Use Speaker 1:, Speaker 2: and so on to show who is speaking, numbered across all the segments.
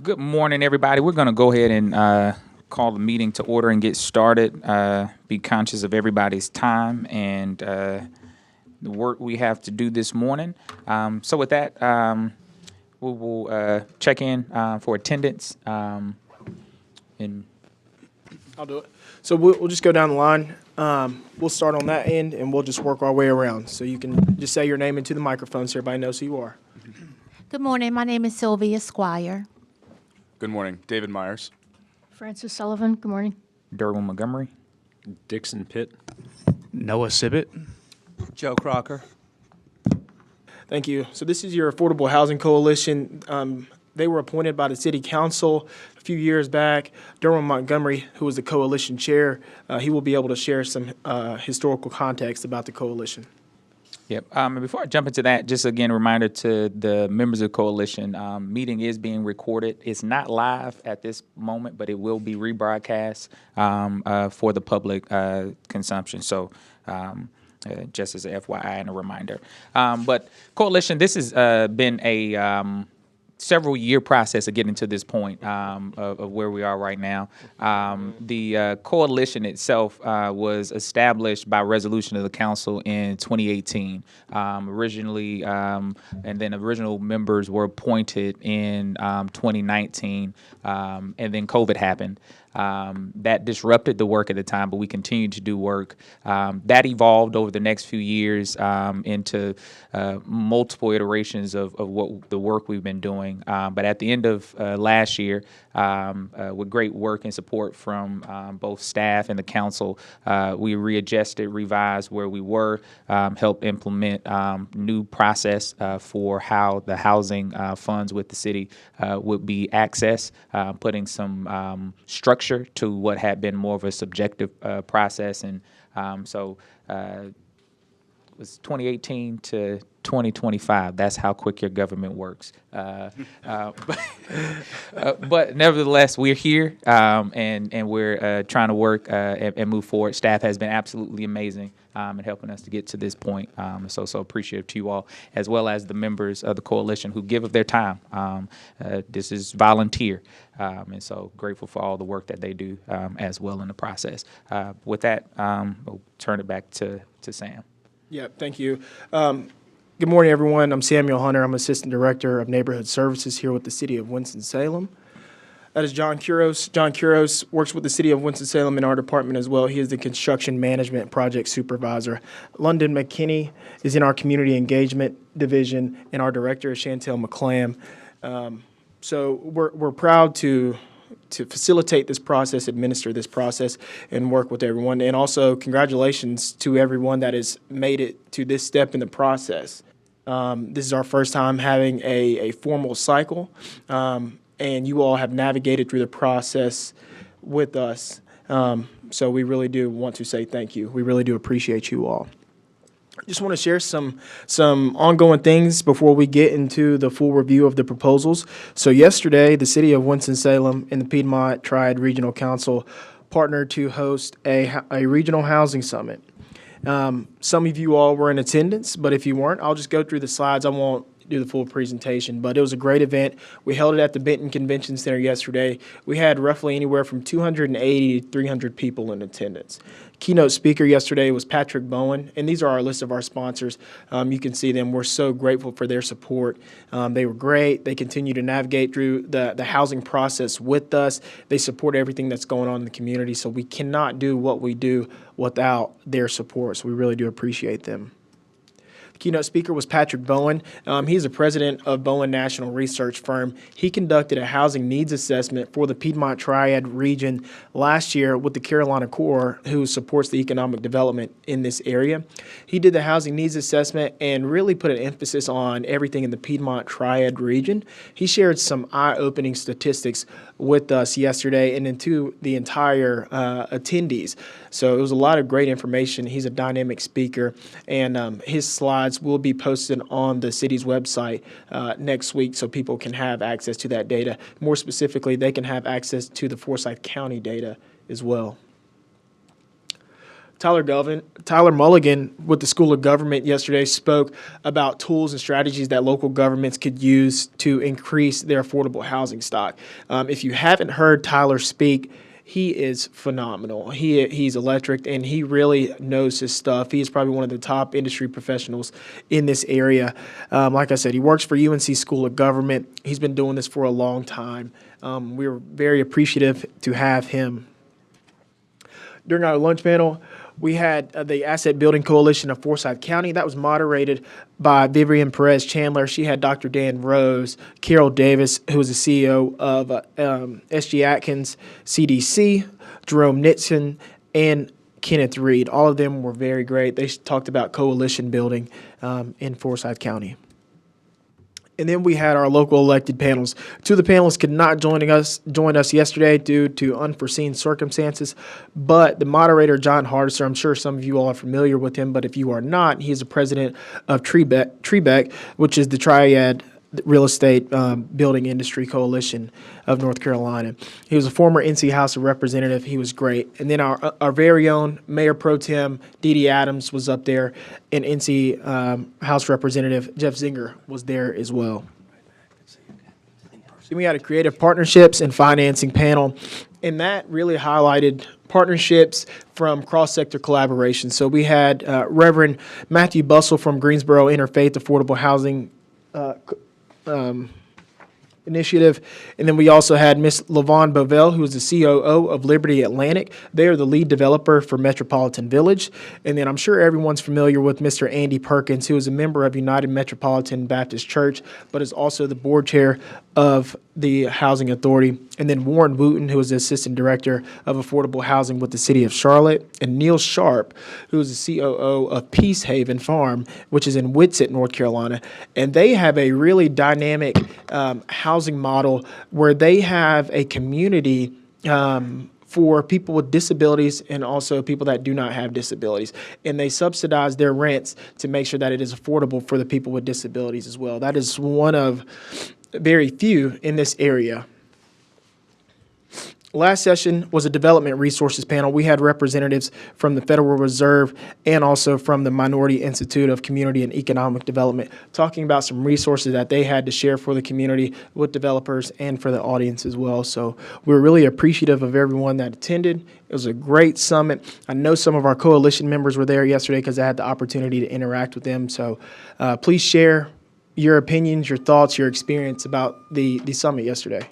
Speaker 1: Good morning, everybody. We're going to go ahead and call the meeting to order and get started. Be conscious of everybody's time and the work we have to do this morning. So with that, we will check in for attendance. And
Speaker 2: I'll do it. So we'll just go down the line. We'll start on that end, and we'll just work our way around. So you can just say your name into the microphone so everybody knows who you are.
Speaker 3: Good morning. My name is Sylvia Squire.
Speaker 4: Good morning. David Myers.
Speaker 5: Francis Sullivan, good morning.
Speaker 1: Derwin Montgomery.
Speaker 6: Dixon Pitt.
Speaker 7: Noah Sibbett.
Speaker 8: Joe Crocker.
Speaker 2: Thank you. So this is your Affordable Housing Coalition. They were appointed by the City Council a few years back. Derwin Montgomery, who was the coalition chair, he will be able to share some historical context about the coalition.
Speaker 1: Yep. And before I jump into that, just again, a reminder to the members of the coalition, meeting is being recorded. It's not live at this moment, but it will be rebroadcast for the public consumption. So just as a FYI and a reminder. But coalition, this has been a several year process of getting to this point of where we are right now. The coalition itself was established by resolution of the council in 2018. Originally, and then original members were appointed in 2019, and then COVID happened. That disrupted the work at the time, but we continued to do work. That evolved over the next few years into multiple iterations of what the work we've been doing. But at the end of last year, with great work and support from both staff and the council, we readjusted, revised where we were, helped implement new process for how the housing funds with the city would be accessed, putting some structure to what had been more of a subjective process. And so it was 2018 to 2025. That's how quick your government works. But nevertheless, we're here and we're trying to work and move forward. Staff has been absolutely amazing in helping us to get to this point. So appreciative to you all, as well as the members of the coalition who give of their time. This is volunteer. And so grateful for all the work that they do as well in the process. With that, we'll turn it back to Sam.
Speaker 2: Yeah, thank you. Good morning, everyone. I'm Samuel Hunter. I'm Assistant Director of Neighborhood Services here with the City of Winston-Salem. That is John Kuros. John Kuros works with the City of Winston-Salem in our department as well. He is the Construction Management Project Supervisor. London McKinney is in our Community Engagement Division, and our Director is Chantel McClam. So we're proud to facilitate this process, administer this process, and work with everyone. And also, congratulations to everyone that has made it to this step in the process. This is our first time having a formal cycle, and you all have navigated through the process with us. So we really do want to say thank you. We really do appreciate you all. Just want to share some ongoing things before we get into the full review of the proposals. So yesterday, the City of Winston-Salem and the Piedmont Triad Regional Council partnered to host a regional housing summit. Some of you all were in attendance, but if you weren't, I'll just go through the slides. I won't do the full presentation, but it was a great event. We held it at the Benton Convention Center yesterday. We had roughly anywhere from 280 to 300 people in attendance. Keynote speaker yesterday was Patrick Bowen, and these are our list of our sponsors. You can see them. We're so grateful for their support. They were great. They continue to navigate through the housing process with us. They support everything that's going on in the community, so we cannot do what we do without their support, so we really do appreciate them. The keynote speaker was Patrick Bowen. He's the president of Bowen National Research Firm. He conducted a housing needs assessment for the Piedmont Triad region last year with the Carolina Corps, who supports the economic development in this area. He did the housing needs assessment and really put an emphasis on everything in the Piedmont Triad region. He shared some eye-opening statistics with us yesterday and then to the entire attendees. So it was a lot of great information. He's a dynamic speaker, and his slides will be posted on the city's website next week so people can have access to that data. More specifically, they can have access to the Forsyth County data as well. Tyler Mulligan with the School of Government yesterday spoke about tools and strategies that local governments could use to increase their affordable housing stock. If you haven't heard Tyler speak, he is phenomenal. He's electric, and he really knows his stuff. He is probably one of the top industry professionals in this area. Like I said, he works for UNC School of Government. He's been doing this for a long time. We're very appreciative to have him. During our lunch panel, we had the Asset Building Coalition of Forsyth County. That was moderated by Vivian Perez Chandler. She had Dr. Dan Rose, Carol Davis, who is the CEO of SG Atkins CDC, Jerome Nixon, and Kenneth Reed. All of them were very great. They talked about coalition building in Forsyth County. And then we had our local elected panels. Two of the panelists could not join us yesterday due to unforeseen circumstances, but the moderator, John Hardisser, I'm sure some of you all are familiar with him, but if you are not, he is the president of Trebeck, which is the Triad Real Estate Building Industry Coalition of North Carolina. He was a former NC House of Representative. He was great. And then our very own Mayor Pro Tem, Dee Dee Adams, was up there, and NC House Representative Jeff Zinger was there as well. Then we had a creative partnerships and financing panel, and that really highlighted partnerships from cross-sector collaboration. So we had Reverend Matthew Bussell from Greensboro Interfaith Affordable Housing Initiative. And then we also had Miss LaVon Bovell, who is the COO of Liberty Atlantic. They are the lead developer for Metropolitan Village. And then I'm sure everyone's familiar with Mr. Andy Perkins, who is a member of United Metropolitan Baptist Church, but is also the board chair of the Housing Authority. And then Warren Wooten, who is the assistant director of affordable housing with the city of Charlotte. And Neil Sharp, who is the COO of Peace Haven Farm, which is in Whitsett, North Carolina. And they have a really dynamic housing model where they have a community for people with disabilities and also people that do not have disabilities. And they subsidize their rents to make sure that it is affordable for the people with disabilities as well. That is one of very few in this area. Last session was a development resources panel. We had representatives from the Federal Reserve and also from the Minority Institute of Community and Economic Development talking about some resources that they had to share for the community with developers and for the audience as well. So we're really appreciative of everyone that attended. It was a great summit. I know some of our coalition members were there yesterday because I had the opportunity to interact with them. So please share your opinions, your thoughts, your experience about the summit yesterday.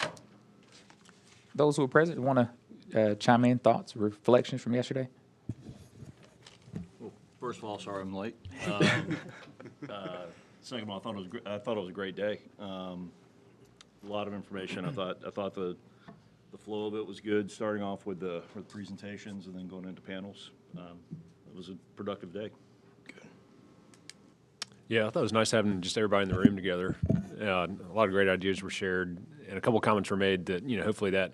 Speaker 1: Those who were present want to chime in, thoughts, reflections from yesterday?
Speaker 6: Well, first of all, sorry I'm late. Second of all, I thought it was a great day. A lot of information. I thought the flow of it was good, starting off with the presentations and then going into panels. It was a productive day.
Speaker 9: Yeah, I thought it was nice having just everybody in the room together. A lot of great ideas were shared, and a couple of comments were made that, hopefully that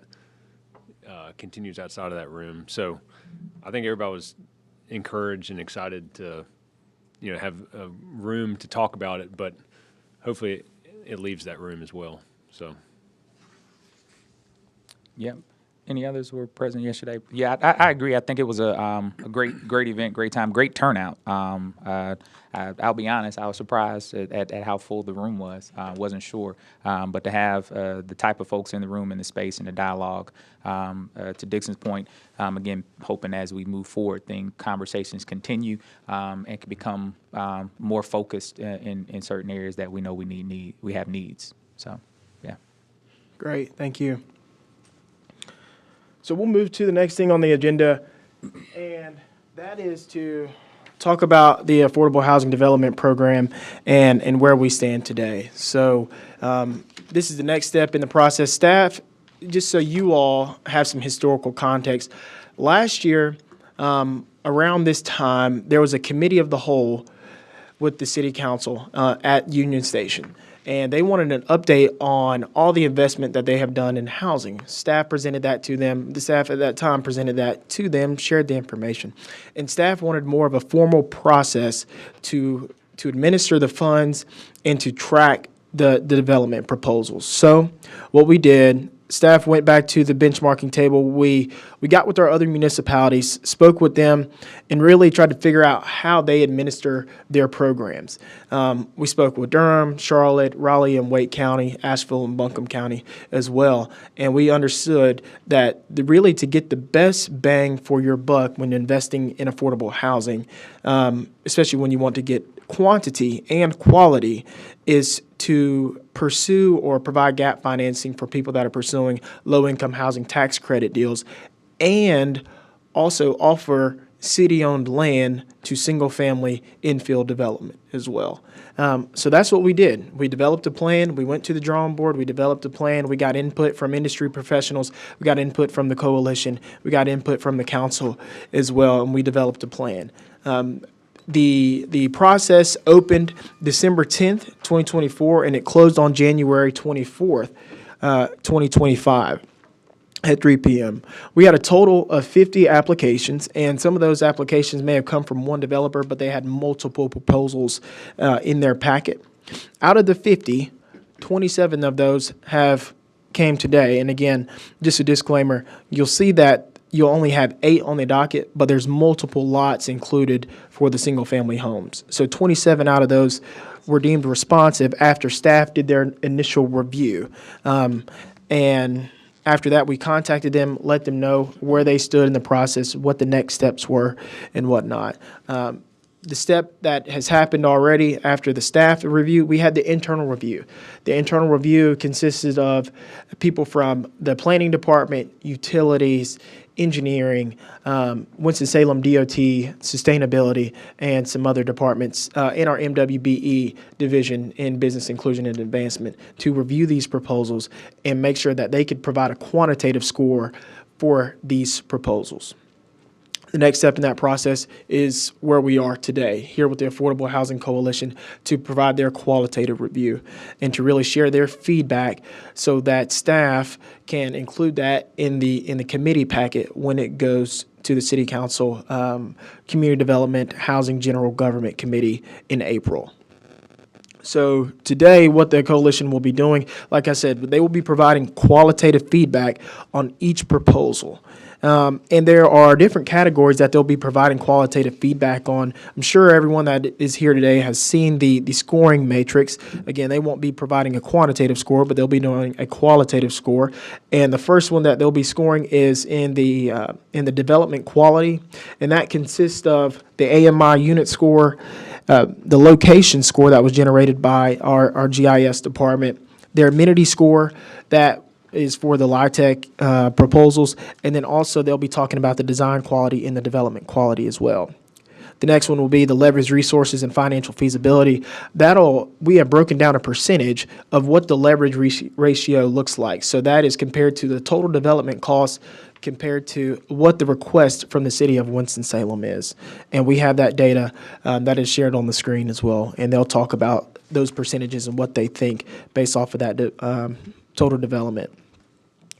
Speaker 9: continues outside of that room. So I think everybody was encouraged and excited to, have a room to talk about it, but hopefully it leaves that room as well. So.
Speaker 1: Yep. Any others who were present yesterday? Yeah, I agree. I think it was a great event, great time, great turnout. I'll be honest, I was surprised at how full the room was. Wasn't sure, but to have the type of folks in the room and the space and the dialogue, to Dixon's point, again, hoping as we move forward, conversations continue and can become more focused in certain areas that we know we have needs. So, yeah.
Speaker 2: Great, thank you. So we'll move to the next thing on the agenda, and that is to talk about the Affordable Housing Development Program and where we stand today. So this is the next step in the process. Staff, just so you all have some historical context, last year around this time, there was a committee of the whole with the City Council at Union Station. And they wanted an update on all the investment that they have done in housing. Staff presented that to them. The staff at that time presented that to them, shared the information. And staff wanted more of a formal process to administer the funds and to track the development proposals. So what we did, staff went back to the benchmarking table. We got with our other municipalities, spoke with them, and really tried to figure out how they administer their programs. We spoke with Durham, Charlotte, Raleigh and Wake County, Asheville and Buncombe County as well. And we understood that really to get the best bang for your buck when investing in affordable housing, especially when you want to get quantity and quality, is to pursue or provide gap financing for people that are pursuing low-income housing tax credit deals, and also offer city-owned land to single-family infill development as well. So that's what we did. We developed a plan. We went to the drawing board. We developed a plan. We got input from industry professionals. We got input from the coalition. We got input from the council as well, and we developed a plan. The process opened December 10th, 2024, and it closed on January 24th, 2025 at 3 p.m. We had a total of 50 applications, and some of those applications may have come from one developer, but they had multiple proposals in their packet. Out of the 50, 27 of those have came today. And again, just a disclaimer, you'll see that you'll only have 8 on the docket, but there's multiple lots included for the single-family homes. So 27 out of those were deemed responsive after staff did their initial review. And after that, we contacted them, let them know where they stood in the process, what the next steps were, and whatnot. The step that has happened already after the staff review, we had the internal review. The internal review consisted of people from the planning department, utilities, engineering, Winston-Salem DOT, sustainability, and some other departments in our MWBE division in business inclusion and advancement to review these proposals and make sure that they could provide a quantitative score for these proposals. The next step in that process is where we are today, here with the Affordable Housing Coalition, to provide their qualitative review and to really share their feedback so that staff can include that in the committee packet when it goes to the City Council, Community Development, Housing General Government Committee in April. So today, what the coalition will be doing, like I said, they will be providing qualitative feedback on each proposal. And there are different categories that they'll be providing qualitative feedback on. I'm sure everyone that is here today has seen the scoring matrix. Again, they won't be providing a quantitative score, but they'll be doing a qualitative score. And the first one that they'll be scoring is in the development quality, and that consists of the AMI unit score, the location score that was generated by our GIS department, their amenity score that is for the LIHTC proposals, and then also they'll be talking about the design quality and the development quality as well. The next one will be the leverage resources and financial feasibility. We have broken down a percentage of what the leverage ratio looks like. So that is compared to the total development cost compared to what the request from the city of Winston-Salem is. And we have that data that is shared on the screen as well. And they'll talk about those percentages and what they think based off of that total development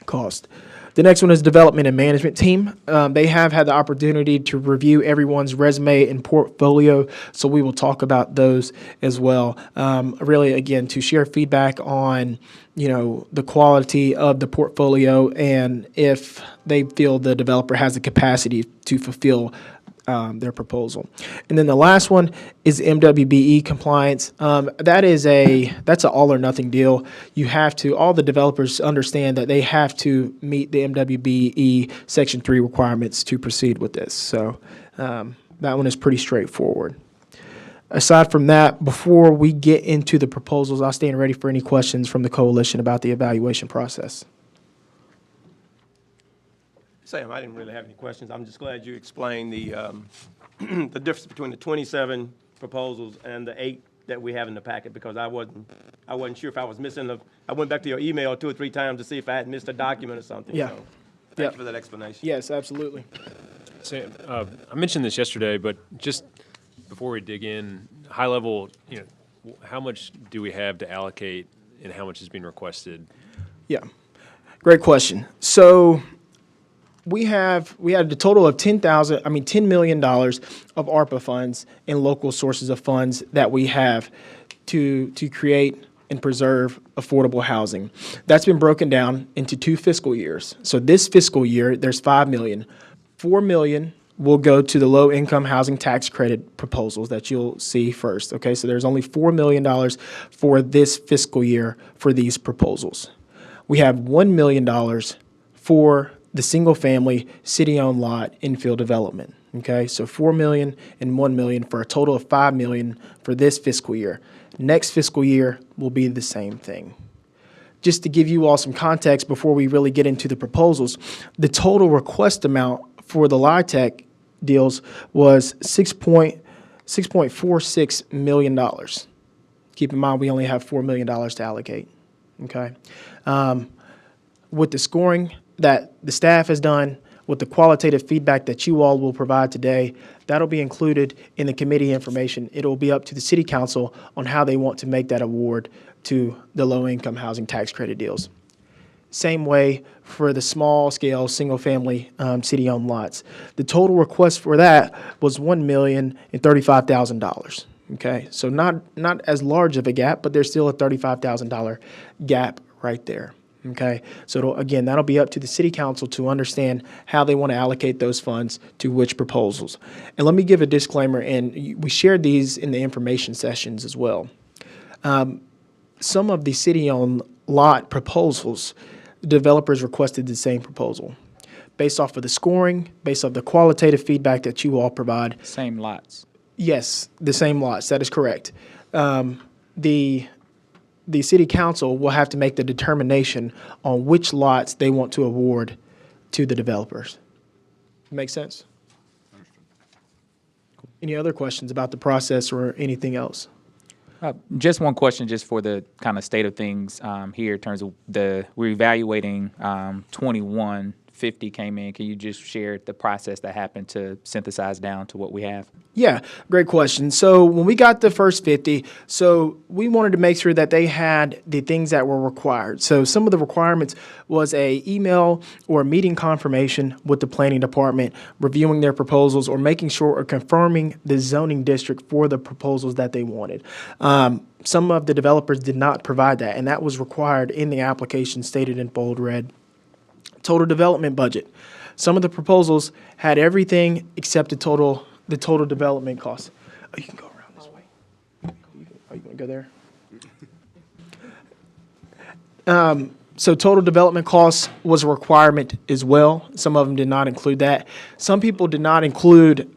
Speaker 2: cost. The next one is development and management team. They have had the opportunity to review everyone's resume and portfolio, so we will talk about those as well. Really, again, to share feedback on, the quality of the portfolio and if they feel the developer has the capacity to fulfill their proposal. And then the last one is MWBE compliance. That's an all or nothing deal. All the developers understand that they have to meet the MWBE Section 3 requirements to proceed with this. So that one is pretty straightforward. Aside from that, before we get into the proposals, I'll stand ready for any questions from the coalition about the evaluation process.
Speaker 10: Sam, I didn't really have any questions. I'm just glad you explained the the difference between the 27 proposals and the 8 that we have in the packet, because I wasn't sure if I was missing. I went back to your email 2 or 3 times to see if I had missed a document or something.
Speaker 2: Yeah.
Speaker 10: So thanks for that explanation.
Speaker 2: Yes, absolutely.
Speaker 9: Sam, I mentioned this yesterday, but just before we dig in, high level, how much do we have to allocate and how much is being requested?
Speaker 2: Yeah, great question. So we had a total of $10 million of ARPA funds and local sources of funds that we have to create and preserve affordable housing. That's been broken down into 2 fiscal years. So this fiscal year, there's 5 million. 4 million will go to the low-income housing tax credit proposals that you'll see first. Okay, so there's only $4 million for this fiscal year for these proposals. We have $1 million for the single-family city-owned lot infill development. Okay, so 4 million and 1 million for a total of 5 million for this fiscal year. Next fiscal year will be the same thing. Just to give you all some context before we really get into the proposals, the total request amount for the LIHTC deals was $6.46 million. Keep in mind, we only have $4 million to allocate. Okay, with the scoring that the staff has done, with the qualitative feedback that you all will provide today, that'll be included in the committee information. It'll be up to the city council on how they want to make that award to the low-income housing tax credit deals. Same way for the small-scale, single-family city-owned lots. The total request for that was $1,035,000. Okay, so not as large of a gap, but there's still a $35,000 gap right there. Okay, so again, that'll be up to the city council to understand how they want to allocate those funds to which proposals. And let me give a disclaimer, and we shared these in the information sessions as well. Some of the city-owned lot proposals, developers requested the same proposal. Based off of the scoring, based off the qualitative feedback that you all provide.
Speaker 1: Same lots.
Speaker 2: Yes, the same lots, that is correct. The city council will have to make the determination on which lots they want to award to the developers. Make sense? Any other questions about the process or anything else?
Speaker 1: Just one question, just for the kind of state of things here in terms of we're evaluating 2150 came in. Can you just share the process that happened to synthesize down to what we have?
Speaker 2: Yeah, great question. So when we got the first 50, so we wanted to make sure that they had the things that were required. So some of the requirements was a email or meeting confirmation with the planning department, reviewing their proposals or making sure or confirming the zoning district for the proposals that they wanted. Some of the developers did not provide that, and that was required in the application stated in bold red. Total development budget. Some of the proposals had everything except the total development cost. Oh, you can go around this way. Are you going to go there? So total development costs was a requirement as well. Some of them did not include that. Some people did not include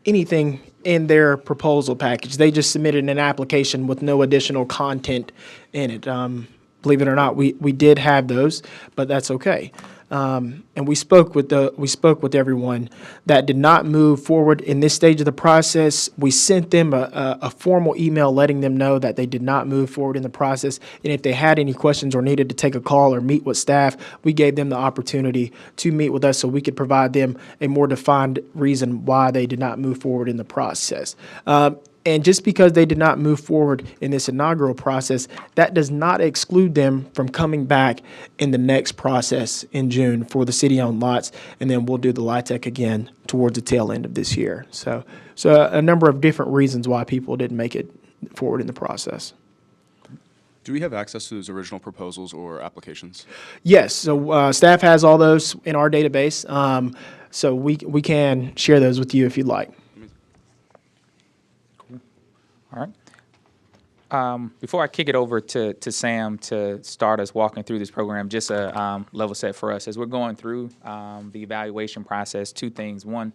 Speaker 2: anything in their proposal package. They just submitted an application with no additional content in it. Believe it or not, we did have those, but that's okay. And we spoke with everyone that did not move forward in this stage of the process. We sent them a formal email letting them know that they did not move forward in the process. And if they had any questions or needed to take a call or meet with staff, we gave them the opportunity to meet with us so we could provide them a more defined reason why they did not move forward in the process. And just because they did not move forward in this inaugural process, that does not exclude them from coming back in the next process in June for the city-owned lots, and then we'll do the LIHTC again towards the tail end of this year. So a number of different reasons why people didn't make it forward in the process.
Speaker 4: Do we have access to those original proposals or applications?
Speaker 2: Yes, so staff has all those in our database, so we can share those with you if you'd like.
Speaker 1: All right. Before I kick it over to Sam to start us walking through this program, just a level set for us. As we're going through the evaluation process, 2 things. One,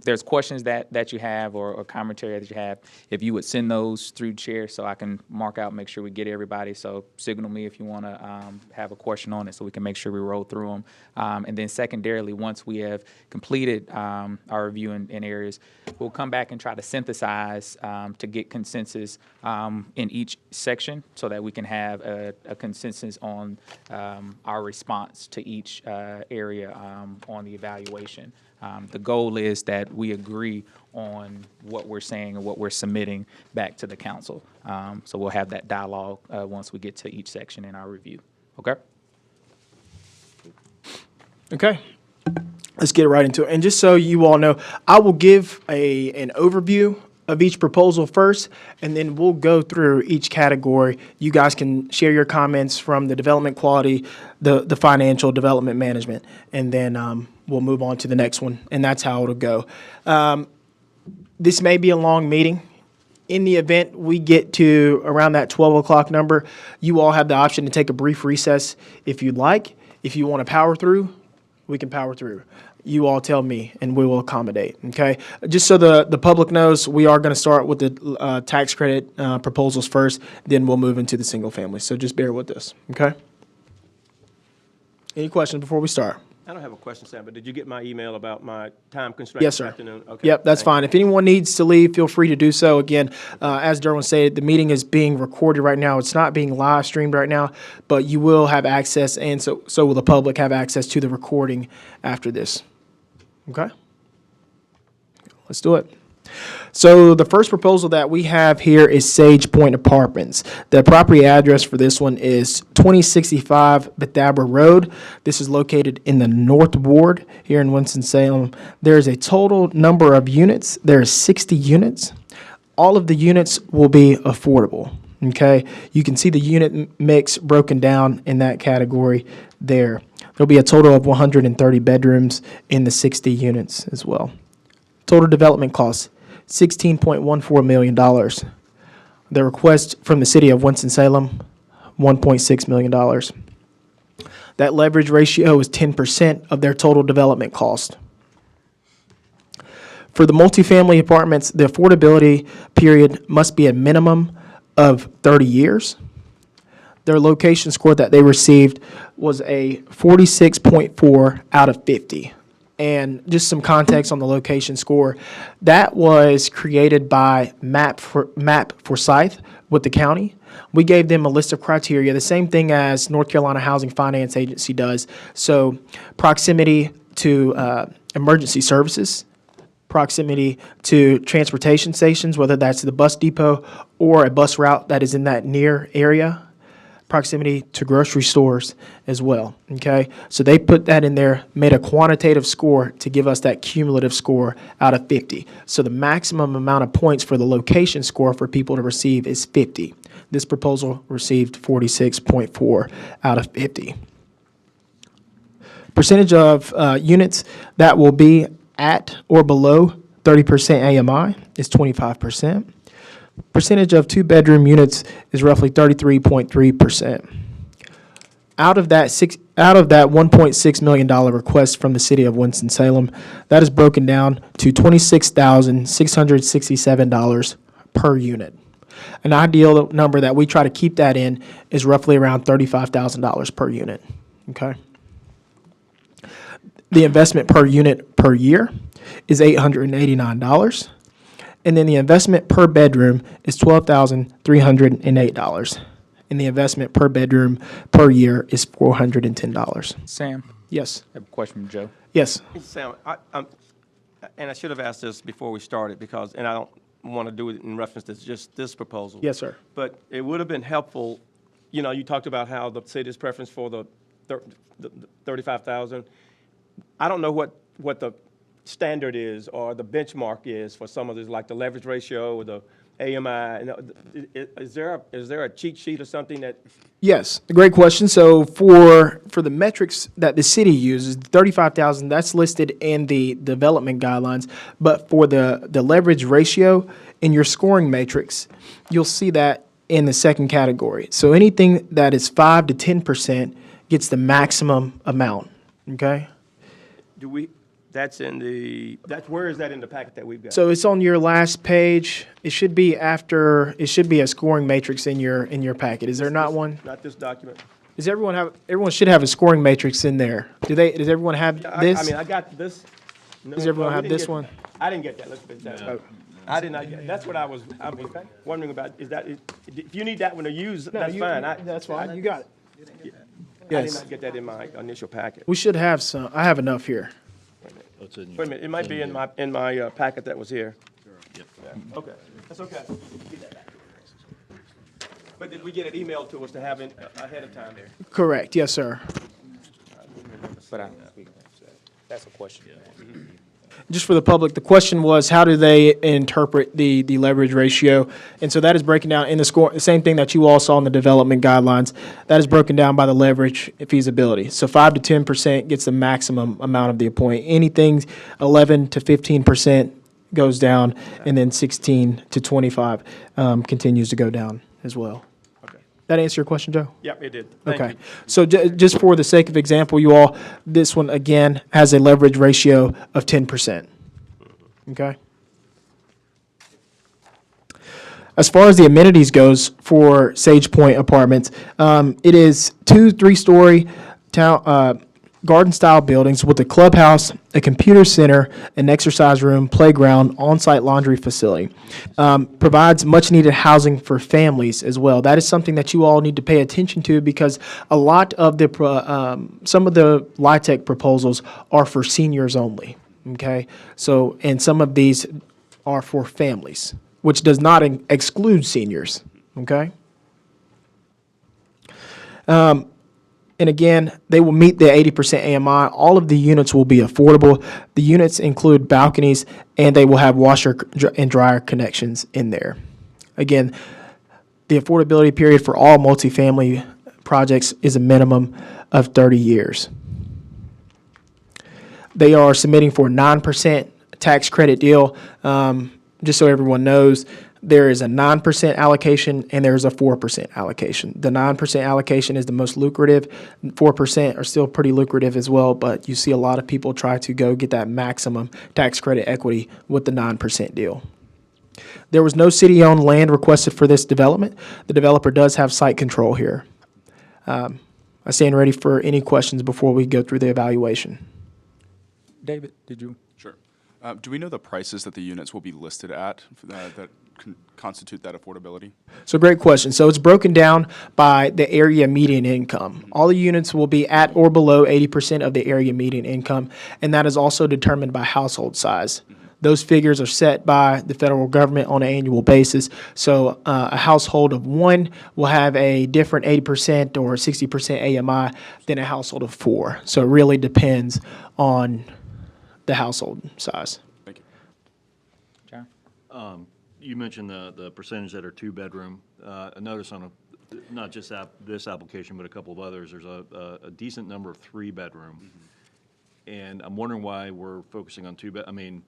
Speaker 1: there's questions that you have or commentary that you have. If you would send those through chair so I can mark out, make sure we get everybody. So signal me if you want to have a question on it so we can make sure we roll through them. And then secondarily, once we have completed our review in areas, we'll come back and try to synthesize to get consensus in each section so that we can have a consensus on our response to each area on the evaluation. The goal is that we agree on what we're saying and what we're submitting back to the council. So we'll have that dialogue once we get to each section in our review. Okay?
Speaker 2: Okay. Let's get right into it. And just so you all know, I will give an overview of each proposal first, and then we'll go through each category. You guys can share your comments from the development quality, the financial development management, and then we'll move on to the next one, and that's how it'll go. This may be a long meeting. In the event we get to around that 12 o'clock number, you all have the option to take a brief recess if you'd like. If you want to power through, we can power through. You all tell me, and we will accommodate, okay? Just so the public knows, we are going to start with the tax credit proposals first, then we'll move into the single family. So just bear with us, okay? Any questions before we start?
Speaker 10: I don't have a question, Sam, but did you get my email about my time constraints
Speaker 2: Yes,
Speaker 10: this
Speaker 2: sir.
Speaker 10: afternoon? Okay.
Speaker 2: Yep, that's
Speaker 10: Thank you.
Speaker 2: fine. If anyone needs to leave, feel free to do so. Again, as Derwin said, the meeting is being recorded right now. It's not being live streamed right now, but you will have access, and so will the public have access to the recording after this. Okay? Let's do it. So the first proposal that we have here is Sage Point Apartments. The property address for this one is 2065 Bethesda Road. This is located in the North Ward here in Winston-Salem. There's a total number of units. There's 60 units. All of the units will be affordable. Okay? You can see the unit mix broken down in that category there. There'll be a total of 130 bedrooms in the 60 units as well. Total development costs, $16.14 million. The request from the city of Winston-Salem, $1.6 million. That leverage ratio is 10% of their total development cost. For the multifamily apartments, the affordability period must be a minimum of 30 years. Their location score that they received was a 46.4 out of 50. And just some context on the location score, that was created by Map Forsyth with the county. We gave them a list of criteria, the same thing as North Carolina Housing Finance Agency does. So proximity to emergency services, proximity to transportation stations, whether that's the bus depot or a bus route that is in that near area, proximity to grocery stores as well, okay? So they put that in there, made a quantitative score to give us that cumulative score out of 50. So the maximum amount of points for the location score for people to receive is 50. This proposal received 46.4 out of 50. Percentage of units that will be at or below 30% AMI is 25%. Percentage of two-bedroom units is roughly 33.3%. Out of that $1.6 million request from the city of Winston-Salem, that is broken down to $26,667 per unit. An ideal number that we try to keep that in is roughly around $35,000 per unit. Okay. The investment per unit per year is $889. And then the investment per bedroom is $12,308. And the investment per bedroom per year is $410.
Speaker 1: Sam,
Speaker 2: Yes.
Speaker 1: I have a question from Joe.
Speaker 2: Yes.
Speaker 10: Sam, and I should have asked this before we started and I don't want to do it in reference to just this proposal.
Speaker 2: Yes, sir.
Speaker 10: But it would have been helpful, you talked about how the city's preference for the 35,000. I don't know what the standard is or the benchmark is for some of these, like the leverage ratio or the AMI. Is there a cheat sheet or something that?
Speaker 2: Yes, great question. So for the metrics that the city uses, 35,000, that's listed in the development guidelines. But for the leverage ratio in your scoring matrix, you'll see that in the second category. So anything that is 5 to 10% gets the maximum amount. Okay.
Speaker 10: Where is that in the packet that we've got?
Speaker 2: So it's on your last page. It should be a scoring matrix in your packet. Is there not one?
Speaker 10: Not this document.
Speaker 2: Does everyone should have a scoring matrix in there. Does everyone have this?
Speaker 10: I got this. No,
Speaker 2: Does everyone
Speaker 10: we
Speaker 2: have
Speaker 10: didn't
Speaker 2: this
Speaker 10: get-
Speaker 2: one?
Speaker 10: I didn't get that. Let's put that.
Speaker 2: Oh.
Speaker 10: I did not get, that's what I was wondering about. If you need that one to use, that's fine.
Speaker 2: That's fine. You got it.
Speaker 10: I did
Speaker 2: Yes.
Speaker 10: not get that in my initial packet.
Speaker 2: We should have some. I have enough here.
Speaker 6: What's in
Speaker 10: Wait a minute, it might be in my packet that was here. Yeah. Okay, that's okay. Get that back. But did we get it emailed to us to have it ahead of time there?
Speaker 2: Correct. Yes, sir.
Speaker 1: But that's a question.
Speaker 2: Just for the public, the question was, how do they interpret the leverage ratio? And so that is breaking down in the score, the same thing that you all saw in the development guidelines. That is broken down by the leverage feasibility. So 5 to 10% gets the maximum amount of the point. Anything 11 to 15% goes down, and then 16 to 25 continues to go down as well.
Speaker 10: Okay.
Speaker 2: That answer your question, Joe?
Speaker 10: Yep, it did. Thank
Speaker 2: Okay.
Speaker 10: you.
Speaker 2: So just for the sake of example, you all, this one again has a leverage ratio of 10%. Okay? As far as the amenities goes for Sage Point Apartments, it is 2 3-story town garden-style buildings with a clubhouse, a computer center, an exercise room, playground, on-site laundry facility. Provides much-needed housing for families as well. That is something that you all need to pay attention to because a lot of the some of the LIHTC proposals are for seniors only. Okay, so and some of these are for families, which does not exclude seniors. Okay. And again, they will meet the 80% AMI. All of the units will be affordable. The units include balconies, and they will have washer and dryer connections in there. Again, the affordability period for all multifamily projects is a minimum of 30 years. They are submitting for a 9% tax credit deal. Just so everyone knows, there is a 9% allocation and there's a 4% allocation. The 9% allocation is the most lucrative. 4% are still pretty lucrative as well, but you see a lot of people try to go get that maximum tax credit equity with the 9% deal. There was no city-owned land requested for this development. The developer does have site control here. I stand ready for any questions before we go through the evaluation.
Speaker 1: David, did you?
Speaker 4: Sure. Do we know the prices that the units will be listed at that constitute that affordability?
Speaker 2: So great question. So it's broken down by the area median income. All the units will be at or below 80% of the area median income, and that is also determined by household size. Those figures are set by the federal government on an annual basis. So a household of 1 will have a different 80% or 60% AMI than a household of 4. So it really depends on the household size.
Speaker 4: Thank you.
Speaker 1: John?
Speaker 6: You mentioned the percentage that are 2-bedroom. I noticed on not just this application, but a couple of others, there's a decent number of 3-bedroom. And I'm wondering why we're focusing on 2-bed. I mean,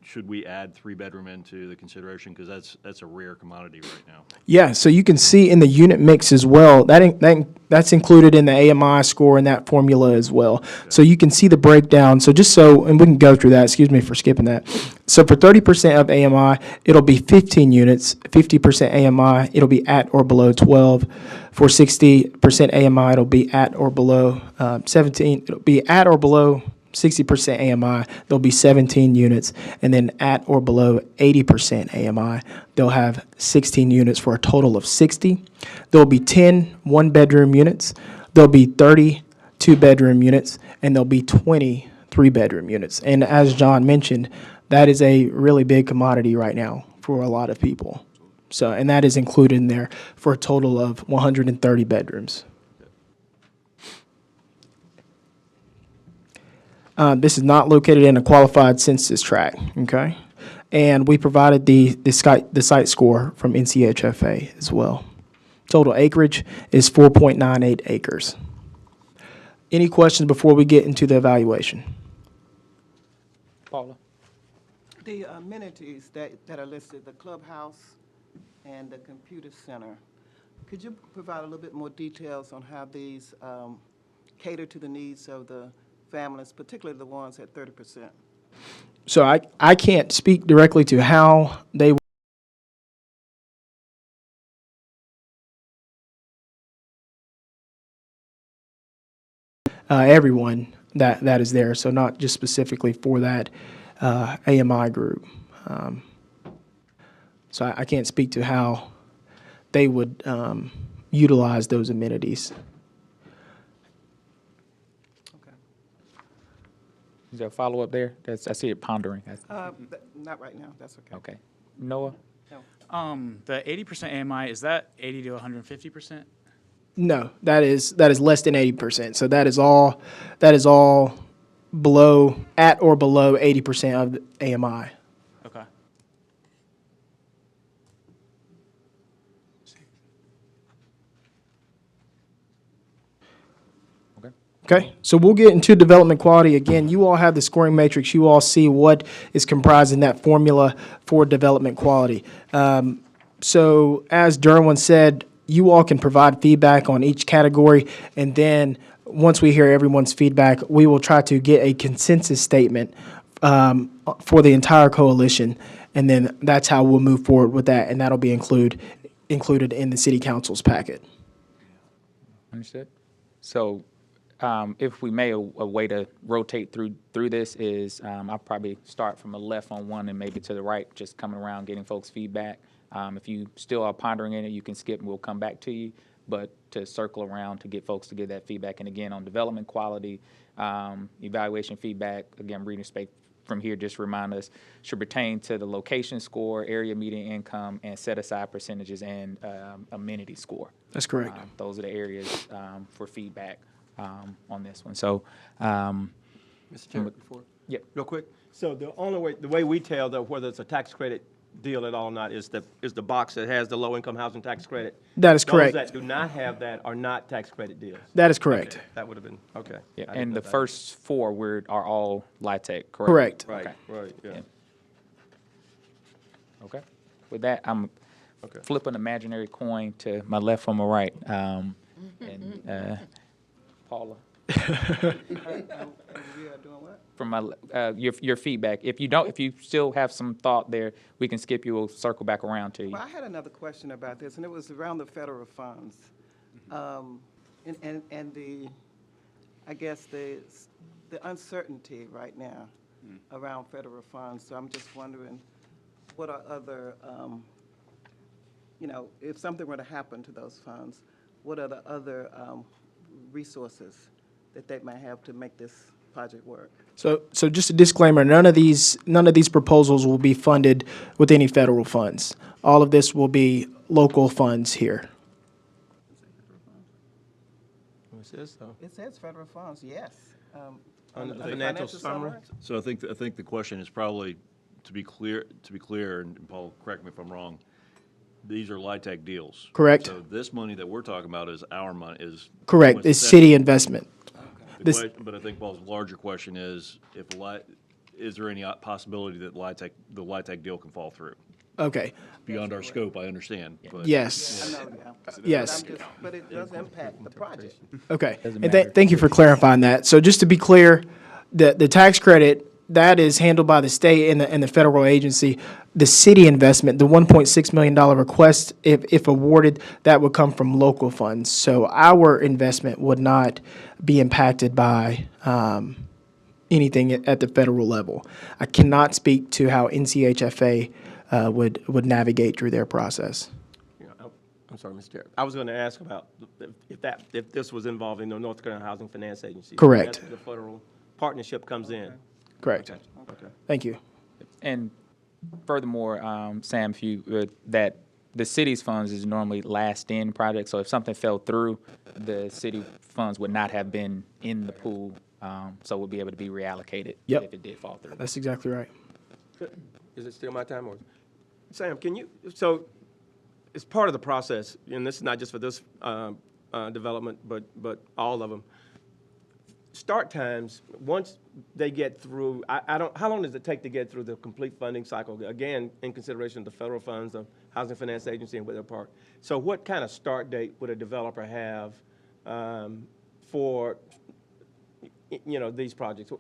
Speaker 6: should we add 3-bedroom into the consideration? Because that's a rare commodity right now.
Speaker 2: Yeah, so you can see in the unit mix as well, that's included in the AMI score and that formula as well. So you can see the breakdown. So just so, and we can go through that, excuse me for skipping that. So for 30% of AMI, it'll be 15 units. 50% AMI, it'll be at or below 12. For 60% AMI, it'll be at or below 17. It'll be at or below 60% AMI, there'll be 17 units, and then at or below 80% AMI, they'll have 16 units for a total of 60. There'll be 10 1-bedroom units, there'll be 30 2-bedroom units, and there'll be 20 3-bedroom units. And as John mentioned, that is a really big commodity right now for a lot of people. So, and that is included in there for a total of 130 bedrooms. This is not located in a qualified census tract, okay? And we provided the site score from NCHFA as well. Total acreage is 4.98 acres. Any questions before we get into the evaluation?
Speaker 1: Paula?
Speaker 11: The amenities that are listed, the clubhouse and the computer center, could you provide a little bit more details on how these cater to the needs of the families, particularly the ones at 30%?
Speaker 2: So I can't speak directly to how they everyone that is there, so not just specifically for that AMI group. So I can't speak to how they would utilize those amenities.
Speaker 1: Is there a follow-up there? I see it pondering.
Speaker 11: Not right now, that's okay.
Speaker 1: Okay. Noah?
Speaker 7: The 80% AMI, is that 80 to 150%?
Speaker 2: No, that is less than 80%. So that is all at or below 80% of the AMI.
Speaker 7: Okay.
Speaker 2: Okay, so we'll get into development quality. Again, you all have the scoring matrix. You all see what is comprised in that formula for development quality. So as Derwin said, you all can provide feedback on each category, and then once we hear everyone's feedback, we will try to get a consensus statement for the entire coalition, and then that's how we'll move forward with that, and that'll be included in the city council's packet.
Speaker 1: Understood. So if we may, a way to rotate through this is I'll probably start from the left on one and maybe to the right, just coming around getting folks' feedback. If you still are pondering in it, you can skip and we'll come back to you. But to circle around to get folks to give that feedback. And again, on development quality, evaluation feedback, again, reading space from here, just remind us, should pertain to the location score, area median income, and set aside percentages and amenity score.
Speaker 2: That's correct.
Speaker 1: Those are the areas for feedback on this one. So,
Speaker 10: Mr. Chairman, before?
Speaker 1: Yep.
Speaker 10: Real quick. So the way we tell whether it's a tax credit deal at all or not is the box that has the low-income housing tax credit.
Speaker 2: That is correct.
Speaker 10: Those that do not have that are not tax credit deals.
Speaker 2: That is correct.
Speaker 10: Okay, that would have been, okay.
Speaker 1: yeah,
Speaker 10: I didn't
Speaker 1: and
Speaker 10: know
Speaker 1: the
Speaker 10: that.
Speaker 1: first four are all LIHTC, correct?
Speaker 2: Correct.
Speaker 10: Right,
Speaker 1: Okay.
Speaker 10: right, yeah.
Speaker 1: Yeah. Okay. With that, I'm
Speaker 10: Okay.
Speaker 1: flipping an imaginary coin to my left from my right. Paula,
Speaker 11: We are doing what?
Speaker 1: from my your feedback. If you still have some thought there, we can skip you. We'll circle back around to you.
Speaker 11: Well, I had another question about this, and it was around the federal funds. And I guess the uncertainty right now around federal funds. So I'm just wondering, what are other, if something were to happen to those funds, what are the other resources that they might have to make this project work?
Speaker 2: So just a disclaimer, none of these proposals will be funded with any federal funds. All of this will be local funds here.
Speaker 10: It says so.
Speaker 11: It says federal funds, yes.
Speaker 10: Under the
Speaker 11: Under
Speaker 10: financial summary?
Speaker 6: So I think the question is probably, to be clear, and Paul, correct me if I'm wrong, these are LIHTC deals.
Speaker 2: Correct.
Speaker 6: So this money that we're talking about is our money, is.
Speaker 2: Correct, it's city investment. This-
Speaker 6: But I think Paul's larger question is, is there any possibility that the LIHTC deal can fall through?
Speaker 2: Okay,
Speaker 6: Beyond our scope, I understand, but.
Speaker 2: yes,
Speaker 11: I know, yeah.
Speaker 2: yes.
Speaker 11: But it does impact the project.
Speaker 2: Okay, and thank you for clarifying that. So just to be clear, the tax credit, that is handled by the state and the federal agency. The city investment, the $1.6 million request, if awarded, that would come from local funds. So our investment would not be impacted by anything at the federal level. I cannot speak to how NCHFA would navigate through their process.
Speaker 10: Yeah, I'm sorry, Mr. Chair. I was going to ask about if this was involving the North Carolina Housing Finance Agency.
Speaker 2: Correct.
Speaker 10: That's where the federal partnership comes in.
Speaker 2: Correct.
Speaker 10: Okay.
Speaker 2: Thank you.
Speaker 1: And furthermore, Sam, that the city's funds is normally last in project. So if something fell through, the city funds would not have been in the pool, so would be able to be reallocated
Speaker 2: Yep.
Speaker 1: if it did fall through.
Speaker 2: That's exactly right.
Speaker 10: Is it still my time, or? Sam, so it's part of the process, and this is not just for this development, but all of them. Start times, once they get through, how long does it take to get through the complete funding cycle? Again, in consideration of the federal funds, the Housing Finance Agency, and Whittier Park. So what kind of start date would a developer have for, these projects?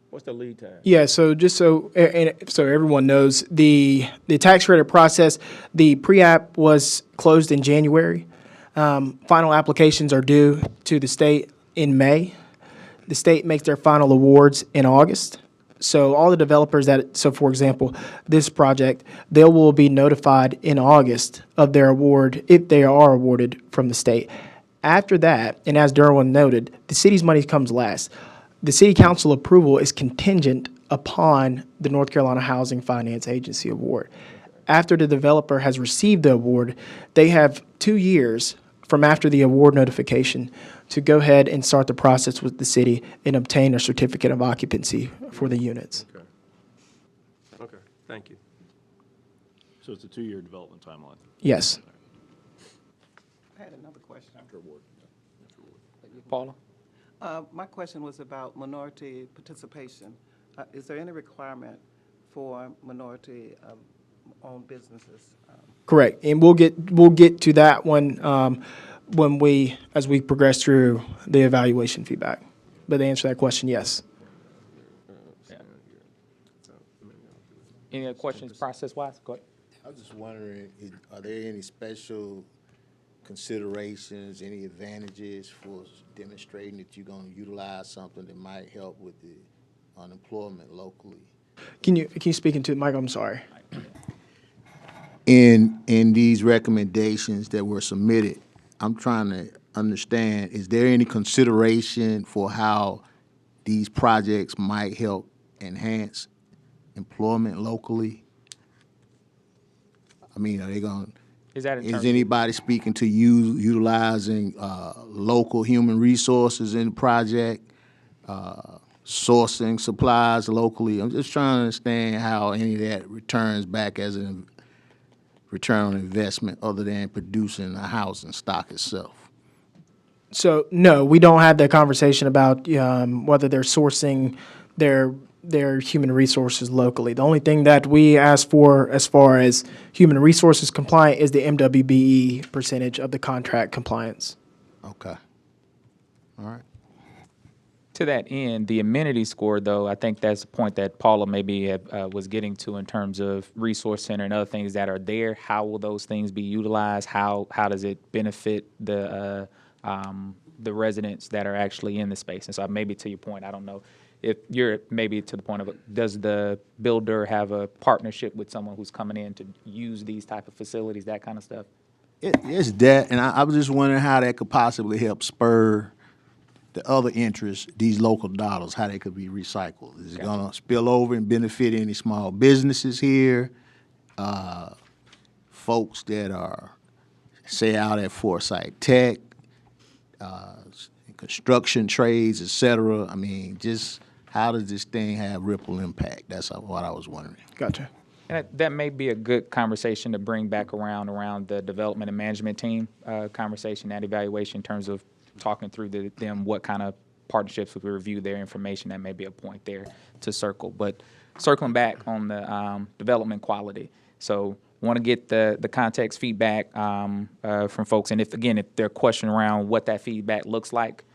Speaker 10: What's the lead time?
Speaker 2: Yeah, so just so everyone knows, the tax credit process, the pre-app was closed in January. Final applications are due to the state in May. The state makes their final awards in August. So all the developers for example, this project, they will be notified in August of their award if they are awarded from the state. After that, and as Derwin noted, the city's money comes last. The city council approval is contingent upon the North Carolina Housing Finance Agency award. After the developer has received the award, they have 2 years from after the award notification to go ahead and start the process with the city and obtain a certificate of occupancy for the units.
Speaker 10: Okay. Okay, thank you.
Speaker 6: So it's a 2-year development timeline.
Speaker 2: Yes.
Speaker 11: I had another question.
Speaker 1: Paula?
Speaker 11: My question was about minority participation. Is there any requirement for minority-owned businesses?
Speaker 2: Correct. And we'll get to that one as we progress through the evaluation feedback. But to answer that question, yes.
Speaker 1: Any other questions process-wise? Go ahead.
Speaker 12: I was just wondering, are there any special considerations, any advantages for demonstrating that you're going to utilize something that might help with the unemployment locally?
Speaker 2: Can you speak into the mic? I'm sorry.
Speaker 12: In these recommendations that were submitted, I'm trying to understand, is there any consideration for how these projects might help enhance employment locally? I mean, are they going?
Speaker 1: Is
Speaker 12: anybody speaking to utilizing local human resources in the project, sourcing supplies locally? I'm just trying to understand how any of that returns back as a return on investment other than producing a housing stock itself.
Speaker 2: So, no, we don't have that conversation about whether they're sourcing their human resources locally. The only thing that we ask for as far as human resources compliant is the MWBE percentage of the contract compliance.
Speaker 12: Okay. All right.
Speaker 1: To that end, the amenity score, though, I think that's the point that Paula maybe was getting to in terms of resource center and other things that are there. How will those things be utilized? How does it benefit the residents that are actually in the space? And so maybe to your point, I don't know if you're maybe to the point of, does the builder have a partnership with someone who's coming in to use these type of facilities, that kind of stuff?
Speaker 12: It's that, and I was just wondering how that could possibly help spur the other interests, these local dollars, how they could be recycled. Is it going to spill over and benefit any small businesses here? Folks that are, say, out at Forsyth Tech, construction trades, et cetera. I mean, just how does this thing have ripple impact? That's what I was wondering.
Speaker 2: Gotcha.
Speaker 1: And that may be a good conversation to bring back around the development and management team conversation, that evaluation in terms of talking through them, what kind of partnerships we review their information. That may be a point there to circle. But circling back on the development quality. So want to get the context feedback from folks. And if they're questioning around what that feedback looks like,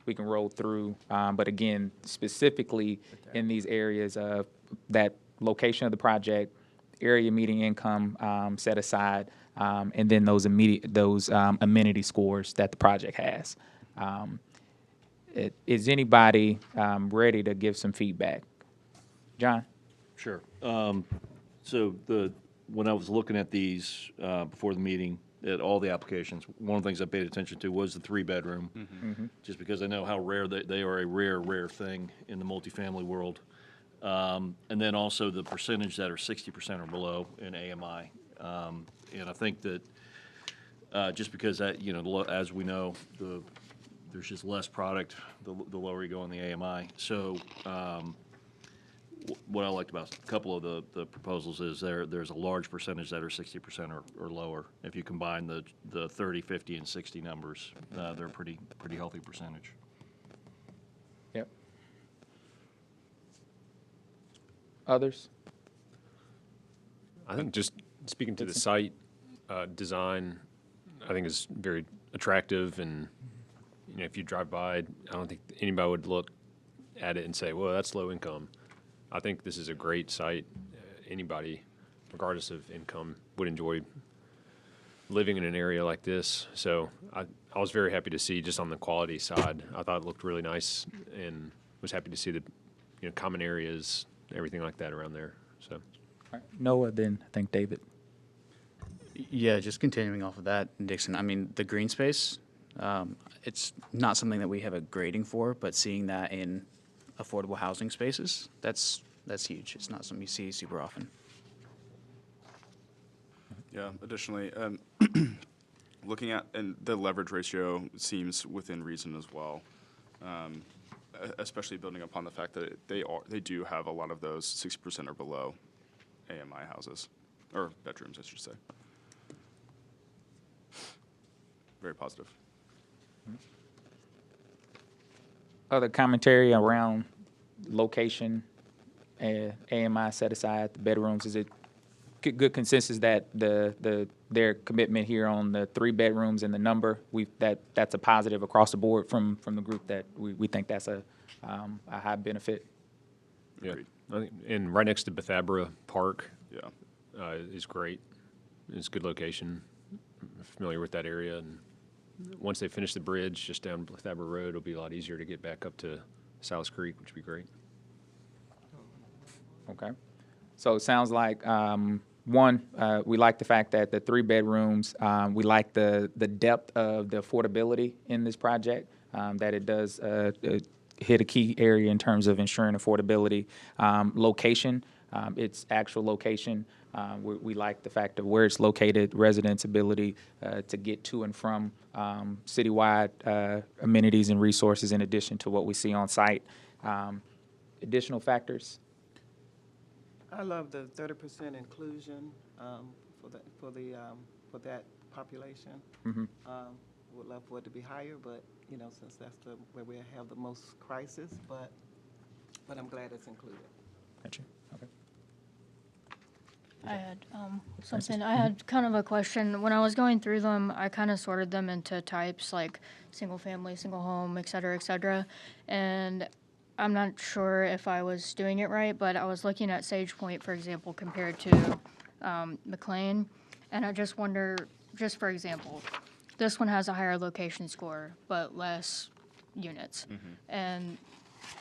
Speaker 1: we can roll through. But again, specifically in these areas of that location of the project, area median income set aside, and then those amenity scores that the project has. Is anybody ready to give some feedback? John?
Speaker 6: Sure. So when I was looking at these before the meeting, at all the applications, one of the things I paid attention to was the 3-bedroom, just because I know how rare they are, a rare thing in the multifamily world. And then also the percentage that are 60% or below in AMI. And I think that just because that, as we know, there's just less product the lower you go on the AMI. So what I liked about a couple of the proposals is there's a large percentage that are 60% or lower. If you combine the 30, 50, and 60 numbers, they're a pretty healthy percentage.
Speaker 1: Yep. Others?
Speaker 9: I think just speaking to the site design, I think is very attractive, and if you drive by, I don't think anybody would look at it and say, well, that's low income. I think this is a great site. Anybody, regardless of income, would enjoy living in an area like this. So I was very happy to see, just on the quality side, I thought it looked really nice, and was happy to see the common areas, everything like that around there. So,
Speaker 1: All right. Noah, then I think David.
Speaker 7: Yeah, just continuing off of that, Dixon, I mean, the green space, it's not something that we have a grading for, but seeing that in affordable housing spaces, that's huge. It's not something you see super often.
Speaker 4: Yeah, additionally, Looking at, and the leverage ratio seems within reason as well, especially building upon the fact that they do have a lot of those 60% or below AMI houses, or bedrooms, I should say. Very positive.
Speaker 1: Other commentary around location, AMI set aside, the bedrooms, is it good consensus that their commitment here on the 3 bedrooms and the number, that's a positive across the board from the group, that we think that's a high benefit?
Speaker 9: Yeah, I think, and right next to Bethabara Park.
Speaker 4: Yeah.
Speaker 9: Is great. It's a good location. I'm familiar with that area, and once they finish the bridge just down Bethabara Road, it'll be a lot easier to get back up to Silas Creek, which would be great.
Speaker 1: Okay. So it sounds like, one, we like the fact that the 3 bedrooms, we like the depth of the affordability in this project, that it does hit a key area in terms of ensuring affordability. Location, its actual location, we like the fact of where it's located, residents' ability to get to and from citywide amenities and resources in addition to what we see on site. Additional factors?
Speaker 11: I love the 30% inclusion for that population. Would love for it to be higher, but since that's where we have the most crisis, but I'm glad it's included.
Speaker 1: Gotcha. Okay.
Speaker 5: I had something. I had kind of a question. When I was going through them, I kind of sorted them into types like single family, single home, et cetera, and I'm not sure if I was doing it right, but I was looking at Sage Point, for example, compared to McLean, and I just wonder, just for example, this one has a higher location score, but less units, and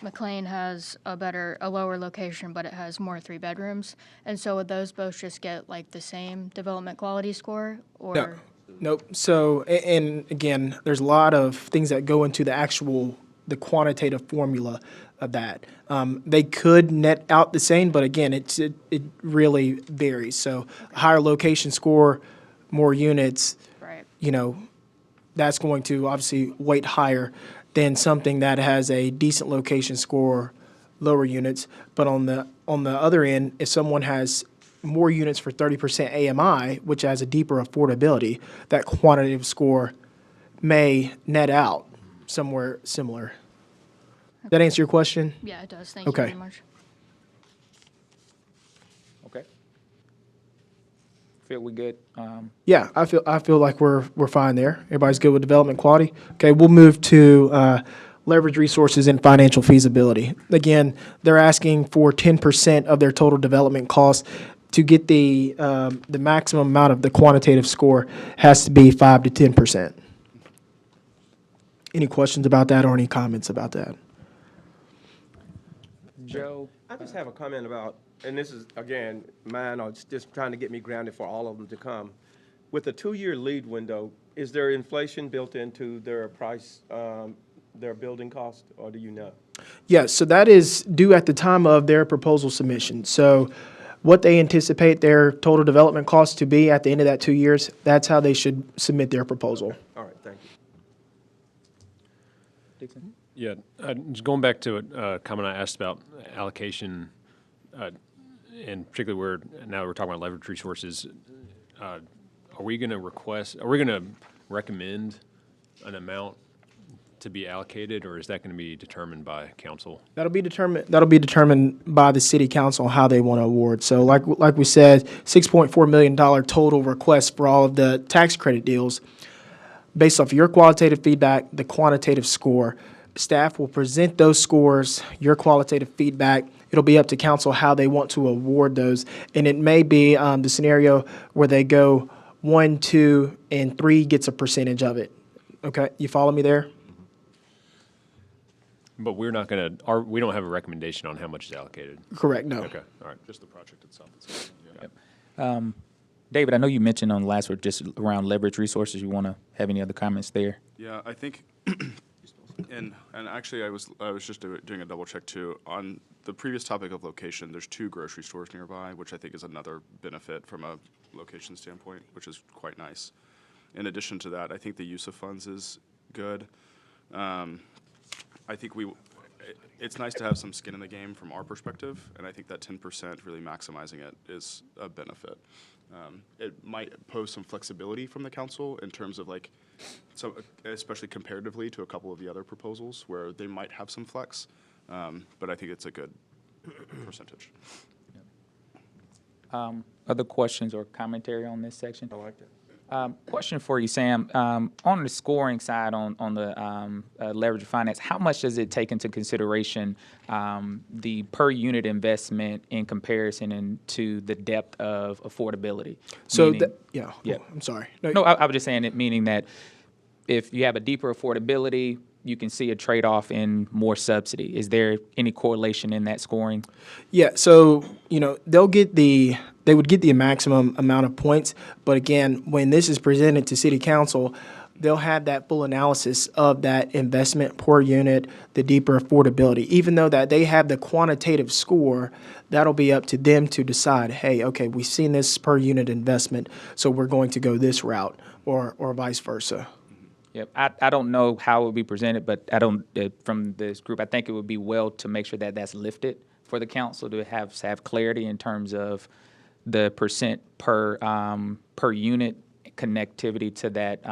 Speaker 5: McLean has a lower location, but it has more 3 bedrooms, and so would those both just get like the same development quality score, or?
Speaker 2: No. Nope. So, and again, there's a lot of things that go into the quantitative formula of that. They could net out the same, but again, it really varies. So a higher location score, more units,
Speaker 5: Right.
Speaker 2: That's going to obviously weight higher than something that has a decent location score, lower units. But on the other end, if someone has more units for 30% AMI, which has a deeper affordability, that quantitative score may net out somewhere similar. Does that answer your question?
Speaker 5: Yeah, it does. Thank you
Speaker 2: Okay.
Speaker 5: very much.
Speaker 1: Okay. Feel we good?
Speaker 2: Yeah, I feel like we're fine there. Everybody's good with development quality. Okay, we'll move to leverage resources and financial feasibility. Again, they're asking for 10% of their total development costs. To get the maximum amount of the quantitative score has to be 5 to 10%. Any questions about that or any comments about that?
Speaker 1: Joe?
Speaker 10: I just have a comment about, and this is, again, mine, or it's just trying to get me grounded for all of them to come. With a 2-year lead window, is there inflation built into their price, their building cost, or do you know?
Speaker 2: Yes, so that is due at the time of their proposal submission. So what they anticipate their total development cost to be at the end of that 2 years, that's how they should submit their proposal.
Speaker 10: All right, thank you.
Speaker 1: Dixon?
Speaker 9: Yeah, just going back to a comment I asked about allocation, and particularly where now we're talking about leverage resources. Are we going to recommend an amount to be allocated, or is that going to be determined by council?
Speaker 2: That'll be determined by the city council how they want to award. So like we said, $6.4 million total request for all of the tax credit deals. Based off your qualitative feedback, the quantitative score, staff will present those scores, your qualitative feedback. It'll be up to council how they want to award those. And it may be the scenario where they go 1, 2, and 3 gets a percentage of it. Okay, you follow me there?
Speaker 9: But we're not going to, we don't have a recommendation on how much is allocated.
Speaker 2: Correct, no.
Speaker 9: Okay, all right.
Speaker 4: Just the project itself. Yeah.
Speaker 1: Yep. David, I know you mentioned on the last one just around leverage resources. You want to have any other comments there?
Speaker 4: Yeah, I think, and actually I was just doing a double check too. On the previous topic of location, there's 2 grocery stores nearby, which I think is another benefit from a location standpoint, which is quite nice. In addition to that, I think the use of funds is good. I think it's nice to have some skin in the game from our perspective, and I think that 10% really maximizing it is a benefit. It might pose some flexibility from the council in terms of like, so especially comparatively to a couple of the other proposals where they might have some flex, but I think it's a good percentage.
Speaker 1: Other questions or commentary on this section? I like that. Question for you, Sam. On the scoring side, on the leverage of finance, how much does it take into consideration the per unit investment in comparison to the depth of affordability?
Speaker 2: So,
Speaker 1: Meaning-
Speaker 2: yeah,
Speaker 1: Yeah.
Speaker 2: I'm sorry.
Speaker 1: No, I was just saying it, meaning that if you have a deeper affordability, you can see a trade-off in more subsidy. Is there any correlation in that scoring?
Speaker 2: Yeah, so, they would get the maximum amount of points, but again, when this is presented to city council, they'll have that full analysis of that investment per unit, the deeper affordability. Even though that they have the quantitative score, that'll be up to them to decide, hey, okay, we've seen this per unit investment, so we're going to go this route, or vice versa.
Speaker 1: Yep, I don't know how it would be presented, but from this group, I think it would be well to make sure that that's lifted for the council to have clarity in terms of the percent per unit connectivity to that,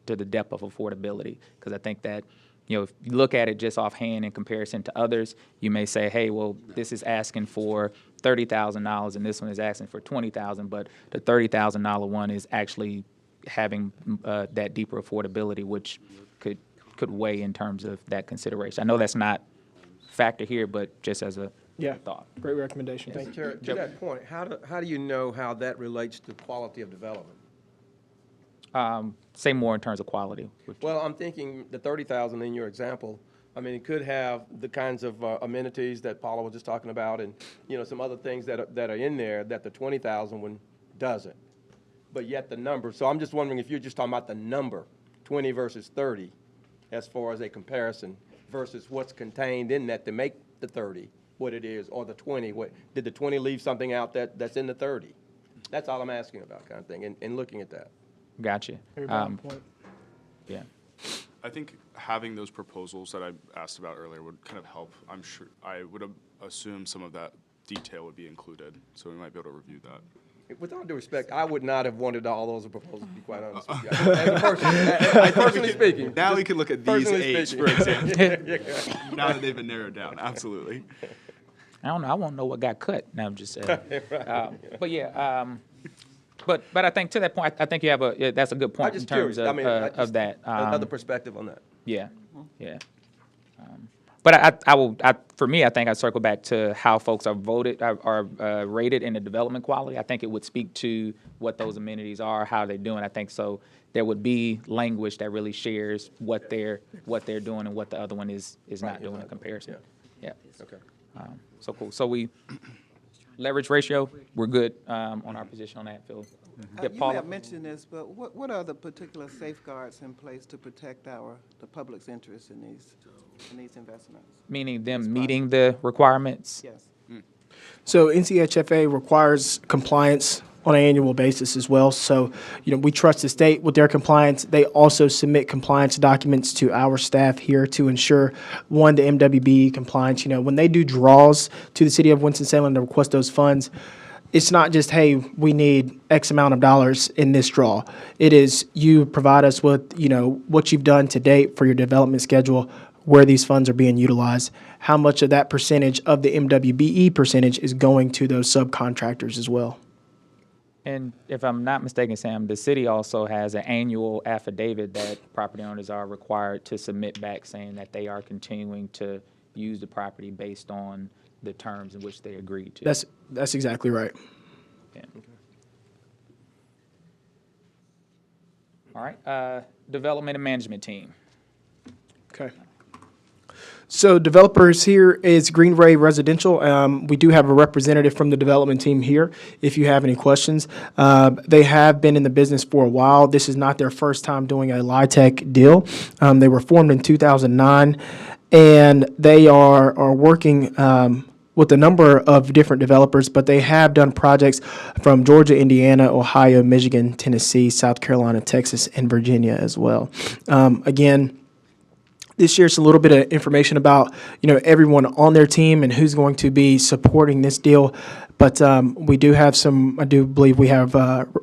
Speaker 1: to the depth of affordability. Because I think that, if you look at it just offhand in comparison to others, you may say, hey, well, this is asking for $30,000 and this one is asking for $20,000, but the $30,000 one is actually having that deeper affordability, which could weigh in terms of that consideration. I know that's not factor here, but just as a thought.
Speaker 2: Great recommendation. Thank you.
Speaker 10: Chair, to that point, how do you know how that relates to quality of development?
Speaker 1: Say more in terms of quality.
Speaker 10: Well, I'm thinking the 30,000 in your example, I mean, it could have the kinds of amenities that Paula was just talking about and, some other things that are in there that the 20,000 one doesn't. But yet the number, so I'm just wondering if you're just talking about the number, 20 versus 30, as far as a comparison versus what's contained in that to make the 30 what it is, or the 20, did the 20 leave something out that's in the 30? That's all I'm asking about, kind of thing, and looking at that.
Speaker 1: Gotcha.
Speaker 2: Point.
Speaker 1: Yeah.
Speaker 4: I think having those proposals that I asked about earlier would kind of help. I'm sure, I would assume some of that detail would be included, so we might be able to review that.
Speaker 10: With all due respect, I would not have wanted all those proposals, to be quite honest with you. As a person, personally speaking.
Speaker 4: Now we can look at these
Speaker 10: personally
Speaker 4: eight,
Speaker 10: speaking.
Speaker 4: for example. Now that they've been narrowed down, absolutely.
Speaker 1: I don't know. I want to know what got cut. No, I'm just saying. But yeah, but I think to that point, I think you have that's a good point in terms of that.
Speaker 10: Another perspective on that.
Speaker 1: Yeah, yeah. But for me, I think I circle back to how folks are voted, are rated in the development quality. I think it would speak to what those amenities are, how they're doing. I think so. There would be language that really shares what they're doing and what the other one is not doing in comparison. Yeah.
Speaker 10: Okay.
Speaker 1: So cool. So we leverage ratio. We're good on our position on that, Phil. Yeah,
Speaker 11: You
Speaker 1: Paula?
Speaker 11: may have mentioned this, but what are the particular safeguards in place to protect the public's interest in these investments?
Speaker 1: Meaning them meeting the requirements.
Speaker 11: Yes.
Speaker 2: So NCHFA requires compliance on an annual basis as well. So, we trust the state with their compliance. They also submit compliance documents to our staff here to ensure, one, the MWBE compliance. When they do draws to the city of Winston-Salem to request those funds, it's not just, hey, we need X amount of dollars in this draw. It is you provide us with, what you've done to date for your development schedule, where these funds are being utilized, how much of that percentage of the MWBE percentage is going to those subcontractors as well.
Speaker 1: And if I'm not mistaken, Sam, the city also has an annual affidavit that property owners are required to submit back saying that they are continuing to use the property based on the terms in which they agreed to.
Speaker 2: That's exactly right.
Speaker 1: Yeah. All right, development and management team.
Speaker 2: Okay. So developers here is Green Ray Residential. We do have a representative from the development team here if you have any questions. They have been in the business for a while. This is not their first time doing a LIHTC deal. They were formed in 2009, and they are working with a number of different developers, but they have done projects from Georgia, Indiana, Ohio, Michigan, Tennessee, South Carolina, Texas, and Virginia as well. Again, this shares a little bit of information about, everyone on their team and who's going to be supporting this deal. But we do have I do believe we have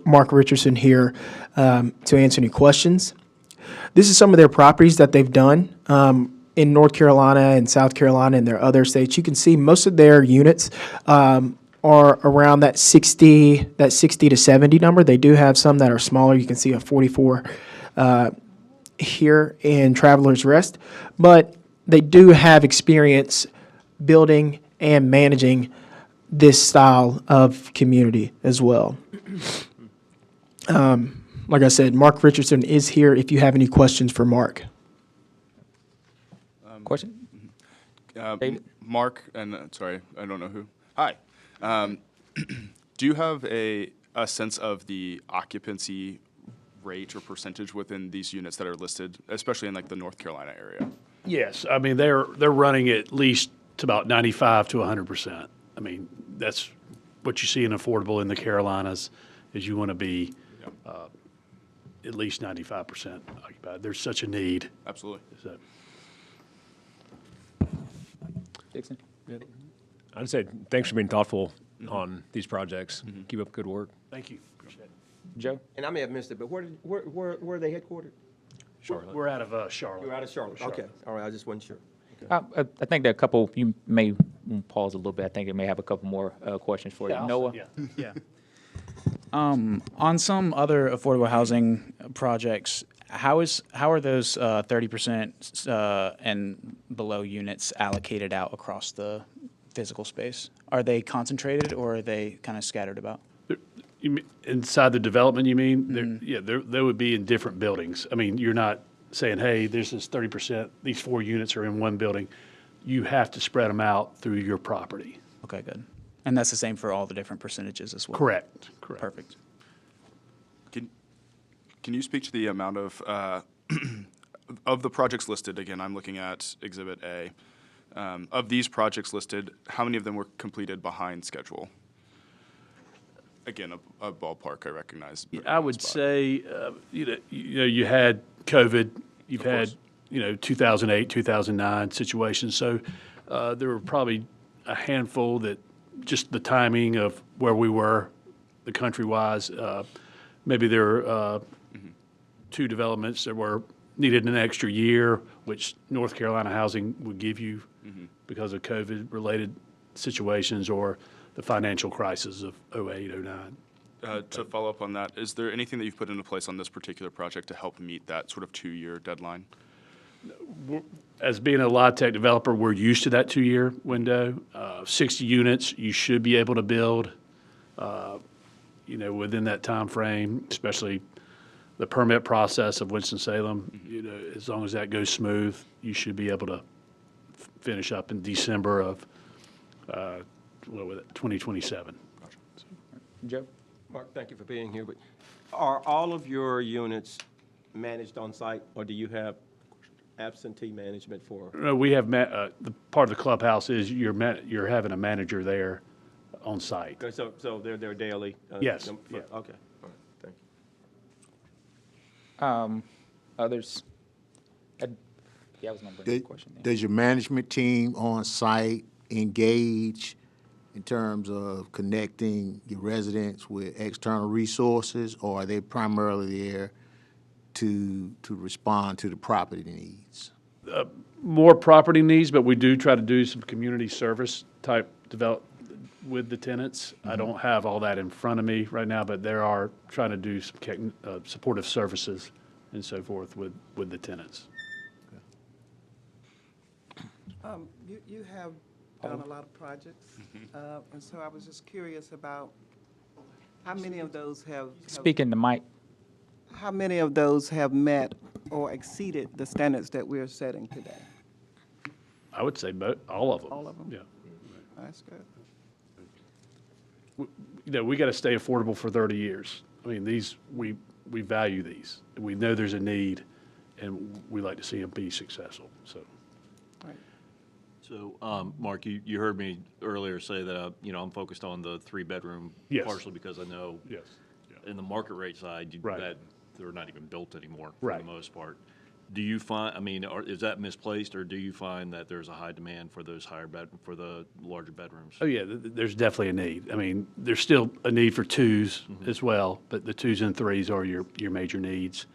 Speaker 2: Mark Richardson here to answer any questions. This is some of their properties that they've done in North Carolina and South Carolina and their other states. You can see most of their units are around that 60 to 70 number. They do have some that are smaller. You can see a 44 here in Travelers Rest, but they do have experience building and managing this style of community as well. Like I said, Mark Richardson is here if you have any questions for Mark.
Speaker 1: Question? David?
Speaker 4: Mark, and sorry, I don't know who. Hi. Do you have a sense of the occupancy rate or percentage within these units that are listed, especially in like the North Carolina area?
Speaker 13: Yes, I mean, they're running at least to about 95 to 100%. I mean, that's what you see in affordable in the Carolinas, is you want to be at least 95% occupied. There's such a need.
Speaker 4: Absolutely.
Speaker 13: So,
Speaker 1: Dixon?
Speaker 9: I'd say thanks for being thoughtful on these projects. Keep up good work.
Speaker 13: thank you. Appreciate it.
Speaker 1: Joe?
Speaker 10: And I may have missed it, but where are they headquartered?
Speaker 9: Charlotte.
Speaker 13: We're out of Charlotte.
Speaker 10: You're out of Charlotte. Okay, all right, I just wasn't sure.
Speaker 1: I think there are a couple, you may pause a little bit. I think it may have a couple more questions for you. Noah?
Speaker 7: Yeah. On some other affordable housing projects, how are those 30% and below units allocated out across the physical space? Are they concentrated or are they kind of scattered about?
Speaker 13: You mean inside the development, you mean? They would be in different buildings. I mean, you're not saying, hey, this is 30%, these 4 units are in one building. You have to spread them out through your property.
Speaker 7: Okay, good. And that's the same for all the different percentages as well?
Speaker 13: Correct.
Speaker 7: Perfect.
Speaker 4: Can you speak to the amount of of the projects listed? Again, I'm looking at Exhibit A. Of these projects listed, how many of them were completed behind schedule? Again, a ballpark, I recognize.
Speaker 13: I would say, you had COVID, you've had, 2008, 2009 situations. So there were probably a handful that just the timing of where we were, the country-wise, maybe there were 2 developments that were needed an extra year, which North Carolina Housing would give you because of COVID-related situations or the financial crisis of 08, 09.
Speaker 4: To follow up on that, is there anything that you've put into place on this particular project to help meet that sort of 2-year deadline?
Speaker 13: As being a LodTech developer, we're used to that 2-year window. 60 units, you should be able to build, within that time frame, especially the permit process of Winston-Salem. As long as that goes smooth, you should be able to finish up in December of 2027.
Speaker 4: Gotcha.
Speaker 1: Joe?
Speaker 10: Mark, thank you for being here, but are all of your units managed on site, or do you have absentee management for?
Speaker 13: No, we have, the part of the clubhouse is you're having a manager there on site.
Speaker 10: Okay, so they're there daily?
Speaker 13: Yes,
Speaker 10: Yeah.
Speaker 13: yeah.
Speaker 10: Okay, all right, thank you.
Speaker 1: Others? Yeah, I was going to bring up a question.
Speaker 12: Does your management team on site engage in terms of connecting your residents with external resources, or are they primarily there to respond to the property needs?
Speaker 13: More property needs, but we do try to do some community service type develop with the tenants. I don't have all that in front of me right now, but there are trying to do some supportive services and so forth with the tenants.
Speaker 11: You have done a lot of projects, and so I was just curious about how many of those have
Speaker 1: Speak in the mic.
Speaker 11: how many of those have met or exceeded the standards that we're setting today?
Speaker 13: I would say all of them.
Speaker 11: All of them?
Speaker 13: Yeah.
Speaker 11: That's good.
Speaker 13: We got to stay affordable for 30 years. I mean, we value these. We know there's a need, and we like to see them be successful. So,
Speaker 11: Right.
Speaker 6: So, Mark, you heard me earlier say that, I'm focused on the three-bedroom.
Speaker 13: Yes.
Speaker 6: Partially because I know.
Speaker 13: Yes.
Speaker 6: In the market rate side,
Speaker 13: Right.
Speaker 6: that they're not even built anymore for
Speaker 13: Right.
Speaker 6: the most part. Do you find, is that misplaced, or do you find that there's a high demand for those for the larger bedrooms?
Speaker 13: Oh, yeah, there's definitely a need. I mean, there's still a need for twos as well, but the twos and threes are your major needs.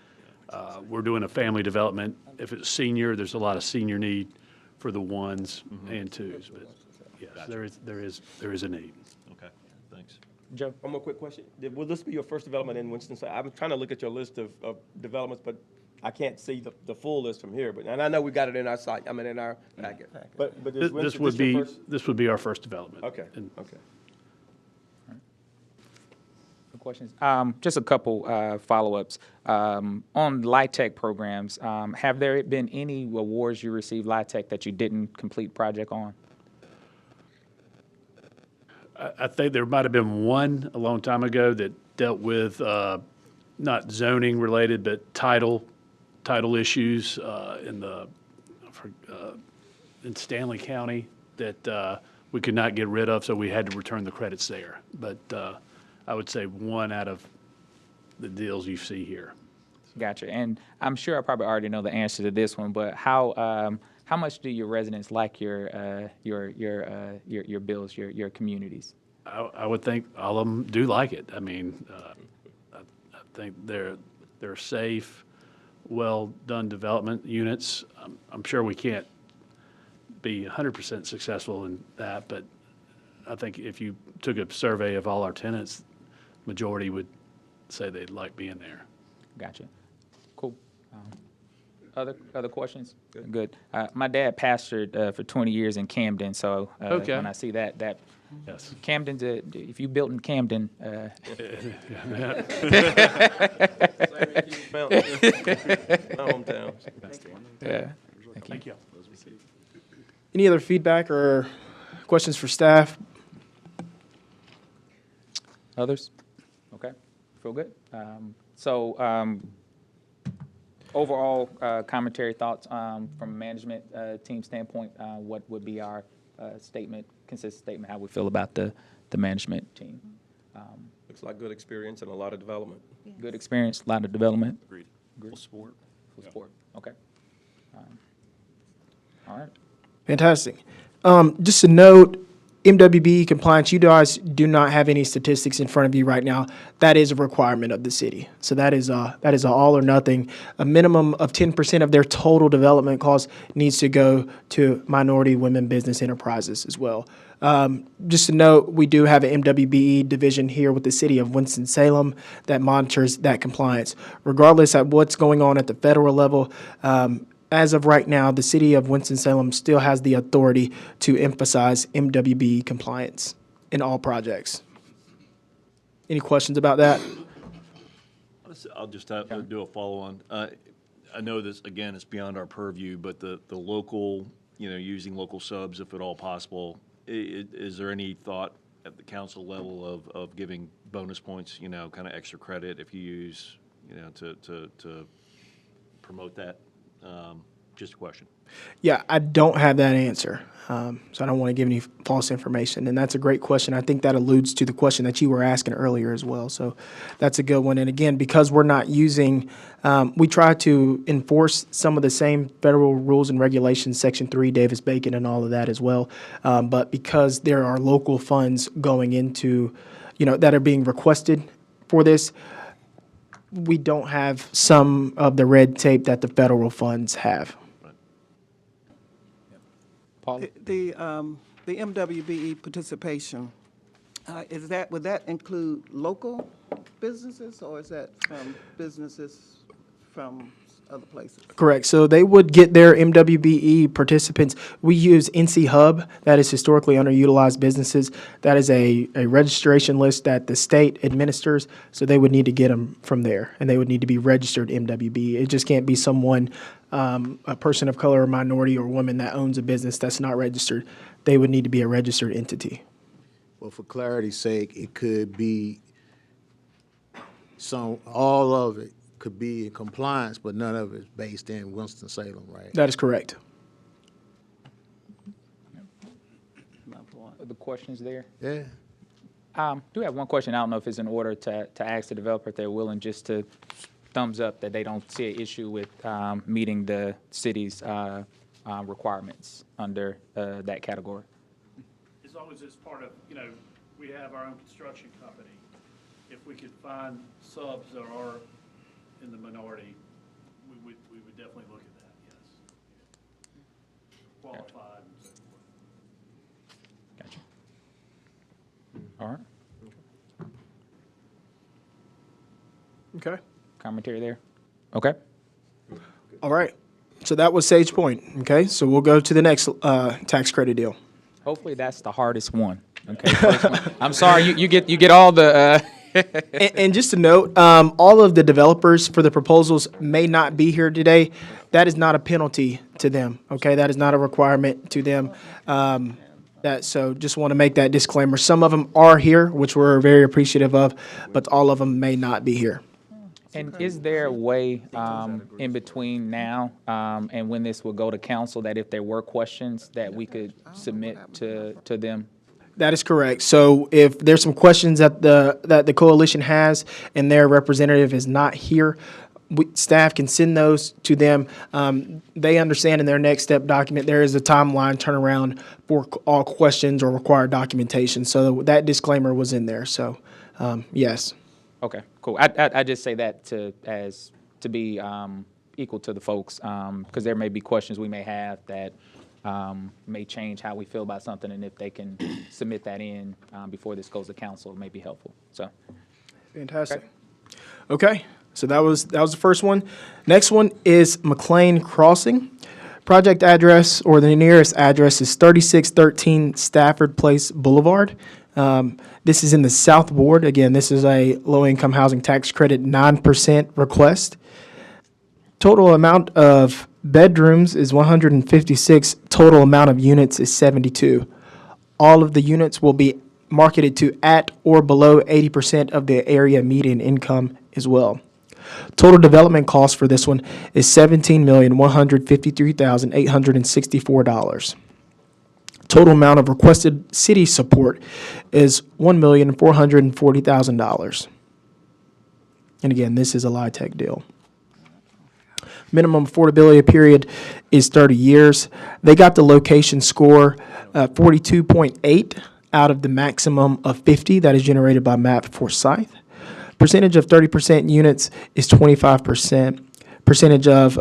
Speaker 13: We're doing a family development. If it's senior, there's a lot of senior need for the ones and twos, but yes, there is a need.
Speaker 6: Okay, thanks.
Speaker 1: Joe?
Speaker 10: One more quick question. Will this be your first development in Winston-Salem? I'm trying to look at your list of developments, but I can't see the full list from here. But, and I know we got it in our site, in our packet. But is
Speaker 13: This
Speaker 10: Winston,
Speaker 13: would
Speaker 10: your
Speaker 13: be,
Speaker 10: first?
Speaker 13: this would be our first development.
Speaker 10: Okay,
Speaker 13: And
Speaker 10: okay.
Speaker 1: Questions? Just a couple follow-ups. On LIHTC programs, have there been any awards you received LIHTC that you didn't complete project on?
Speaker 13: I think there might have been one a long time ago that dealt with, not zoning related, but title issues in Stanley County that we could not get rid of, so we had to return the credits there. But I would say one out of the deals you see here.
Speaker 1: Gotcha. And I'm sure I probably already know the answer to this one, but how much do your residents like your bills, your communities?
Speaker 13: I would think all of them do like it. I mean, I think they're safe, well-done development units. I'm sure we can't be 100% successful in that, but I think if you took a survey of all our tenants, majority would say they'd like being there.
Speaker 1: Gotcha. Cool. Other questions? Good. My dad pastored for 20 years in Camden, so
Speaker 13: Okay.
Speaker 1: when I see that
Speaker 13: Yes.
Speaker 1: Camden's if you built in Camden,
Speaker 10: Hometown.
Speaker 1: yeah.
Speaker 13: Thank you.
Speaker 2: Any other feedback or questions for staff?
Speaker 1: Others? Okay. Feel good. Overall commentary, thoughts from a management team standpoint, what would be our consistent statement, how we feel about the management team?
Speaker 10: Looks like good experience and a lot of development.
Speaker 1: Good experience, a lot of development.
Speaker 6: Agreed. Full support.
Speaker 1: Full support. Okay. All right.
Speaker 2: Fantastic. Just a note, MWB compliance, you guys do not have any statistics in front of you right now. That is a requirement of the city. So that is a all or nothing. A minimum of 10% of their total development cost needs to go to minority women business enterprises as well. Just a note, we do have an MWBE division here with the city of Winston-Salem that monitors that compliance. Regardless of what's going on at the federal level, as of right now, the city of Winston-Salem still has the authority to emphasize MWB compliance in all projects. Any questions about that?
Speaker 6: I'll just have to do a follow-on. I know this, again, it's beyond our purview, but the local, using local subs if at all possible, is there any thought at the council level of giving bonus points, kind of extra credit if you use, to promote that? Just a question.
Speaker 2: Yeah, I don't have that answer, so I don't want to give any false information. And that's a great question. I think that alludes to the question that you were asking earlier as well. So that's a good one. And again, because we're not using, we try to enforce some of the same federal rules and regulations, Section 3, Davis-Bacon, and all of that as well. But because there are local funds going into, that are being requested for this, we don't have some of the red tape that the federal funds have.
Speaker 1: Paul?
Speaker 11: The MWBE participation, would that include local businesses, or is that from businesses from other places?
Speaker 2: Correct. So they would get their MWBE participants. We use NC Hub, that is historically underutilized businesses. That is a registration list that the state administers. So they would need to get them from there, and they would need to be registered MWBE. It just can't be someone, a person of color or minority or woman that owns a business that's not registered. They would need to be a registered entity.
Speaker 12: Well, for clarity's sake, it could be all of it could be in compliance, but none of it is based in Winston-Salem, right?
Speaker 2: That is correct.
Speaker 1: for the questions there.
Speaker 12: Yeah.
Speaker 1: Do have one question. I don't know if it's in order to ask the developer if they're willing just to thumbs up that they don't see an issue with meeting the city's requirements under that category.
Speaker 13: As long as it's part of, we have our own construction company. If we could find subs that are in the minority, we would definitely look at that, yes. Qualified and so forth.
Speaker 1: Gotcha. All right.
Speaker 2: Okay.
Speaker 1: Commentary there? Okay.
Speaker 2: All right. So that was Sage Point. Okay. So we'll go to the next tax credit deal.
Speaker 1: Hopefully that's the hardest one. Okay. First one. I'm sorry, you get all the.
Speaker 2: And just to note, all of the developers for the proposals may not be here today. That is not a penalty to them. Okay. That is not a requirement to them. So just want to make that disclaimer. Some of them are here, which we're very appreciative of, but all of them may not be here.
Speaker 1: And is there a way in between now and when this will go to council that if there were questions that we could submit to them?
Speaker 2: That is correct. So if there's some questions that the coalition has and their representative is not here, staff can send those to them. They understand in their next step document there is a timeline turnaround for all questions or required documentation. So that disclaimer was in there. So yes.
Speaker 1: Okay, cool. I just say that to be equal to the folks because there may be questions we may have that may change how we feel about something, and if they can submit that in before this goes to council, it may be helpful. So,
Speaker 2: fantastic. Okay, so that was the first one. Next one is McLean Crossing. Project address or the nearest address is 3613 Stafford Place Boulevard. This is in the South Ward. Again, this is a low-income housing tax credit 9% request. Total amount of bedrooms is 156. Total amount of units is 72. All of the units will be marketed to at or below 80% of the area median income as well. Total development cost for this one is $17,153,864. Total amount of requested city support is $1,440,000. And again, this is a LIHTC deal. Minimum affordability period is 30 years. They got the location score 42.8 out of the maximum of 50 that is generated by Map Forsyth. Percentage of 30% units is 25%. Percentage of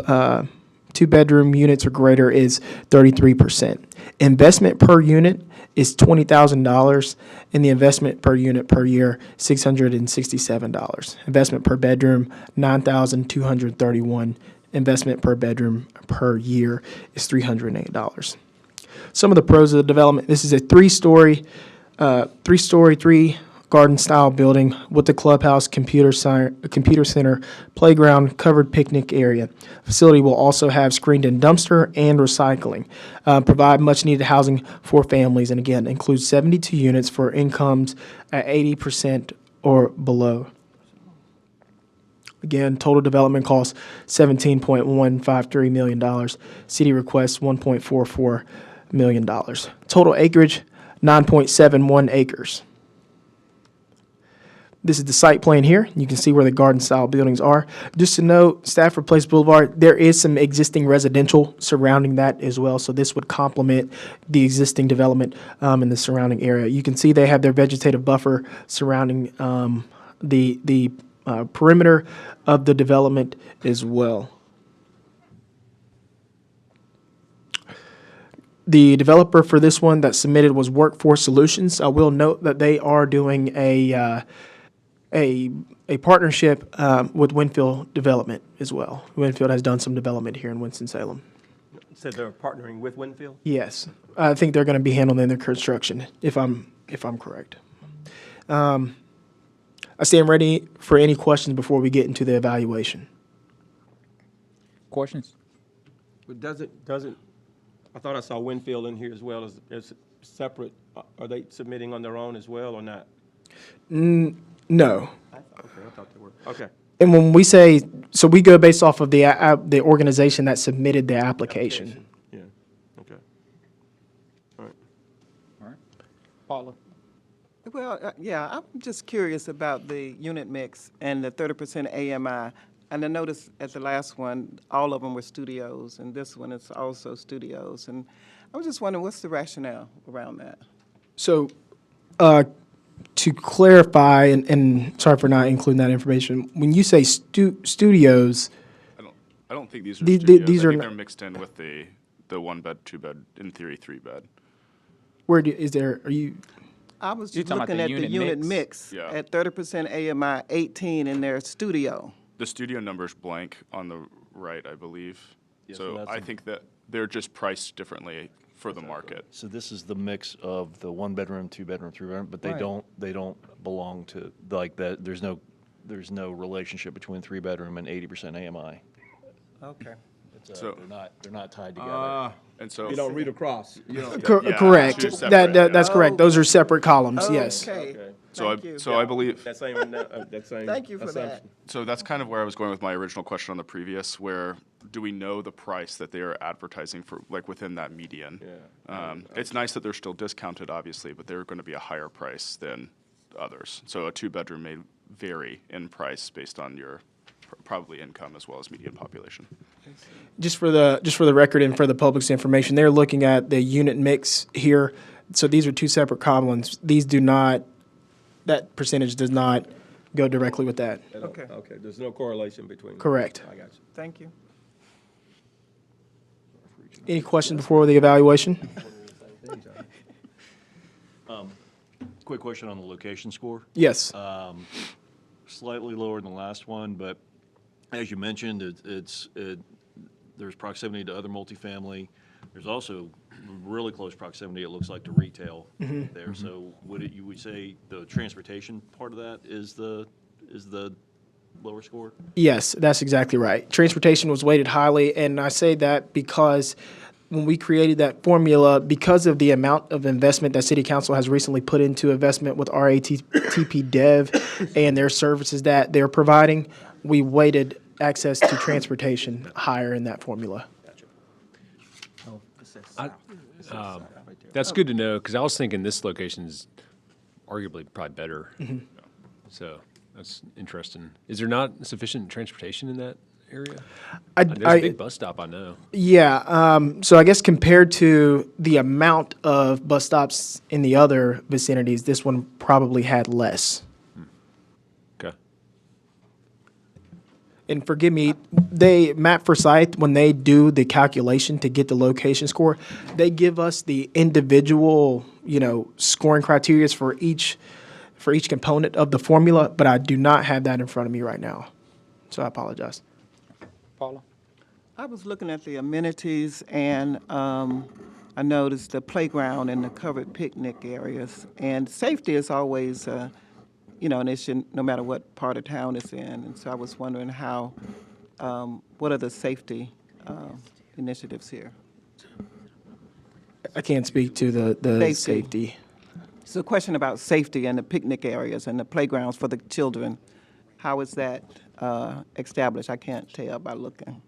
Speaker 2: two-bedroom units or greater is 33%. Investment per unit is $20,000, and the investment per unit per year, $667. Investment per bedroom, $9,231. Investment per bedroom per year is $308. Some of the pros of the development: this is a three-story, garden-style building with the clubhouse, computer center, playground, covered picnic area. Facility will also have screened-in dumpster and recycling. Provide much-needed housing for families, and again, includes 72 units for incomes at 80% or below. Again, total development cost $17.153 million. City requests $1.44 million. Total acreage, 9.71 acres. This is the site plan here. You can see where the garden-style buildings are. Just to note, Stafford Place Boulevard, there is some existing residential surrounding that as well, so this would complement the existing development in the surrounding area. You can see they have their vegetative buffer surrounding the perimeter of the development as well. The developer for this one that submitted was Workforce Solutions. I will note that they are doing a partnership with Winfield Development as well. Winfield has done some development here in Winston-Salem.
Speaker 10: Said they're partnering with Winfield?
Speaker 2: Yes, I think they're going to be handling their construction, if I'm correct. I stand ready for any questions before we get into the evaluation.
Speaker 1: Questions?
Speaker 10: But doesn't, I thought I saw Winfield in here as well as separate. Are they submitting on their own as well or not?
Speaker 2: No.
Speaker 10: Okay, I thought they were. Okay.
Speaker 2: And when we say, so we go based off of the organization that submitted the application.
Speaker 10: Yeah, okay. All right.
Speaker 1: All right. Paula?
Speaker 11: Well, yeah, I'm just curious about the unit mix and the 30% AMI. And I noticed at the last one, all of them were studios, and this one is also studios. And I was just wondering, what's the rationale around that?
Speaker 2: So, to clarify, and sorry for not including that information, when you say studios,
Speaker 4: I don't think these are
Speaker 2: These-
Speaker 4: studios.
Speaker 2: these
Speaker 4: I
Speaker 2: are
Speaker 4: think
Speaker 2: not-
Speaker 4: they're mixed in with the 1 bed, 2 bed, in theory 3 bed.
Speaker 2: are you,
Speaker 11: I was
Speaker 1: You're
Speaker 11: just
Speaker 1: talking about
Speaker 11: looking
Speaker 1: the
Speaker 11: at the
Speaker 1: unit
Speaker 11: unit
Speaker 1: mix?
Speaker 11: mix
Speaker 4: Yeah.
Speaker 11: at 30% AMI, 18 in their studio.
Speaker 4: The studio number's blank on the right, I believe.
Speaker 6: Yeah, so
Speaker 4: So
Speaker 6: that's
Speaker 4: I
Speaker 6: a-
Speaker 4: think that they're just priced differently for the market.
Speaker 6: So this is the mix of the 1 bedroom, 2 bedroom, 3 bedroom, but they
Speaker 11: Right.
Speaker 6: don't belong to, like, that, there's no relationship between 3 bedroom and 80% AMI.
Speaker 11: Okay.
Speaker 4: So-
Speaker 6: They're not tied together.
Speaker 4: And so.
Speaker 8: You don't read across. You don't.
Speaker 4: Yeah,
Speaker 2: correct?
Speaker 4: two separate,
Speaker 2: That's
Speaker 4: yeah.
Speaker 2: correct. Those are separate columns, yes.
Speaker 11: Okay.
Speaker 4: So
Speaker 11: Thank you.
Speaker 4: I believe.
Speaker 10: That same, that same.
Speaker 11: Thank you for that.
Speaker 10: assumption.
Speaker 4: So that's kind of where I was going with my original question on the previous, where do we know the price that they are advertising for, like, within that median? It's nice that they're still discounted, obviously, but they're going to be a higher price than others. So a 2 bedroom may vary in price based on your probably income as well as median population.
Speaker 2: Just for the record and for the public's information, they're looking at the unit mix here. So these are two separate columns. That percentage does not go directly with that.
Speaker 11: Okay.
Speaker 10: Okay, there's no correlation between them.
Speaker 2: Correct.
Speaker 10: I got you.
Speaker 11: Thank you.
Speaker 2: Any questions before the evaluation?
Speaker 6: Quick question on the location score.
Speaker 2: Yes.
Speaker 6: Slightly lower than the last one, but as you mentioned, there's proximity to other multifamily. There's also really close proximity, it looks like, to retail there. So you would say the transportation part of that is the lower score?
Speaker 2: Yes, that's exactly right. Transportation was weighted highly, and I say that because when we created that formula, because of the amount of investment that City Council has recently put into investment with RATP Dev and their services that they're providing, we weighted access to transportation higher in that formula.
Speaker 9: That's good to know, because I was thinking this location's arguably probably better. So that's interesting. Is there not sufficient transportation in that area? There's a big bus stop, I know.
Speaker 2: Yeah, so I guess compared to the amount of bus stops in the other vicinities, this one probably had less.
Speaker 9: Okay.
Speaker 2: And forgive me, Map for Site, when they do the calculation to get the location score, they give us the individual, scoring criterias for each component of the formula, but I do not have that in front of me right now. So I apologize.
Speaker 1: Paula?
Speaker 11: I was looking at the amenities, and I noticed the playground and the covered picnic areas. And safety is always, an issue, no matter what part of town it's in. And so I was wondering what are the safety initiatives here?
Speaker 2: I can't speak to the safety.
Speaker 11: So a question about safety and the picnic areas and the playgrounds for the children. How is that established? I can't tell by looking.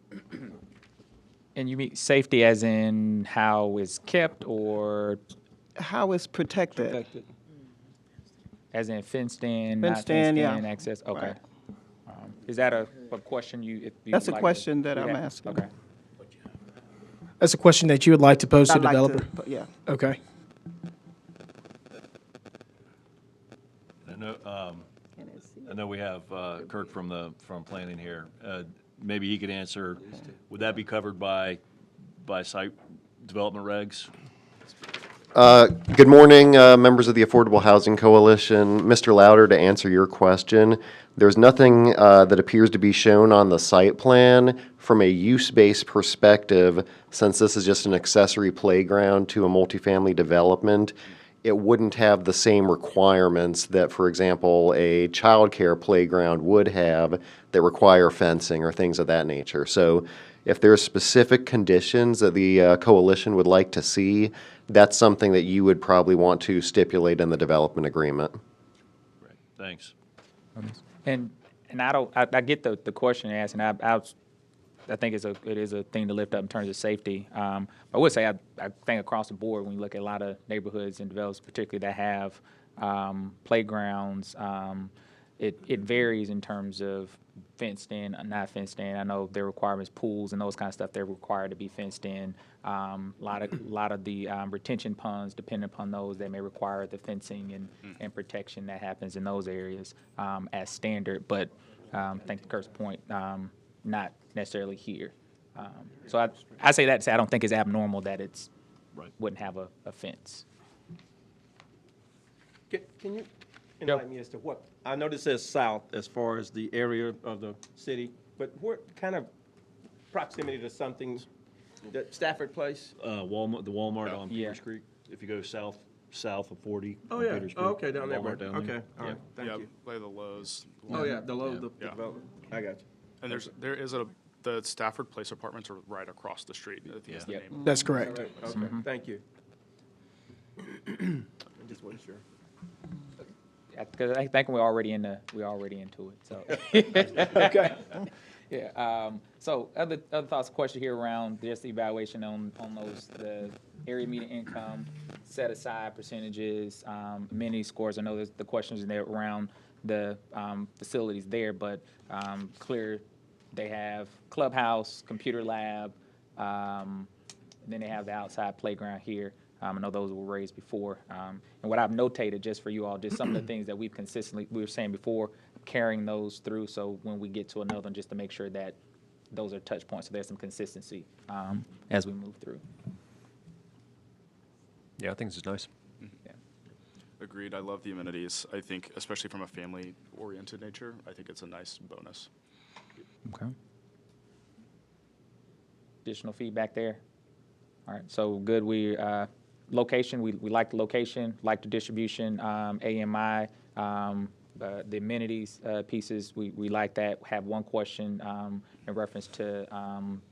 Speaker 1: And you mean safety as in how it's kept, or
Speaker 11: How is protected?
Speaker 1: as in fenced in, not
Speaker 11: Fenced in,
Speaker 1: fenced
Speaker 11: yeah.
Speaker 1: in access? Okay.
Speaker 11: Right.
Speaker 1: Is that a question if you
Speaker 11: That's a
Speaker 1: would like to-
Speaker 11: question that
Speaker 1: you
Speaker 11: I'm
Speaker 1: have?
Speaker 11: asking.
Speaker 1: Okay.
Speaker 2: That's a question that you would like to pose to
Speaker 11: I'd like
Speaker 2: developer?
Speaker 11: yeah.
Speaker 2: Okay.
Speaker 6: I know we have Kirk from planning here. Maybe he could answer, would that be covered by site development regs?
Speaker 14: Good morning, members of the Affordable Housing Coalition. Mr. Louder, to answer your question, there's nothing that appears to be shown on the site plan from a use-based perspective. Since this is just an accessory playground to a multifamily development, it wouldn't have the same requirements that, for example, a childcare playground would have that require fencing or things of that nature. So if there's specific conditions that the coalition would like to see, that's something that you would probably want to stipulate in the development agreement.
Speaker 6: Right, thanks.
Speaker 1: And I get the question asked, and I was I think it is a thing to lift up in terms of safety. I would say I think across the board, when you look at a lot of neighborhoods and developments, particularly that have playgrounds, it varies in terms of fenced in, not fenced in. I know their requirements, pools and those kind of stuff, they're required to be fenced in. A lot of the retention ponds, depending upon those, they may require the fencing and protection that happens in those areas as standard. But I think to Kurt's point, not necessarily here. So I say that to say I don't think it's abnormal that it's wouldn't have a fence.
Speaker 10: Can you enlighten me as to what, I know this says south as far as the area of the city, but what kind of proximity to something, that Stafford Place?
Speaker 6: Walmart, the Walmart on
Speaker 1: Yeah.
Speaker 6: Peters Creek, if you go south of 40
Speaker 10: Oh,
Speaker 6: on
Speaker 10: yeah.
Speaker 6: Peters
Speaker 10: Oh,
Speaker 6: Creek.
Speaker 10: okay, down there.
Speaker 6: Walmart down there.
Speaker 10: Okay, all right, thank you.
Speaker 4: By the Lowe's.
Speaker 10: Oh, yeah, the low, the
Speaker 4: Yeah.
Speaker 10: development. I got you.
Speaker 4: And there is the Stafford Place apartments are right across the street. I think is the name.
Speaker 2: That's correct.
Speaker 10: Okay, thank you. I just wasn't sure.
Speaker 1: Because I think we're already into it. So
Speaker 10: Okay.
Speaker 1: yeah. So other thoughts, question here around just the evaluation on those the area median income, set aside percentages, amenity scores. I know there's the questions in there around the facilities there, but clear they have clubhouse, computer lab, and then they have the outside playground here. I know those were raised before. And what I've notated just for you all, just some of the things that we were saying before, carrying those through. So when we get to another one, just to make sure that those are touch points. So there's some consistency as we move through.
Speaker 9: Yeah, I think this is nice.
Speaker 1: Yeah.
Speaker 4: Agreed. I love the amenities. I think, especially from a family-oriented nature, I think it's a nice bonus.
Speaker 1: Okay. Additional feedback there? All right, so good. Location, we like the location, like the distribution, AMI, the amenities pieces, we like that. Have one question in reference to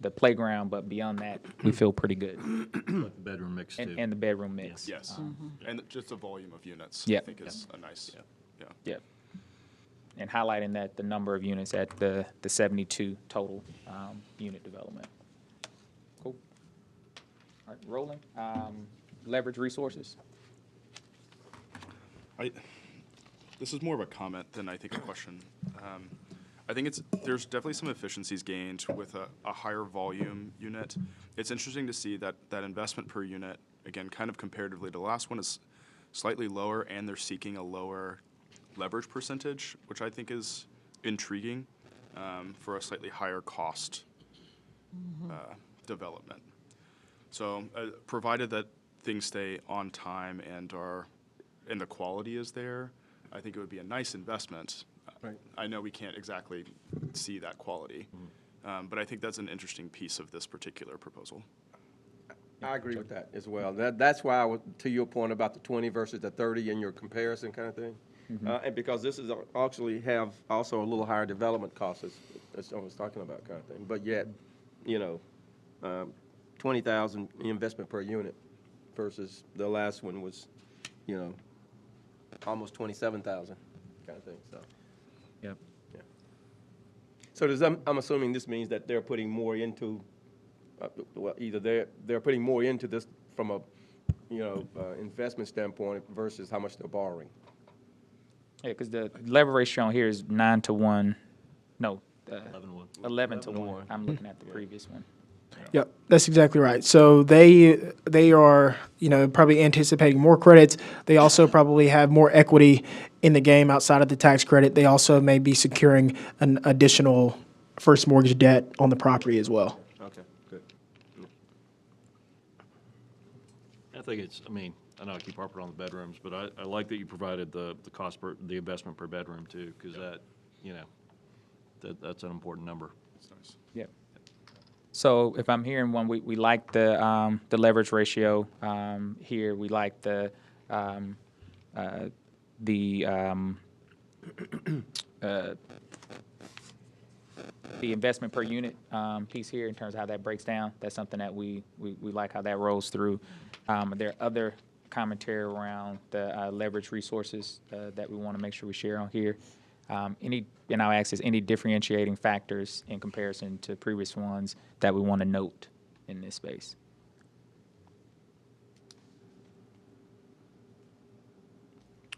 Speaker 1: the playground, but beyond that, we feel pretty good.
Speaker 6: Like the bedroom mix too.
Speaker 1: And the bedroom mix.
Speaker 4: Yes. And just the volume of units,
Speaker 1: Yeah.
Speaker 4: I think is a nice, yeah.
Speaker 1: Yeah. And highlighting that the number of units at the 72 total unit development. Cool. All right, rolling. Leverage resources.
Speaker 4: This is more of a comment than I think a question. I think there's definitely some efficiencies gained with a higher volume unit. It's interesting to see that investment per unit, again, kind of comparatively to the last one, is slightly lower, and they're seeking a lower leverage percentage, which I think is intriguing for a slightly higher cost development. So provided that things stay on time and the quality is there, I think it would be a nice investment.
Speaker 10: Right.
Speaker 4: I know we can't exactly see that quality, but I think that's an interesting piece of this particular proposal.
Speaker 10: I agree with that as well. That's why I was, to your point about the 20 versus the 30 in your comparison kind of thing. And because this is actually have also a little higher development cost, as I was talking about kind of thing. But yet, 20,000 investment per unit versus the last one was, almost 27,000 kind of thing, so.
Speaker 1: Yep.
Speaker 10: Yeah. So I'm assuming this means that they're putting more into, either they're putting more into this from a, investment standpoint versus how much they're borrowing.
Speaker 1: Yeah, because the lever ratio on here is 9 to 1. No.
Speaker 6: 11-1.
Speaker 1: 11 to 1. I'm looking at the previous one.
Speaker 2: Yep, that's exactly right. So they are, probably anticipating more credits. They also probably have more equity in the game outside of the tax credit. They also may be securing an additional first mortgage debt on the property as well.
Speaker 10: Okay, good.
Speaker 6: I think I know I keep harping on the bedrooms, but I like that you provided the cost the investment per bedroom too, because that's an important number.
Speaker 4: It's nice.
Speaker 1: Yep. So if I'm hearing one, we like the leverage ratio here. We like the investment per unit piece here in terms of how that breaks down. That's something that we like how that rolls through. There are other commentary around the leverage resources that we want to make sure we share on here. And I'll ask is any differentiating factors in comparison to previous ones that we want to note in this space?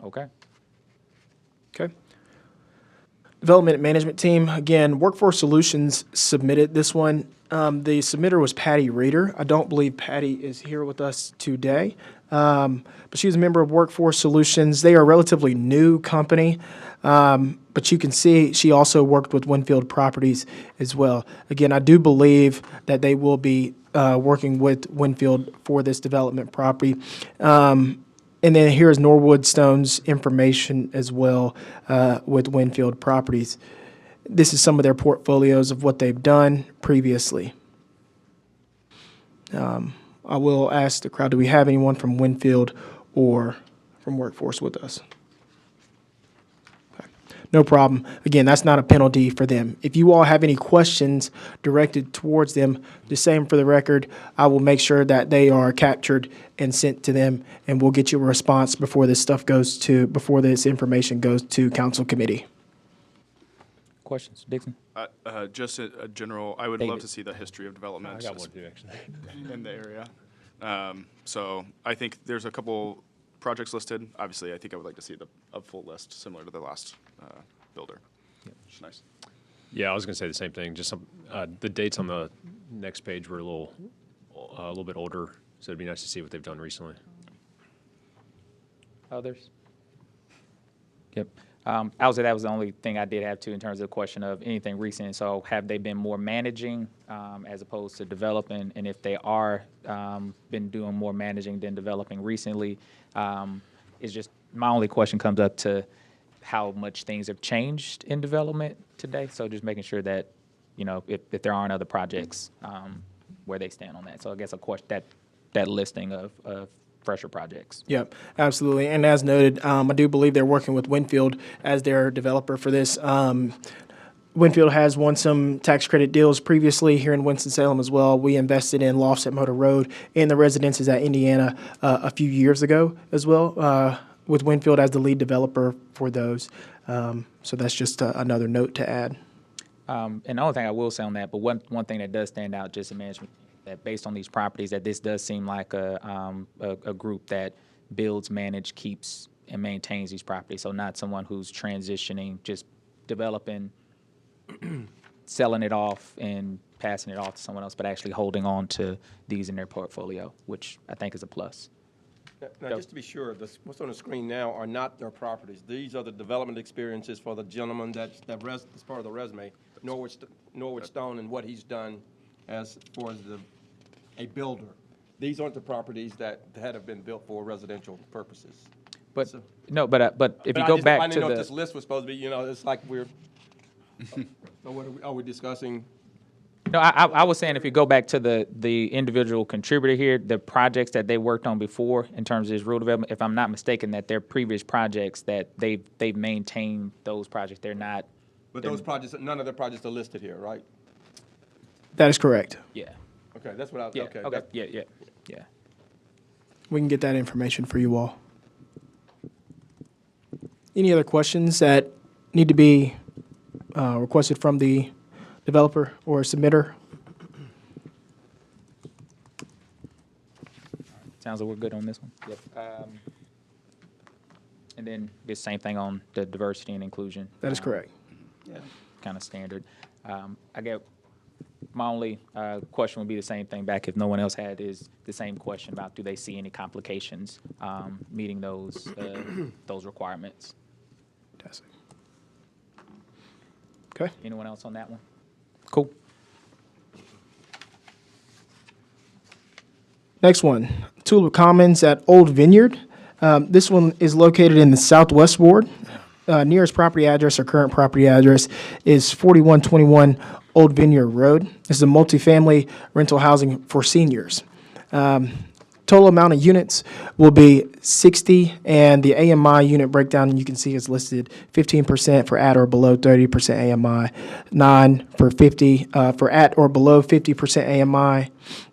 Speaker 1: Okay.
Speaker 2: Okay. Development management team, again, Workforce Solutions submitted this one. The submitter was Patty Reeder. I don't believe Patty is here with us today, but she's a member of Workforce Solutions. They are a relatively new company, but you can see she also worked with Winfield Properties as well. Again, I do believe that they will be working with Winfield for this development property. And then here's Norwood Stone's information as well with Winfield Properties. This is some of their portfolios of what they've done previously. I will ask the crowd, do we have anyone from Winfield or from Workforce with us? Okay. No problem. Again, that's not a penalty for them. If you all have any questions directed towards them, the same for the record, I will make sure that they are captured and sent to them, and we'll get you a response before this information goes to council committee.
Speaker 1: Questions, Dixon?
Speaker 4: Just a general, I would love
Speaker 1: David.
Speaker 4: to see the history of development.
Speaker 9: I got one too, actually.
Speaker 4: In the area. So I think there's a couple projects listed. Obviously, I think I would like to see a full list similar to the last builder. Which is nice.
Speaker 9: Yeah, I was going to say the same thing. Just the dates on the next page were a little bit older, so it'd be nice to see what they've done recently.
Speaker 1: Others? Yep. I would say that was the only thing I did have to in terms of the question of anything recent. So have they been more managing as opposed to developing? And if they are been doing more managing than developing recently, it's just my only question comes up to how much things have changed in development today. So just making sure that, if there aren't other projects, where they stand on that. So I guess, of course, that listing of fresher projects.
Speaker 2: Yep, absolutely. And as noted, I do believe they're working with Winfield as their developer for this. Winfield has won some tax credit deals previously here in Winston-Salem as well. We invested in Lofts at Motor Road and the residences at Indiana a few years ago as well, with Winfield as the lead developer for those. So that's just another note to add.
Speaker 1: And the only thing I will say on that, but one thing that does stand out just in management, that based on these properties, that this does seem like a group that builds, manages, keeps, and maintains these properties. So not someone who's transitioning, just developing, selling it off, and passing it off to someone else, but actually holding on to these in their portfolio, which I think is a plus.
Speaker 10: Now, just to be sure, what's on the screen now are not their properties. These are the development experiences for the gentleman that's part of the resume, Norwood Stone, and what he's done as far as a builder. These aren't the properties that have been built for residential purposes.
Speaker 1: But
Speaker 10: So-
Speaker 1: but if you go
Speaker 10: I
Speaker 1: back
Speaker 10: didn't
Speaker 1: to
Speaker 10: know if
Speaker 1: the
Speaker 10: this list was supposed to be, it's like we're, so what are we discussing?
Speaker 1: No, I was saying if you go back to the individual contributor here, the projects that they worked on before in terms of this rural development, if I'm not mistaken, that their previous projects that they've maintained those projects, they're not.
Speaker 10: But those projects, none of the projects are listed here, right?
Speaker 2: That is correct.
Speaker 1: Yeah.
Speaker 10: Okay, that's what I,
Speaker 1: Yeah.
Speaker 10: okay.
Speaker 1: Okay. Yeah.
Speaker 2: We can get that information for you all. Any other questions that need to be requested from the developer or submitter?
Speaker 1: Sounds like we're good on this one. Yep. And then the same thing on the diversity and inclusion.
Speaker 2: That is correct.
Speaker 10: Yeah.
Speaker 1: Kind of standard. I get my only question would be the same thing back if no one else had is the same question about do they see any complications meeting those requirements.
Speaker 2: Fantastic. Okay.
Speaker 1: Anyone else on that one? Cool.
Speaker 2: Next one, Tulip Commons at Old Vineyard. This one is located in the southwest ward. Nearest property address or current property address is 4121 Old Vineyard Road. This is a multifamily rental housing for seniors. Total amount of units will be 60, and the AMI unit breakdown you can see is listed 15% for at or below 30% AMI, 9 for 50 for at or below 50% AMI,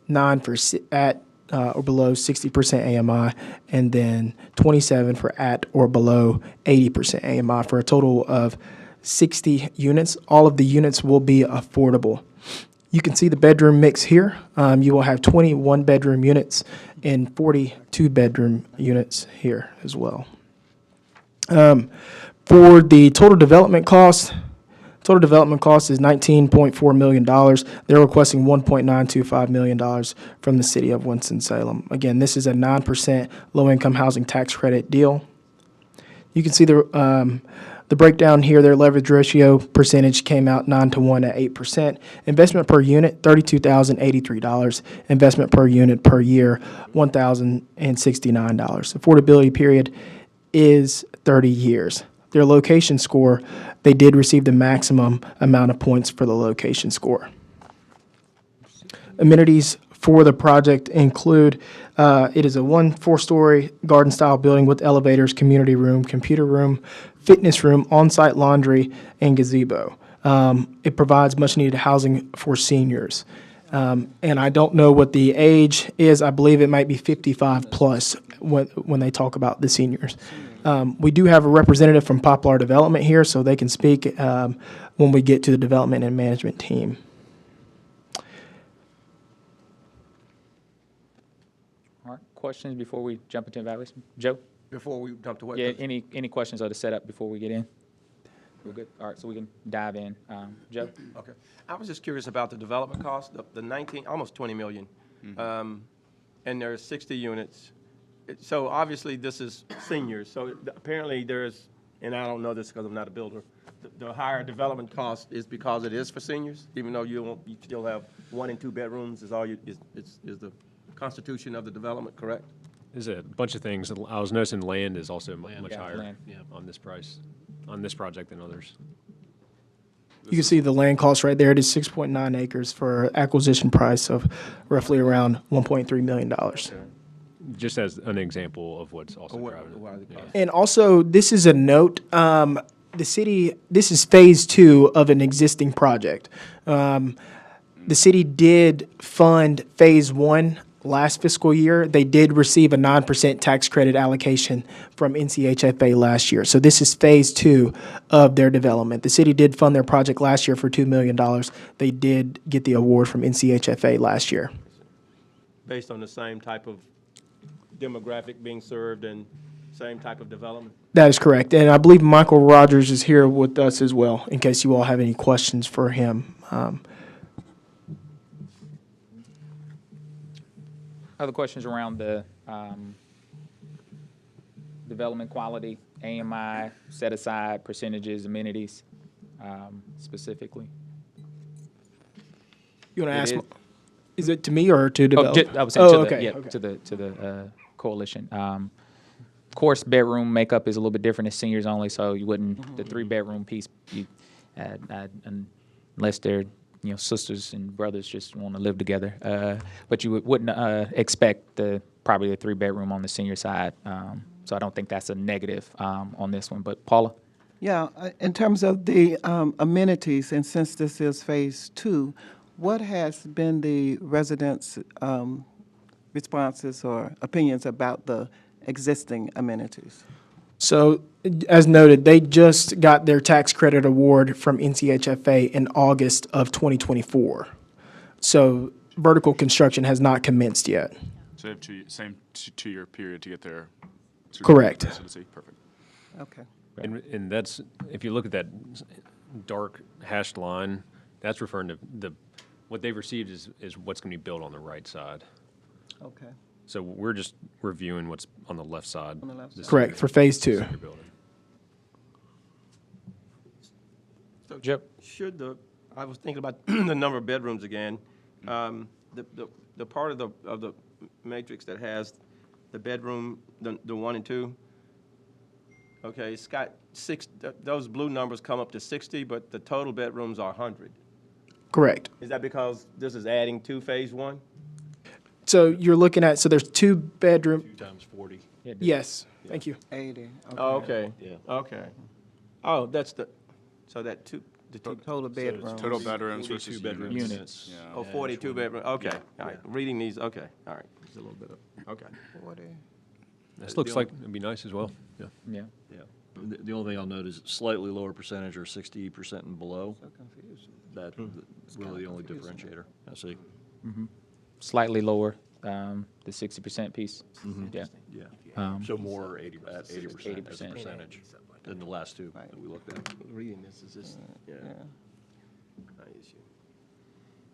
Speaker 2: 9 for at or below 60% AMI, and then 27 for at or below 80% AMI for a total of 60 units. All of the units will be affordable. You can see the bedroom mix here. You will have 21 bedroom units and 42 bedroom units here as well. For the total development cost is $19.4 million. They're requesting $1.925 million from the city of Winston-Salem. Again, this is a 9% low-income housing tax credit deal. You can see the breakdown here. Their leverage ratio percentage came out 9-to-1 at 8%. Investment per unit, $32,083. Investment per unit per year, $1,069. Affordability period is 30 years. Their location score, they did receive the maximum amount of points for the location score. Amenities for the project include, it is a 4-story garden-style building with elevators, community room, computer room, fitness room, on-site laundry, and gazebo. It provides much-needed housing for seniors. And I don't know what the age is. I believe it might be 55 plus when they talk about the seniors. We do have a representative from Poplar Development here, so they can speak when we get to the development and management team.
Speaker 1: All right, questions before we jump into evaluation? Joe?
Speaker 10: Before we jump to what?
Speaker 1: Yeah, any questions or the setup before we get in? We're good? All right, so we can dive in. Joe?
Speaker 10: Okay. I was just curious about the development cost, the 19, almost 20 million. And there's 60 units. So obviously this is seniors. So apparently there's, and I don't know this because I'm not a builder, the higher development cost is because it is for seniors, even though you still have 1 and 2 bedrooms is all is the constitution of the development, correct?
Speaker 9: There's a bunch of things. I was noticing land is also much
Speaker 1: Yeah,
Speaker 9: higher
Speaker 1: land.
Speaker 9: on this price, on this project than others.
Speaker 2: You can see the land cost right there. It is 6.9 acres for acquisition price of roughly around $1.3 million.
Speaker 9: Just as an example of what's also driving it. Yeah.
Speaker 2: And also, this is a note, this is phase 2 of an existing project. The city did fund phase 1 last fiscal year. They did receive a 9% tax credit allocation from NCHFA last year. So this is phase 2 of their development. The city did fund their project last year for $2 million. They did get the award from NCHFA last year.
Speaker 10: Based on the same type of demographic being served and same type of development?
Speaker 2: That is correct. And I believe Michael Rogers is here with us as well, in case you all have any questions for him.
Speaker 1: Other questions around the development quality, AMI, set aside, percentages, amenities, specifically?
Speaker 2: You want to ask?
Speaker 1: is-
Speaker 2: Is it to me or to develop?
Speaker 1: I was saying
Speaker 2: okay.
Speaker 1: to the coalition. Of course, bedroom makeup is a little bit different. It's seniors only, so you wouldn't the 3-bedroom piece. Unless they're sisters and brothers just want to live together, but you wouldn't expect probably a 3-bedroom on the senior side. So I don't think that's a negative on this one. But Paula.
Speaker 11: Yeah, in terms of the amenities, and since this is phase 2, what has been the residents' responses or opinions about the existing amenities?
Speaker 2: So, as noted, they just got their tax credit award from NCHFA in August of 2024. So, vertical construction has not commenced yet.
Speaker 4: So they have same 2-year period to get there.
Speaker 2: Correct.
Speaker 4: Residency. Perfect.
Speaker 11: Okay.
Speaker 9: And that's, if you look at that dark hashed line, that's referring to what they've received is what's going to be built on the right side.
Speaker 11: Okay.
Speaker 9: So we're just reviewing what's on the left side.
Speaker 11: On the left side.
Speaker 2: Correct, for phase 2.
Speaker 9: Senior building.
Speaker 10: So
Speaker 1: Yep.
Speaker 10: I was thinking about the number of bedrooms again. The part of the matrix that has the bedroom, the 1 and 2. Okay, it's got 6. Those blue numbers come up to 60, but the total bedrooms are 100.
Speaker 2: Correct.
Speaker 10: Is that because this is adding to phase 1?
Speaker 2: So, you're looking at, so there's 2-bedroom.
Speaker 6: 2 times 40.
Speaker 2: Yes, thank you.
Speaker 11: 80. Okay.
Speaker 10: Oh, okay.
Speaker 6: Yeah.
Speaker 10: Okay. Oh, that's the
Speaker 11: Total bedrooms.
Speaker 4: Total bedrooms versus
Speaker 6: 42-bedroom
Speaker 4: units.
Speaker 1: Units.
Speaker 4: Yeah.
Speaker 10: Oh, 42 bedroom, okay, all right, reading these, okay, all right, there's a little bit of, okay.
Speaker 11: 40.
Speaker 9: This looks like it'd be nice as well. Yeah.
Speaker 1: Yeah.
Speaker 10: Yeah.
Speaker 6: The only thing I'll note is slightly lower percentage or 60% and below. That's really the only differentiator, I see.
Speaker 1: Slightly lower, the 60% piece. Yeah.
Speaker 6: Yeah. So more 80% as a
Speaker 1: 80%.
Speaker 6: percentage than the last two that we looked at.
Speaker 10: Reading this is just,
Speaker 6: Yeah.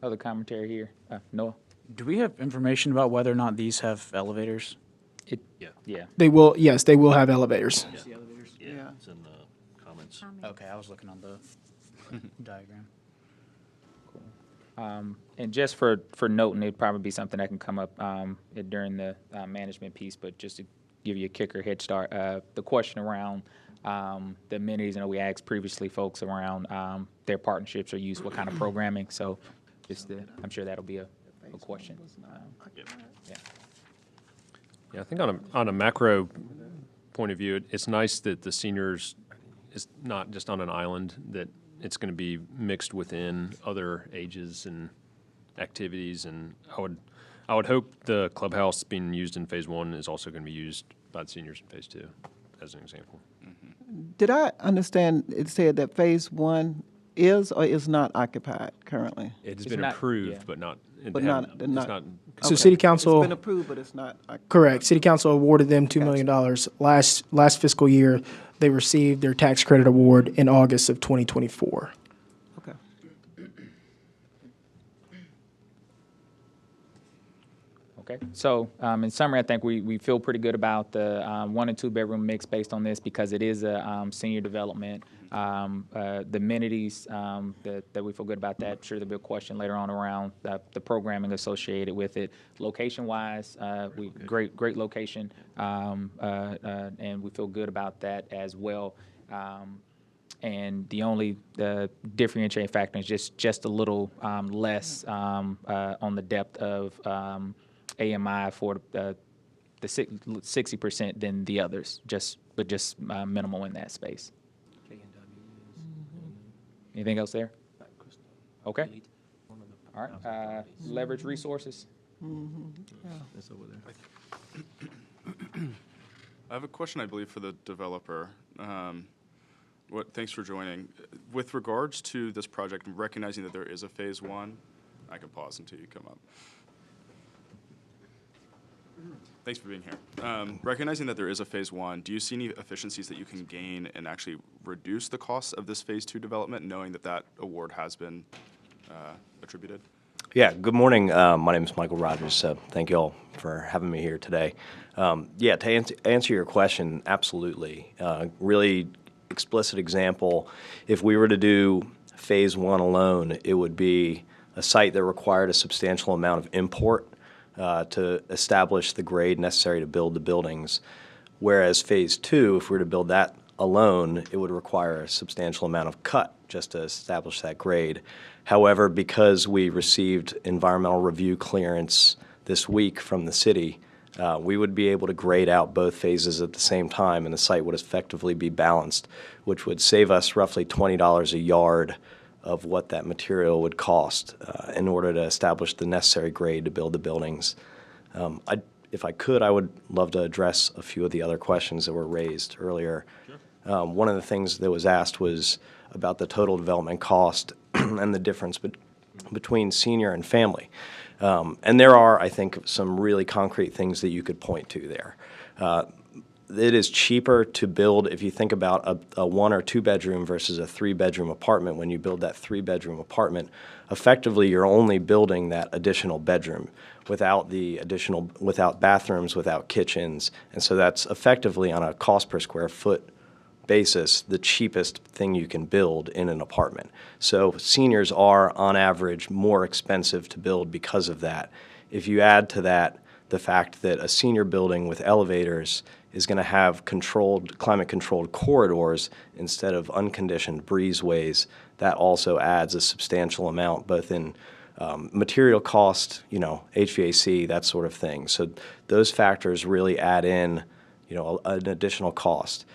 Speaker 1: Other commentary here? Noah?
Speaker 7: Do we have information about whether or not these have elevators?
Speaker 1: Yeah.
Speaker 2: They will, yes, they will have elevators.
Speaker 11: Yeah.
Speaker 6: It's in the comments.
Speaker 7: Okay, I was looking on the diagram.
Speaker 1: And just for noting, it'd probably be something that can come up during the management piece, but just to give you a kicker head start, the question around the amenities, we asked previously folks around their partnerships or use, what kind of programming, so I'm sure that'll be a question.
Speaker 9: Yeah, I think on a macro point of view, it's nice that the seniors is not just on an island, that it's going to be mixed within other ages and activities. And I would hope the clubhouse being used in phase 1 is also going to be used by the seniors in phase 2, as an example.
Speaker 11: Did I understand it said that phase 1 is or is not occupied currently?
Speaker 9: It's
Speaker 1: It's
Speaker 9: been
Speaker 1: not-
Speaker 9: approved,
Speaker 1: yeah.
Speaker 9: but not.
Speaker 11: But not-
Speaker 9: it's not.
Speaker 2: So
Speaker 11: Okay.
Speaker 2: City Council.
Speaker 11: It's been approved, but it's not occupied.
Speaker 2: Correct. City Council awarded them $2 million. Last fiscal year, they received their tax credit award in August of 2024.
Speaker 11: Okay.
Speaker 1: Okay, so in summary, I think we feel pretty good about the 1 and 2 bedroom mix based on this because it is a senior development. The amenities, that we feel good about that. Sure, there'll be a question later on around the programming associated with it. Location-wise, great location, and we feel good about that as well. And the only differentiating factor is just a little less on the depth of AMI for the 60% than the others, but just minimal in that space. Anything else there? Okay. All right. Leverage resources.
Speaker 6: That's over there.
Speaker 4: I have a question, I believe, for the developer. Thanks for joining. With regards to this project, recognizing that there is a phase 1, I can pause until you come up. Thanks for being here. Recognizing that there is a phase 1, do you see any efficiencies that you can gain and actually reduce the costs of this phase 2 development, knowing that award has been attributed?
Speaker 15: Yeah, good morning. My name is Michael Rogers. Thank you all for having me here today. Yeah, to answer your question, absolutely. Really explicit example, if we were to do phase 1 alone, it would be a site that required a substantial amount of import to establish the grade necessary to build the buildings. Whereas phase 2, if we were to build that alone, it would require a substantial amount of cut just to establish that grade. However, because we received environmental review clearance this week from the city, we would be able to grade out both phases at the same time, and the site would effectively be balanced, which would save us roughly $20 a yard of what that material would cost in order to establish the necessary grade to build the buildings. If I could, I would love to address a few of the other questions that were raised earlier. Sure. One of the things that was asked was about the total development cost and the difference between senior and family. And there are, I think, some really concrete things that you could point to there. It is cheaper to build, if you think about a 1 or 2 bedroom versus a 3 bedroom apartment. When you build that 3 bedroom apartment, effectively you're only building that additional bedroom without bathrooms, without kitchens. And so that's effectively, on a cost per square foot basis, the cheapest thing you can build in an apartment. So seniors are, on average, more expensive to build because of that. If you add to that the fact that a senior building with elevators is going to have climate-controlled corridors instead of unconditioned breezeways, that also adds a substantial amount, both in material cost, HVAC, that sort of thing. So those factors really add in, an additional cost.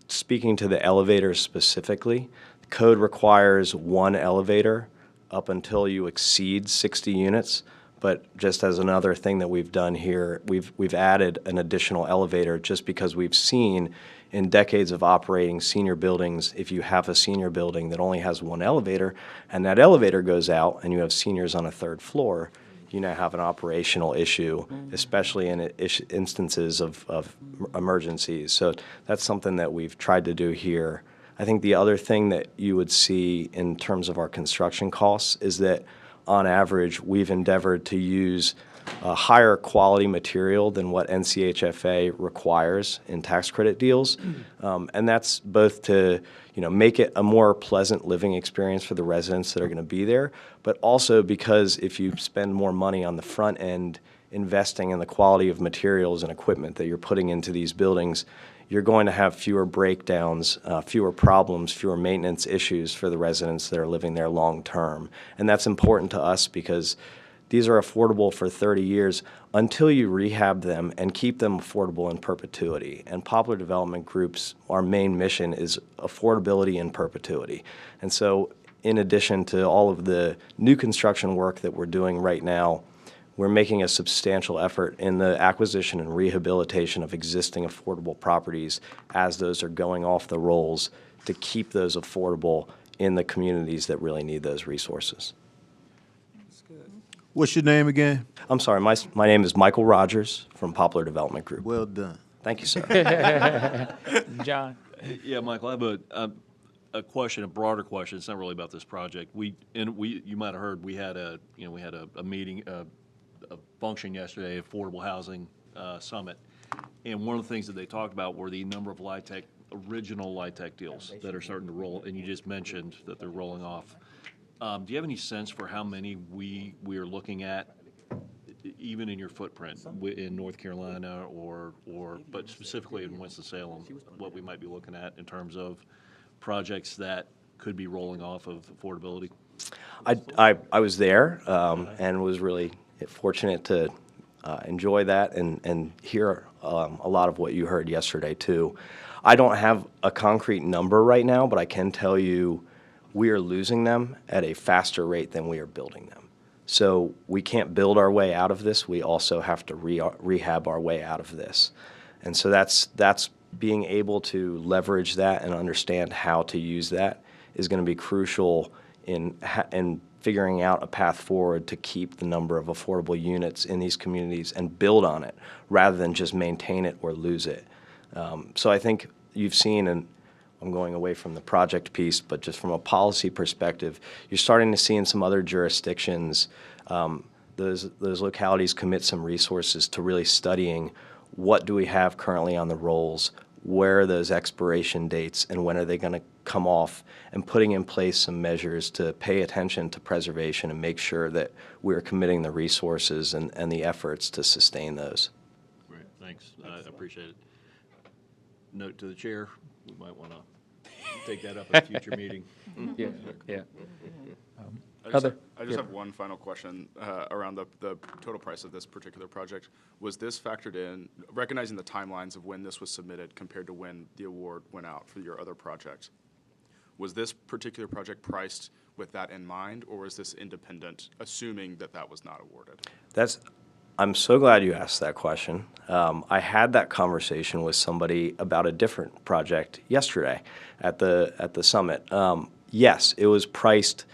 Speaker 15: Speaking to the elevators specifically, the code requires 1 elevator up until you exceed 60 units. But just as another thing that we've done here, we've added an additional elevator just because we've seen in decades of operating senior buildings, if you have a senior building that only has one elevator and that elevator goes out and you have seniors on a third floor, you now have an operational issue, especially in instances of emergencies. So that's something that we've tried to do here. I think the other thing that you would see in terms of our construction costs is that on average, we've endeavored to use a higher quality material than what NCHFA requires in tax credit deals. And that's both to make it a more pleasant living experience for the residents that are going to be there, but also because if you spend more money on the front end investing in the quality of materials and equipment that you're putting into these buildings, you're going to have fewer breakdowns, fewer problems, fewer maintenance issues for the residents that are living there long term. And that's important to us because these are affordable for 30 years until you rehab them and keep them affordable in perpetuity. And Poplar Development Group's, our main mission is affordability in perpetuity. And so in addition to all of the new construction work that we're doing right now, we're making a substantial effort in the acquisition and rehabilitation of existing affordable properties as those are going off the rolls to keep those affordable in the communities that really need those resources.
Speaker 12: What's your name again?
Speaker 15: I'm sorry, my name is Michael Rogers from Poplar Development Group.
Speaker 12: Well done.
Speaker 15: Thank you, sir.
Speaker 1: John?
Speaker 6: Yeah, Michael, I have a question, a broader question. It's not really about this project. You might have heard we had a meeting, a function yesterday, Affordable Housing Summit, and one of the things that they talked about were the number of original LIHTC deals that are starting to roll, and you just mentioned that they're rolling off. Do you have any sense for how many we are looking at, even in your footprint in North Carolina but specifically in Winston-Salem, what we might be looking at in terms of projects that could be rolling off of affordability?
Speaker 15: I was there and was really fortunate to enjoy that and hear a lot of what you heard yesterday too. I don't have a concrete number right now, but I can tell you we are losing them at a faster rate than we are building them. So we can't build our way out of this. We also have to rehab our way out of this. And so that's being able to leverage that and understand how to use that is going to be crucial in figuring out a path forward to keep the number of affordable units in these communities and build on it rather than just maintain it or lose it. So I think you've seen, and I'm going away from the project piece, but just from a policy perspective, you're starting to see in some other jurisdictions those localities commit some resources to really studying what do we have currently on the rolls, where are those expiration dates, and when are they going to come off, and putting in place some measures to pay attention to preservation and make sure that we're committing the resources and the efforts to sustain those.
Speaker 6: Great, thanks. I appreciate it. Note to the chair, we might want to take that up at a future meeting.
Speaker 1: Yeah.
Speaker 4: I just have one final question around the total price of this particular project. Was this factored in, recognizing the timelines of when this was submitted compared to when the award went out for your other project? Was this particular project priced with that in mind, or was this independent, assuming that that was not awarded?
Speaker 15: I'm so glad you asked that question. I had that conversation with somebody about a different project yesterday at the summit. Yes, it was priced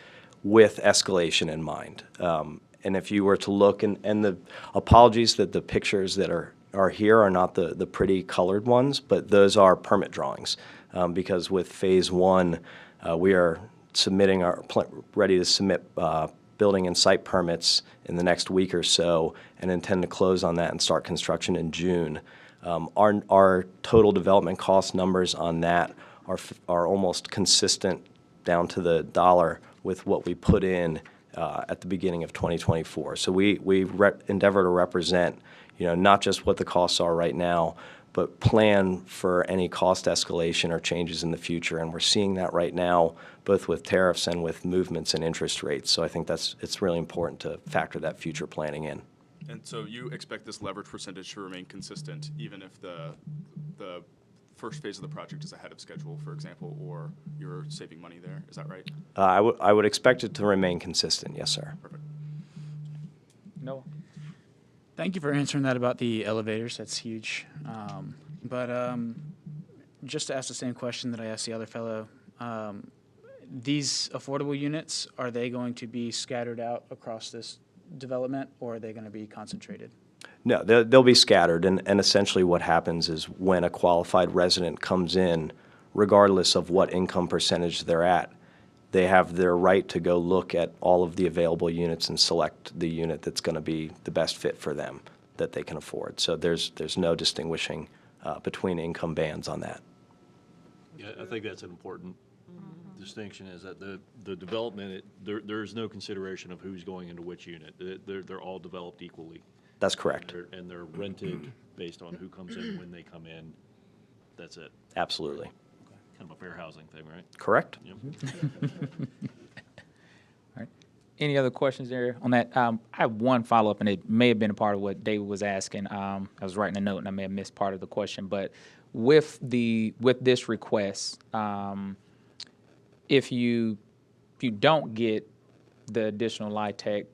Speaker 15: with escalation in mind. And if you were to look, and the apologies that the pictures that are here are not the pretty colored ones, but those are permit drawings. Because with phase one, we are ready to submit building and site permits in the next week or so and intend to close on that and start construction in June. Our total development cost numbers on that are almost consistent down to the dollar with what we put in at the beginning of 2024. So we endeavor to represent, not just what the costs are right now, but plan for any cost escalation or changes in the future. And we're seeing that right now, both with tariffs and with movements in interest rates. So I think it's really important to factor that future planning in.
Speaker 4: And so you expect this leverage percentage to remain consistent, even if the first phase of the project is ahead of schedule, for example, or you're saving money there? Is that right?
Speaker 15: I would expect it to remain consistent, yes, sir.
Speaker 4: Perfect.
Speaker 1: No.
Speaker 7: Thank you for answering that about the elevators. That's huge. But just to ask the same question that I asked the other fellow, these affordable units, are they going to be scattered out across this development, or are they going to be concentrated?
Speaker 15: No, they'll be scattered, and essentially what happens is when a qualified resident comes in, regardless of what income percentage they're at, they have their right to go look at all of the available units and select the unit that's going to be the best fit for them that they can afford. So there's no distinguishing between income bands on that.
Speaker 6: Yeah, I think that's an important distinction, is that the development, there's no consideration of who's going into which unit. They're all developed equally.
Speaker 15: That's correct.
Speaker 6: And they're rented based on who comes in, when they come in. That's it.
Speaker 15: Absolutely.
Speaker 6: Kind of a fair housing thing, right?
Speaker 15: Correct.
Speaker 6: Yep.
Speaker 1: All right. Any other questions there on that? I have one follow-up, and it may have been a part of what David was asking. I was writing a note, and I may have missed part of the question. But with this request, if you don't get the additional LIHTC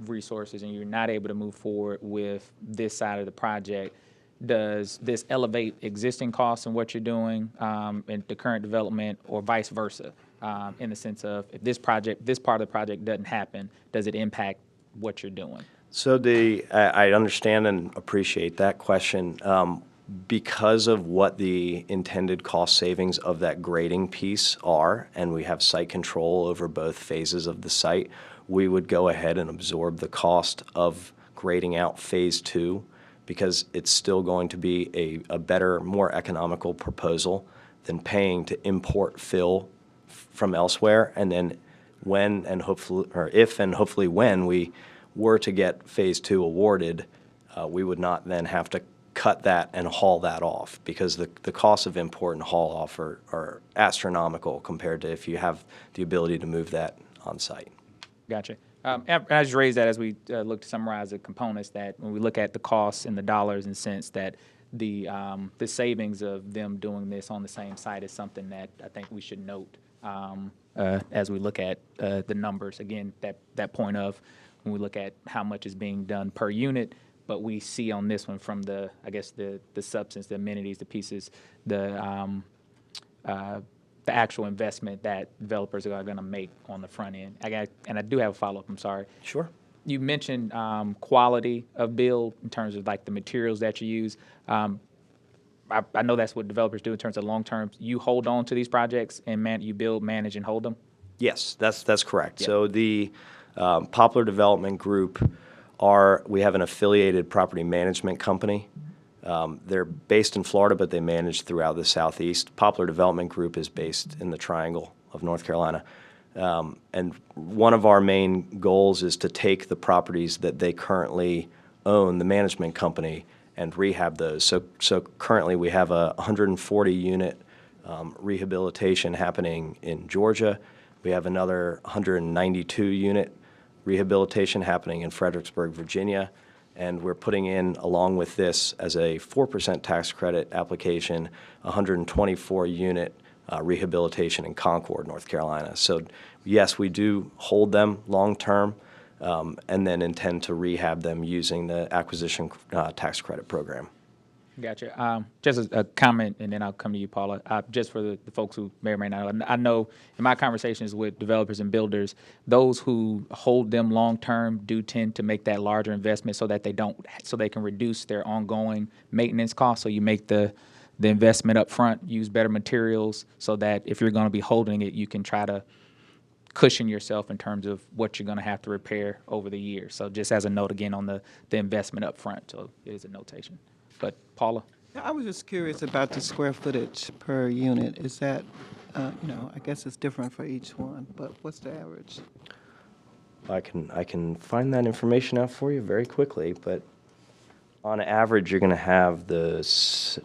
Speaker 1: resources and you're not able to move forward with this side of the project, does this elevate existing costs in what you're doing in the current development, or vice versa, in the sense of if this part of the project doesn't happen, does it impact what you're doing?
Speaker 15: So I understand and appreciate that question. Because of what the intended cost savings of that grading piece are, and we have site control over both phases of the site, we would go ahead and absorb the cost of grading out phase 2, because it's still going to be a better, more economical proposal than paying to import fill from elsewhere. And then when and hopefully, or if and hopefully when we were to get phase 2 awarded, we would not then have to cut that and haul that off, because the costs of import and haul off are astronomical compared to if you have the ability to move that on site.
Speaker 1: Gotcha. And I just raised that as we look to summarize the components, that when we look at the costs and the dollars and cents, that the savings of them doing this on the same site is something that I think we should note as we look at the numbers. Again, that point of when we look at how much is being done per unit, but we see on this one from the substance, the amenities, the pieces, the actual investment that developers are going to make on the front end. And I do have a follow-up, I'm sorry.
Speaker 15: Sure.
Speaker 1: You mentioned quality of build in terms of like the materials that you use. I know that's what developers do in terms of long-term. You hold on to these projects and you build, manage, and hold them?
Speaker 15: Yes, that's correct.
Speaker 1: Yep.
Speaker 15: So the Poplar Development Group we have an affiliated property management company. They're based in Florida, but they manage throughout the Southeast. Poplar Development Group is based in the Triangle of North Carolina. And one of our main goals is to take the properties that they currently own, the management company, and rehab those. So currently we have a 140-unit rehabilitation happening in Georgia. We have another 192-unit rehabilitation happening in Fredericksburg, Virginia. And we're putting in, along with this, as a 4% tax credit application, 124-unit rehabilitation in Concord, North Carolina. So yes, we do hold them long-term and then intend to rehab them using the acquisition tax credit program.
Speaker 1: Gotcha. Just a comment, and then I'll come to you, Paula. Just for the folks who may or may not know, I know in my conversations with developers and builders, those who hold them long-term do tend to make that larger investment so that they can reduce their ongoing maintenance costs. So you make the investment up front, use better materials, so that if you're going to be holding it, you can try to cushion yourself in terms of what you're going to have to repair over the years. So just as a note again on the investment up front, so it is a notation. But Paula?
Speaker 11: I was just curious about the square footage per unit. Is that, I guess it's different for each one, but what's the average?
Speaker 15: I can find that information out for you very quickly, but on average, you're going to have the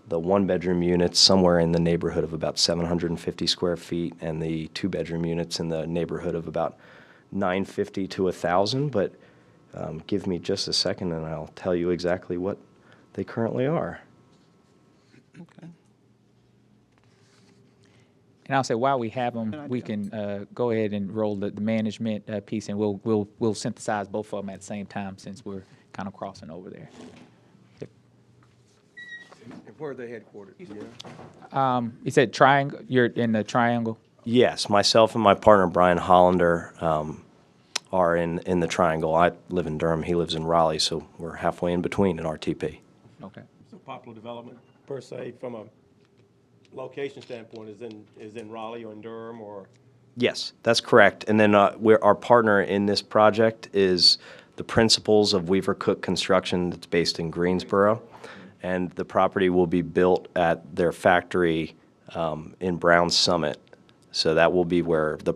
Speaker 15: one-bedroom units somewhere in the neighborhood of about 750 square feet, and the two-bedroom units in the neighborhood of about 950 to 1,000. But give me just a second, and I'll tell you exactly what they currently are.
Speaker 11: Okay.
Speaker 1: And I'll say while we have them, we can go ahead and roll the management piece, and we'll synthesize both of them at the same time since we're kind of crossing over there.
Speaker 10: Where are they headquartered? Yeah.
Speaker 1: You said triangle. You're in the triangle.
Speaker 15: Yes, myself and my partner, Brian Hollander, are in the triangle. I live in Durham, he lives in Raleigh, so we're halfway in between in RTP.
Speaker 1: Okay.
Speaker 10: So Popular Development, per se, from a location standpoint, is in Raleigh or in Durham or?
Speaker 15: Yes, that's correct. And then our partner in this project is the principals of Weaver Cook Construction that's based in Greensboro. And the property will be built at their factory in Brown Summit. So that will be where the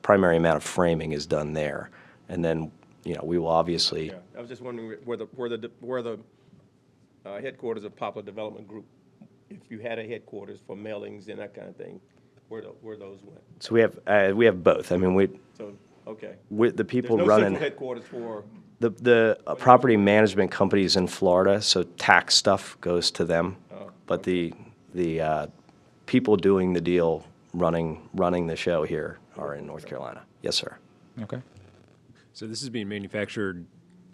Speaker 15: primary amount of framing is done there. And then, we will obviously.
Speaker 10: Yeah, I was just wondering where the headquarters of Popular Development Group, if you had a headquarters for mailings and that kind of thing, where those went.
Speaker 15: So we have both. I mean,
Speaker 10: So, okay.
Speaker 15: the people
Speaker 10: There's no
Speaker 15: running.
Speaker 10: central headquarters for.
Speaker 15: The property management companies in Florida, so tax stuff goes to them. But the people doing the deal, running the show here are in North Carolina. Yes, sir.
Speaker 1: Okay.
Speaker 9: So this is being manufactured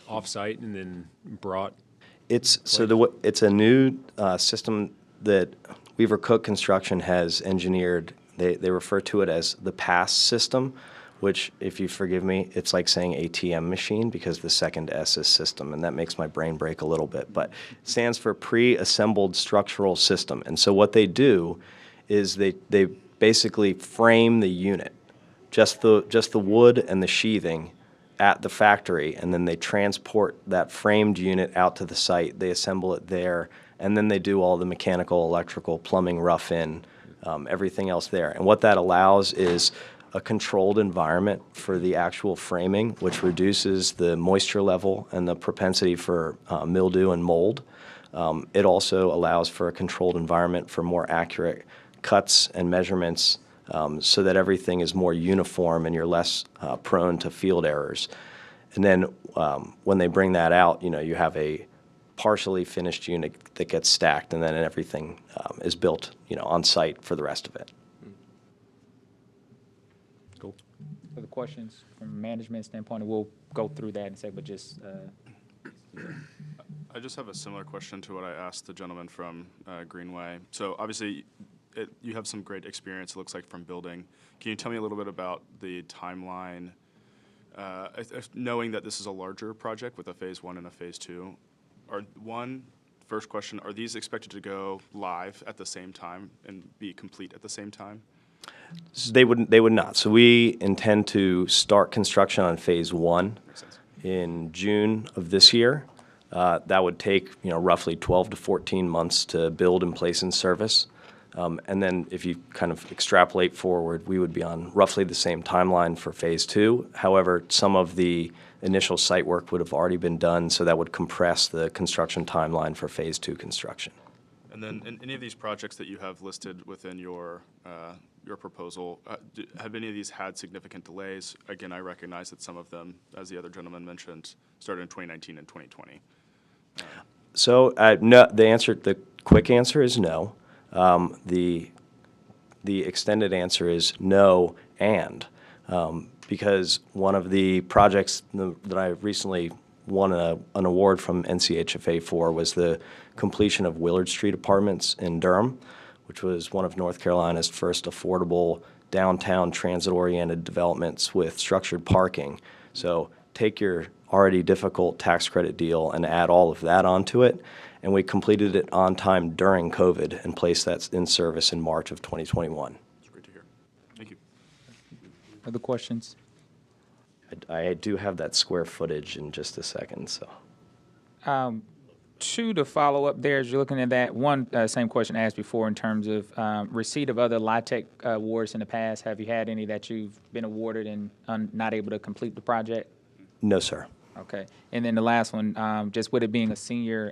Speaker 9: off-site and then brought.
Speaker 15: It's a new system that Weaver Cook Construction has engineered. They refer to it as the PASS system, which, if you forgive me, it's like saying ATM machine because the second S is system, and that makes my brain break a little bit. But it stands for pre-assembled structural system. And so what they do is they basically frame the unit, just the wood and the sheathing at the factory, and then they transport that framed unit out to the site. They assemble it there, and then they do all the mechanical, electrical, plumbing, rough-in, everything else there. And what that allows is a controlled environment for the actual framing, which reduces the moisture level and the propensity for mildew and mold. It also allows for a controlled environment for more accurate cuts and measurements so that everything is more uniform and you're less prone to field errors. And then when they bring that out, you have a partially finished unit that gets stacked, and then everything is built, on site for the rest of it.
Speaker 1: Cool. Other questions from a management standpoint? We'll go through that in a sec, but just.
Speaker 4: I just have a similar question to what I asked the gentleman from Greenway. So obviously, you have some great experience, it looks like, from building. Can you tell me a little bit about the timeline, knowing that this is a larger project with a phase 1 and a phase 2? First question, are these expected to go live at the same time and be complete at the same time?
Speaker 15: So they would not. So we intend to start construction on phase 1 in June of this year. That would take, roughly 12 to 14 months to build and place in service. And then if you kind of extrapolate forward, we would be on roughly the same timeline for phase 2. However, some of the initial site work would have already been done, so that would compress the construction timeline for phase 2 construction.
Speaker 4: And then in any of these projects that you have listed within your proposal, have any of these had significant delays? Again, I recognize that some of them, as the other gentleman mentioned, started in 2019 and 2020.
Speaker 15: So no, the quick answer is no. The extended answer is no, and because one of the projects that I recently won an award from NCHFA for was the completion of Willard Street Apartments in Durham, which was one of North Carolina's first affordable downtown transit-oriented developments with structured parking. So take your already difficult tax credit deal and add all of that onto it, and we completed it on time during COVID and placed that in service in March of 2021.
Speaker 4: That's great to hear. Thank you.
Speaker 1: Other questions?
Speaker 15: I do have that square footage in just a second, so.
Speaker 1: Two to follow up there as you're looking at that. One, same question asked before in terms of receipt of other LIHTC awards in the past. Have you had any that you've been awarded and not able to complete the project?
Speaker 15: No, sir.
Speaker 1: Okay. And then the last one, just with it being a senior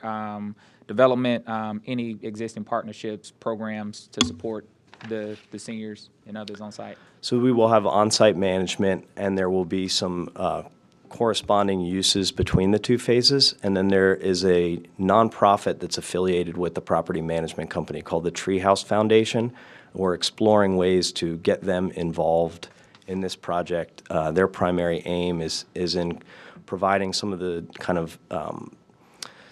Speaker 1: development, any existing partnerships, programs to support the seniors and others on site?
Speaker 15: So we will have on-site management, and there will be some corresponding uses between the two phases, and then there is a nonprofit that's affiliated with the property management company called the Treehouse Foundation. We're exploring ways to get them involved in this project. Their primary aim is in providing some of the kind of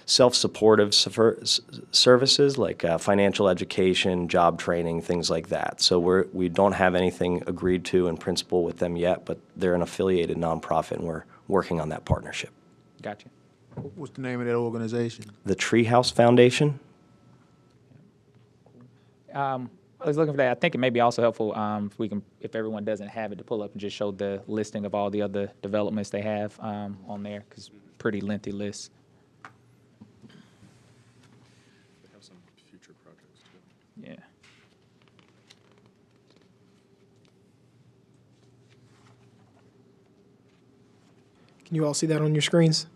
Speaker 15: self-supportive services like financial education, job training, things like that. So we don't have anything agreed to in principle with them yet, but they're an affiliated nonprofit, and we're working on that partnership.
Speaker 1: Gotcha.
Speaker 12: What's the name of that organization?
Speaker 15: The Treehouse Foundation.
Speaker 1: I was looking for that. I think it may be also helpful if everyone doesn't have it, to pull up and just show the listing of all the other developments they have on there, because pretty lengthy list.
Speaker 4: They have some future projects too.
Speaker 1: Yeah.
Speaker 2: Can you all see that on your screens?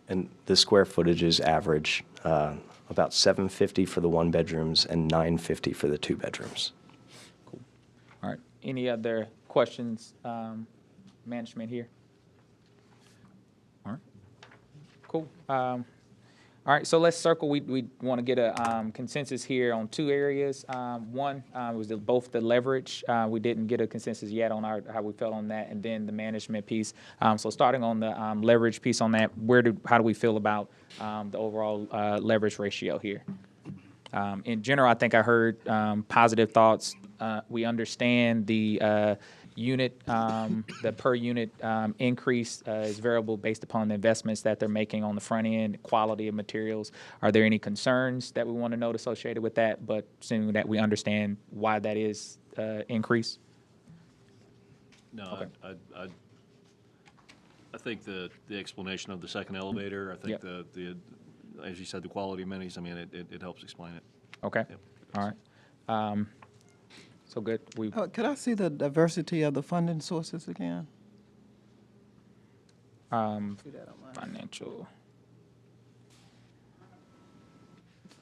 Speaker 15: And the square footage is average about 750 for the one bedrooms and 950 for the two bedrooms.
Speaker 1: All right. Any other questions, management here? All right. Cool. All right, so let's circle. We want to get a consensus here on two areas. One was both the leverage. We didn't get a consensus yet on how we felt on that, and then the management piece. So starting on the leverage piece on that, how do we feel about the overall leverage ratio here? In general, I think I heard positive thoughts. We understand the unit, the per unit increase is variable based upon the investments that they're making on the front end, quality of materials. Are there any concerns that we want to note associated with that, but assuming that we understand why that is increase?
Speaker 6: No,
Speaker 1: Okay.
Speaker 6: I think the explanation of the second elevator, I think the as you said, the quality amenities, I mean, it helps explain it.
Speaker 1: Okay.
Speaker 6: Yep.
Speaker 1: All right. So good.
Speaker 11: Could I see the diversity of the funding sources again?
Speaker 1: Financial.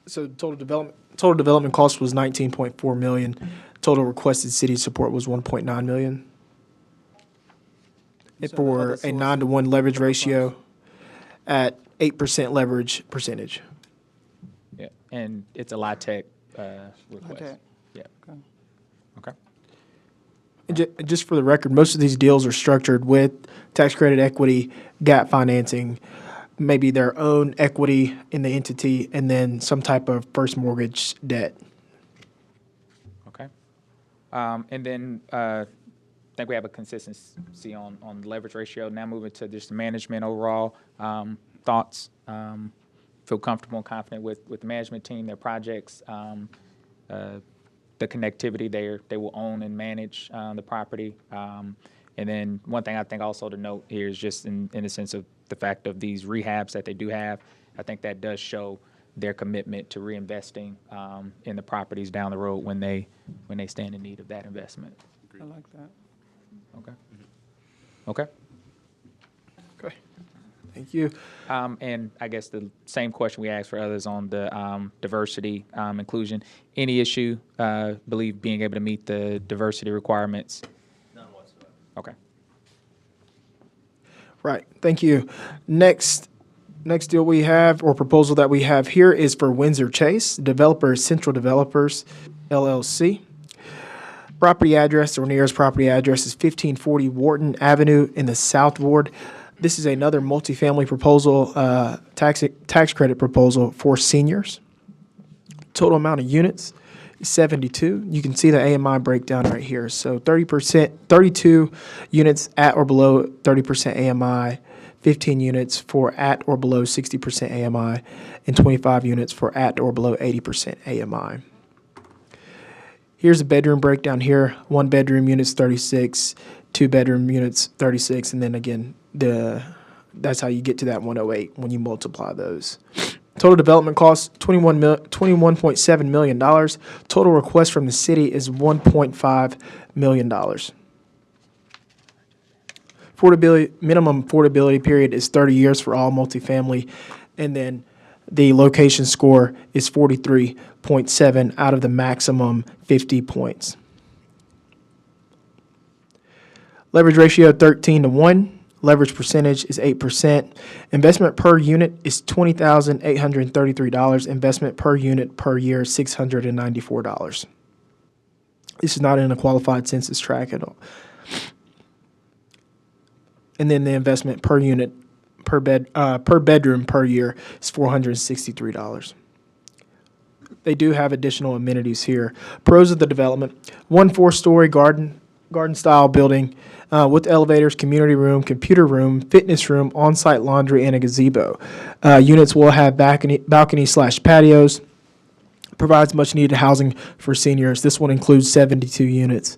Speaker 2: So total development cost was 19.4 million. Total requested city support was 1.9 million.
Speaker 11: So
Speaker 2: For
Speaker 11: other
Speaker 2: a
Speaker 11: sources
Speaker 2: 9-to-1 leverage
Speaker 11: of funds.
Speaker 2: ratio at 8% leverage percentage.
Speaker 1: Yeah, and it's a LIHTC request.
Speaker 11: Okay.
Speaker 1: Yeah.
Speaker 11: Okay.
Speaker 1: Okay.
Speaker 2: And just for the record, most of these deals are structured with tax credit equity, gap financing, maybe their own equity in the entity, and then some type of first mortgage debt.
Speaker 1: Okay. And then I think we have a consistency on the leverage ratio. Now moving to just the management overall thoughts. Feel comfortable and confident with the management team, their projects, the connectivity they will own and manage the property. And then one thing I think also to note here is just in the sense of the fact of these rehabs that they do have, I think that does show their commitment to reinvesting in the properties down the road when they stand in need of that investment.
Speaker 11: I like that.
Speaker 1: Okay. Okay.
Speaker 2: Okay. Thank you.
Speaker 1: And I guess the same question we asked for others on the diversity, inclusion. Any issue, believe being able to meet the diversity requirements?
Speaker 15: None whatsoever.
Speaker 1: Okay.
Speaker 2: Right. Thank you. Next deal we have, or proposal that we have here, is for Windsor Chase. Developer is Central Developers, LLC. Property address, or nearest property address, is 1540 Wharton Avenue in the South Ward. This is another multifamily proposal, tax credit proposal for seniors. Total amount of units is 72. You can see the AMI breakdown right here. So 32 units at or below 30% AMI, 15 units for at or below 60% AMI, and 25 units for at or below 80% AMI. Here's the bedroom breakdown here. 1 bedroom units 36, 2 bedroom units 36, and then again, that's how you get to that 108 when you multiply those. Total development cost $21.7 million. Total request from the city is $1.5 million. Minimum affordability period is 30 years for all multifamily, and then the location score is 43.7 out of the maximum 50 points. Leverage ratio 13-1. Leverage percentage is 8%. Investment per unit is $20,833. Investment per unit per year is $694. This is not in a qualified census tract at all. And then the investment per unit per bedroom per year is $463. They do have additional amenities here. Pros of the development: 1 4-story garden style building with elevators, community room, computer room, fitness room, on-site laundry, and a gazebo. Units will have balcony/patios. Provides much needed housing for seniors. This one includes 72 units.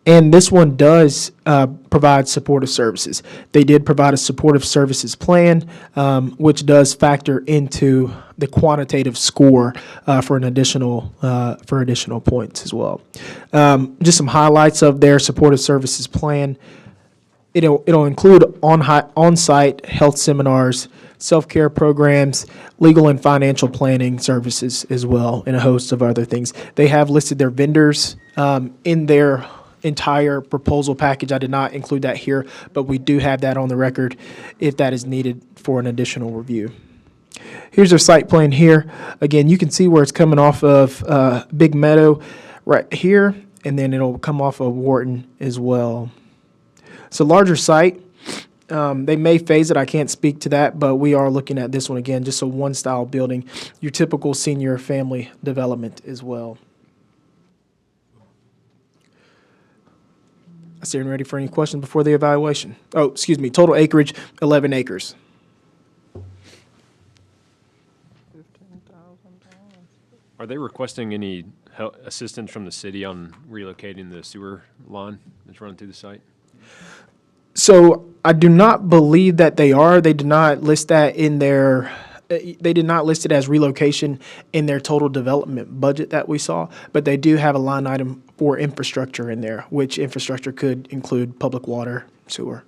Speaker 2: And this one does provide supportive services. They did provide a supportive services plan, which does factor into the quantitative score for additional points as well. Just some highlights of their supportive services plan. It'll include on-site health seminars, self-care programs, legal and financial planning services as well, and a host of other things. They have listed their vendors in their entire proposal package. I did not include that here, but we do have that on the record if that is needed for an additional review. Here's their site plan here. Again, you can see where it's coming off of Big Meadow right here, and then it'll come off of Wharton as well. It's a larger site. They may phase it. I can't speak to that, but we are looking at this one again, just a one-style building, your typical senior family development as well. I stand ready for any questions before the evaluation. Oh, excuse me, total acreage, 11 acres.
Speaker 9: Are they requesting any assistance from the city on relocating the sewer line that's running through the site?
Speaker 2: So I do not believe that they are. They did not list that in their, they did not list it as relocation in their total development budget that we saw, but they do have a line item for infrastructure in there, which infrastructure could include public water, sewer.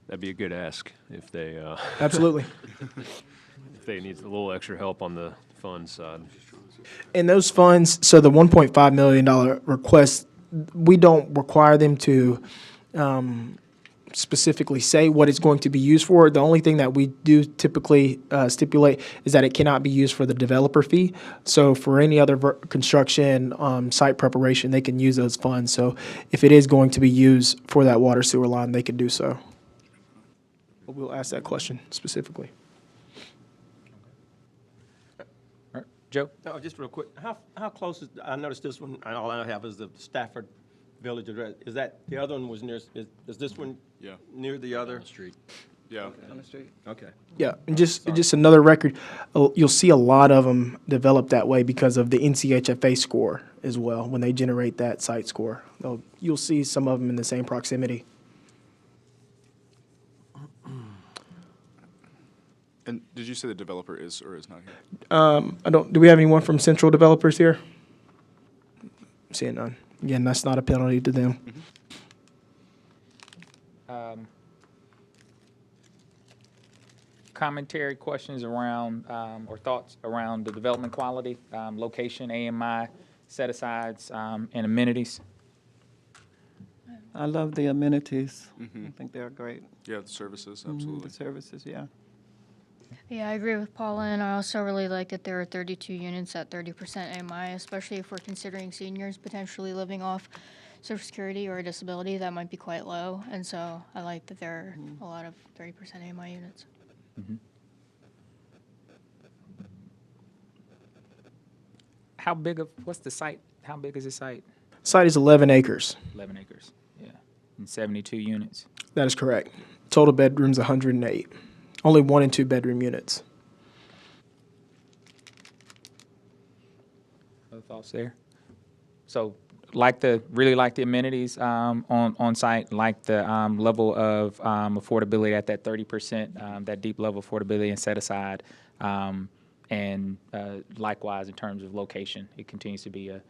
Speaker 9: That'd be a good ask if they
Speaker 2: Absolutely.
Speaker 9: if they need a little extra help on the fund side.
Speaker 2: And those funds, so the $1.5 million request, we don't require them to specifically say what it's going to be used for. The only thing that we do typically stipulate is that it cannot be used for the developer fee. So for any other construction, site preparation, they can use those funds. So if it is going to be used for that water sewer line, they can do so. But we'll ask that question specifically.
Speaker 1: Joe?
Speaker 10: No, just real quick, how close is, I noticed this one, and all I have is the Stafford Village address. Is that, the other one was near, is this one near the other?
Speaker 4: Street. Yeah.
Speaker 10: On the street? Okay.
Speaker 2: Yeah, and just another record, you'll see a lot of them develop that way because of the NCHFA score as well. When they generate that site score, you'll see some of them in the same proximity.
Speaker 4: And did you say the developer is or is not here?
Speaker 2: Do we have anyone from Central Developers here? Seeing none. Again, that's not a penalty to them.
Speaker 1: Commentary, questions around, or thoughts around the development quality, location, AMI, set-asides, and amenities?
Speaker 11: I love the amenities. I think they're great.
Speaker 4: Yeah, the services, absolutely.
Speaker 11: The services, yeah.
Speaker 5: Yeah, I agree with Paula, and I also really like that there are 32 units at 30% AMI, especially if we're considering seniors potentially living off Social Security or a disability that might be quite low. And so I like that there are a lot of 30% AMI units.
Speaker 1: How big of, what's the site? How big is the site?
Speaker 2: Site is 11 acres.
Speaker 1: 11 acres, yeah, and 72 units.
Speaker 2: That is correct. Total bedrooms, 108. Only 1 and 2 bedroom units.
Speaker 1: Other thoughts there? So, really like the amenities on site, like the level of affordability at that 30%, that deep level affordability and set aside, and likewise in terms of location, it continues to be a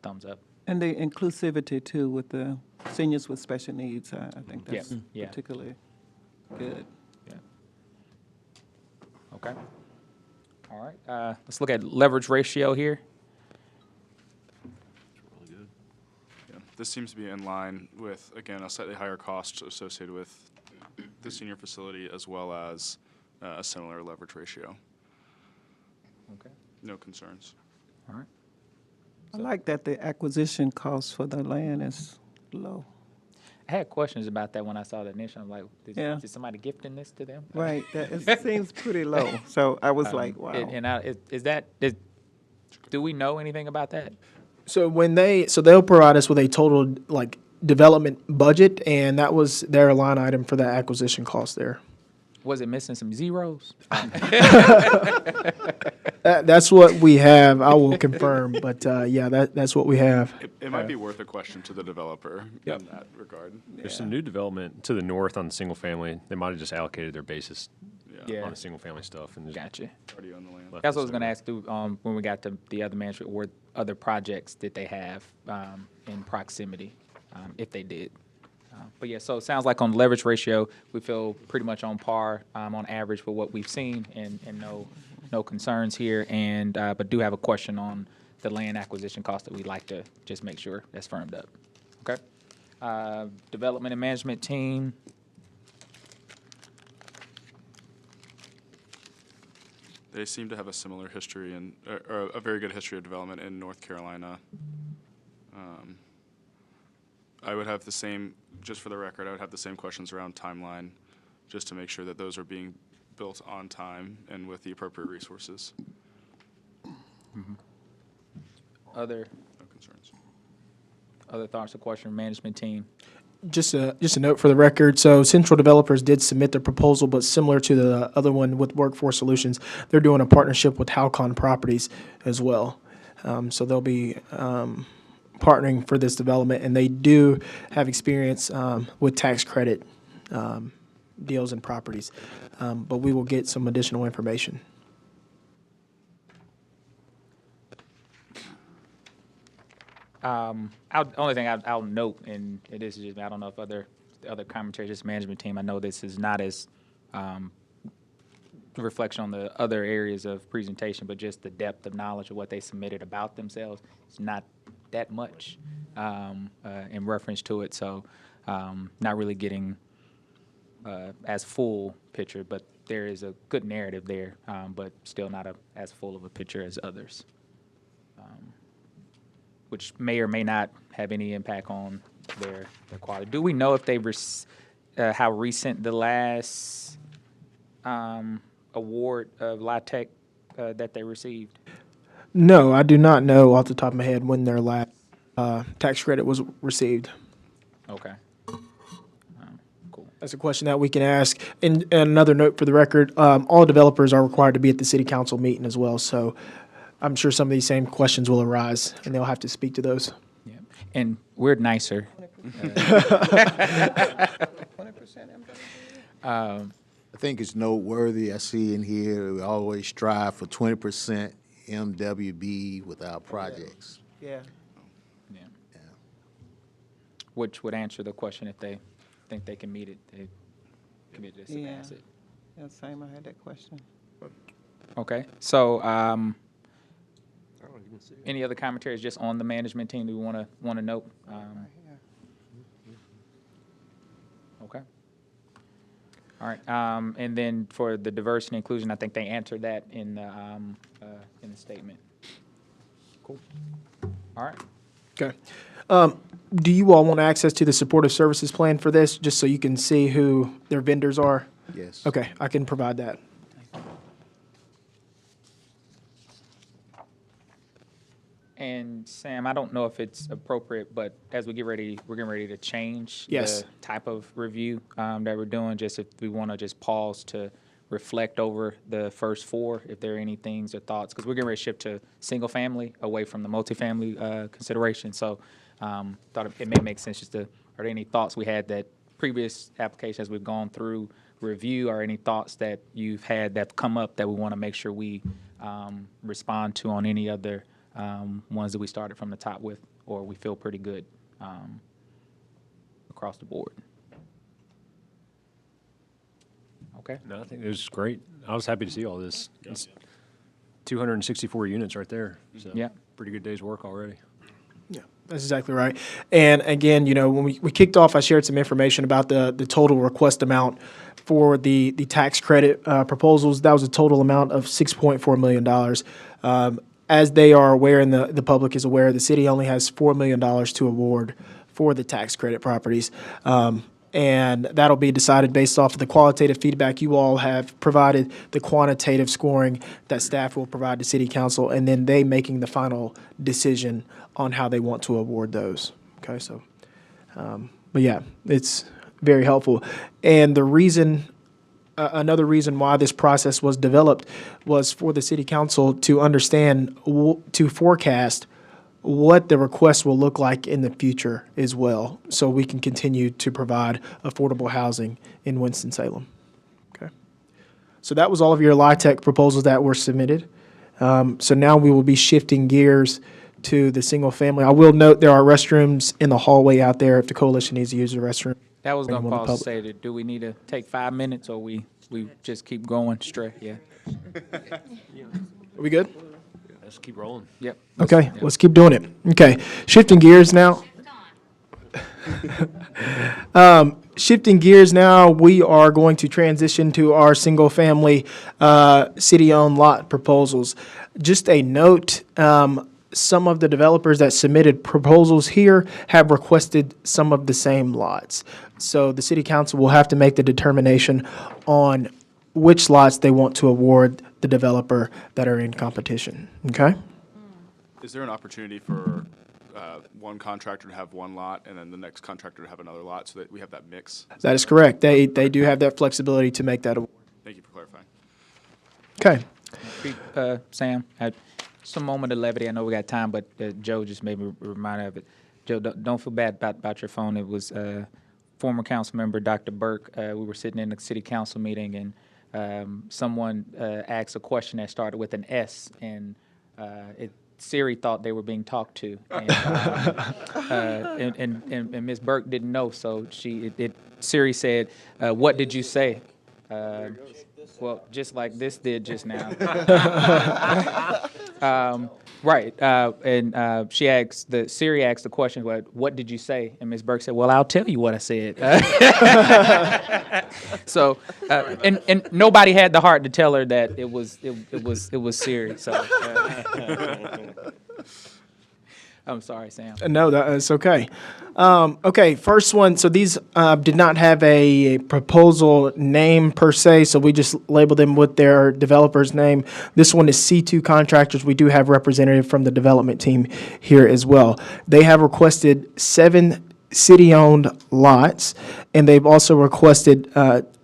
Speaker 1: thumbs up.
Speaker 11: And the inclusivity too with the seniors with special needs, I think that's particularly good.
Speaker 1: Yeah. Okay. All right, let's look at leverage ratio here.
Speaker 4: Yeah, this seems to be in line with, again, a slightly higher cost associated with the senior facility as well as a similar leverage ratio.
Speaker 1: Okay.
Speaker 4: No concerns.
Speaker 1: All right.
Speaker 11: I like that the acquisition cost for the land is low.
Speaker 1: I had questions about that when I saw the initial. I'm like,
Speaker 11: Yeah.
Speaker 1: did somebody gifting this to them?
Speaker 11: Right, that it seems pretty low. So I was like, wow.
Speaker 1: Do we know anything about that?
Speaker 2: So they'll provide us with a total like development budget, and that was their line item for that acquisition cost there.
Speaker 1: Was it missing some zeros?
Speaker 2: That's what we have. I will confirm, but yeah, that's what we have.
Speaker 4: It might be worth a question to the developer in that regard.
Speaker 9: There's some new development to the north on the single family. They might have just allocated their basis
Speaker 1: Yeah.
Speaker 9: on the single family stuff and just
Speaker 1: Gotcha.
Speaker 4: Already on the land.
Speaker 9: left
Speaker 1: That's what I
Speaker 9: it
Speaker 1: was going to
Speaker 9: somewhere.
Speaker 1: ask when we got to the other management. What other projects did they have in proximity, if they did? But yeah, so it sounds like on leverage ratio, we feel pretty much on par, on average with what we've seen, and no concerns here. And but do have a question on the land acquisition cost that we'd like to just make sure that's firmed up. Okay. Development and management team.
Speaker 4: They seem to have a similar history or a very good history of development in North Carolina. I would have the same, just for the record, I would have the same questions around timeline, just to make sure that those are being built on time and with the appropriate resources.
Speaker 1: Other
Speaker 4: No concerns.
Speaker 1: thoughts or questions, management team.
Speaker 2: Just a note for the record. So Central Developers did submit their proposal, but similar to the other one with Workforce Solutions, they're doing a partnership with Halcon Properties as well. So they'll be partnering for this development, and they do have experience with tax credit deals and properties. But we will get some additional information.
Speaker 1: Only thing I'll note, and this is just, I don't know if the other commentary, just management team, I know this is not as reflection on the other areas of presentation, but just the depth of knowledge of what they submitted about themselves. It's not that much in reference to it, so not really getting as full picture, but there is a good narrative there, but still not as full of a picture as others. Which may or may not have any impact on their quality. Do we know if they how recent the last award of LIHTC that they received?
Speaker 2: No, I do not know off the top of my head when their last tax credit was received.
Speaker 1: Okay. Cool.
Speaker 2: That's a question that we can ask. And another note for the record, all developers are required to be at the city council meeting as well. So I'm sure some of these same questions will arise, and they'll have to speak to those.
Speaker 1: Yeah. And we're nicer.
Speaker 11: 20%
Speaker 12: I think it's noteworthy. I see in here, we always strive for 20% MWB with our projects.
Speaker 11: Yeah.
Speaker 1: Yeah. Which would answer the question if they think they can meet it, they committed to surpass it.
Speaker 11: Yeah, same, I had that question.
Speaker 1: Okay, so any other commentaries just on the management team that we want to note? Okay. All right, and then for the diversity and inclusion, I think they answered that in the statement. Cool. All right.
Speaker 2: Okay. Do you all want access to the supportive services plan for this, just so you can see who their vendors are?
Speaker 12: Yes.
Speaker 2: Okay, I can provide that.
Speaker 1: And Sam, I don't know if it's appropriate, but as we get ready, we're getting ready to change
Speaker 2: Yes.
Speaker 1: the type of review that we're doing. Just if we want to just pause to reflect over the first four, if there are any things or thoughts, because we're getting ready to shift to single family away from the multifamily consideration. So thought it may make sense just to, are there any thoughts we had that previous applications we've gone through review, or any thoughts that you've had that come up that we want to make sure we respond to on any other ones that we started from the top with, or we feel pretty good across the board? Okay.
Speaker 9: No, I think it was great. I was happy to see all this. 264 units right there. So
Speaker 1: Yeah.
Speaker 9: pretty good day's work already.
Speaker 2: Yeah, that's exactly right. And again, when we kicked off, I shared some information about the total request amount for the tax credit proposals. That was a total amount of $6.4 million. As they are aware and the public is aware, the city only has $4 million to award for the tax credit properties. And that'll be decided based off of the qualitative feedback you all have provided, the quantitative scoring that staff will provide to city council, and then they making the final decision on how they want to award those. Okay, so, but yeah, it's very helpful. And the reason, another reason why this process was developed was for the city council to understand, to forecast what the request will look like in the future as well, so we can continue to provide affordable housing in Winston-Salem. Okay. So that was all of your LIHTC proposals that were submitted. So now we will be shifting gears to the single family. I will note there are restrooms in the hallway out there if the coalition needs to use the restroom.
Speaker 1: That was going to
Speaker 2: Bring them on the
Speaker 1: pause to say that, do we need to take 5 minutes or we just keep going straight? Yeah.
Speaker 2: Are we good?
Speaker 9: Let's keep rolling.
Speaker 1: Yep.
Speaker 2: Okay, let's keep doing it. Okay, shifting gears now. Shifting gears now, we are going to transition to our single-family city-owned lot proposals. Just a note, some of the developers that submitted proposals here have requested some of the same lots. So the city council will have to make the determination on which lots they want to award the developer that are in competition, okay?
Speaker 4: Is there an opportunity for one contractor to have one lot and then the next contractor to have another lot so that we have that mix?
Speaker 2: That is correct. They do have that flexibility to make that award.
Speaker 4: Thank you for clarifying.
Speaker 2: Okay.
Speaker 1: Sam, some moment of levity. I know we got time, but Joe just made me remind of it. Joe, don't feel bad about your phone. It was former council member Dr. Burke. We were sitting in the city council meeting, and someone asked a question that started with an S, and Siri thought they were being talked to, and Ms. Burke didn't know, so Siri said, "What did you say?" Well, just like this did just now. Right, and Siri asked the question, "What did you say?" And Ms. Burke said, "Well, I'll tell you what I said." So, and nobody had the heart to tell her that it was Siri. So, I'm sorry, Sam.
Speaker 2: No, that's okay. Okay, first one. So these did not have a proposal name per se, so we just labeled them with their developer's name. This one is C2 Contractors. We do have representative from the development team here as well. They have requested 7 city-owned lots, and they've also requested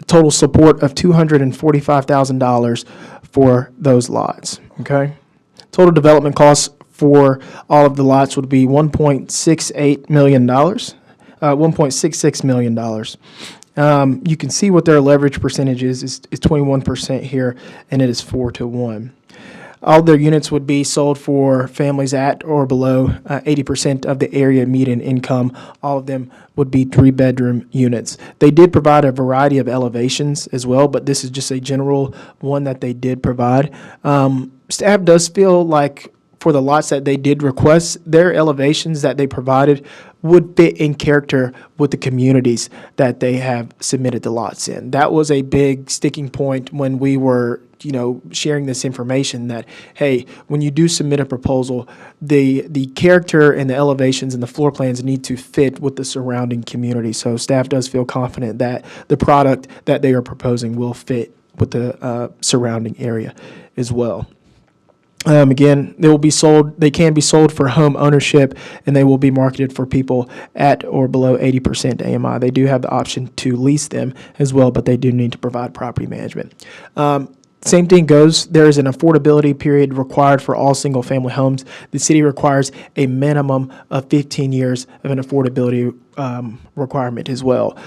Speaker 2: total support of $245,000 for those lots. Okay, total development costs for all of the lots would be $1.68 million, $1.66 million. You can see what their leverage percentage is 21% here, and it is 4-to-1. All their units would be sold for families at or below 80% of the area median income. All of them would be 3-bedroom units. They did provide a variety of elevations as well, but this is just a general one that they did provide. Staff does feel like for the lots that they did request, their elevations that they provided would fit in character with the communities that they have submitted the lots in. That was a big sticking point when we were, sharing this information that, hey, when you do submit a proposal, the character and the elevations and the floor plans need to fit with the surrounding community. So staff does feel confident that the product that they are proposing will fit with the surrounding area as well. Again, they will be sold. They can be sold for home ownership, and they will be marketed for people at or below 80% AMI. They do have the option to lease them as well, but they do need to provide property management. Same thing goes. There is an affordability period required for all single-family homes. The city requires a minimum of 15 years of an affordability requirement as well.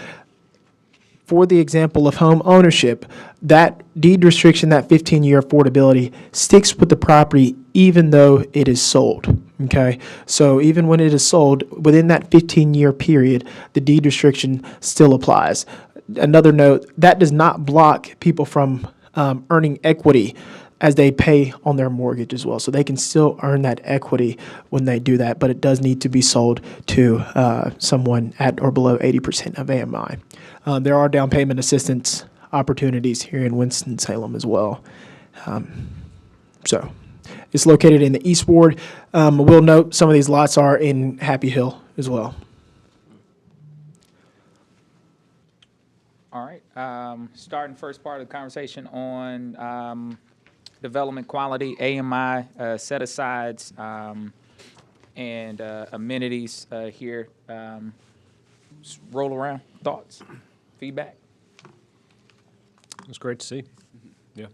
Speaker 2: For the example of home ownership, that deed restriction, that 15-year affordability, sticks with the property even though it is sold, okay? So even when it is sold, within that 15-year period, the deed restriction still applies. Another note, that does not block people from earning equity as they pay on their mortgage as well. So they can still earn that equity when they do that, but it does need to be sold to someone at or below 80% of AMI. There are down payment assistance opportunities here in Winston-Salem as well. So it's located in the East Ward. We'll note some of these lots are in Happy Hill as well.
Speaker 1: All right, starting first part of the conversation on development quality, AMI, set-asides, and amenities here. Just roll around, thoughts, feedback?
Speaker 9: It's great to see. Yeah.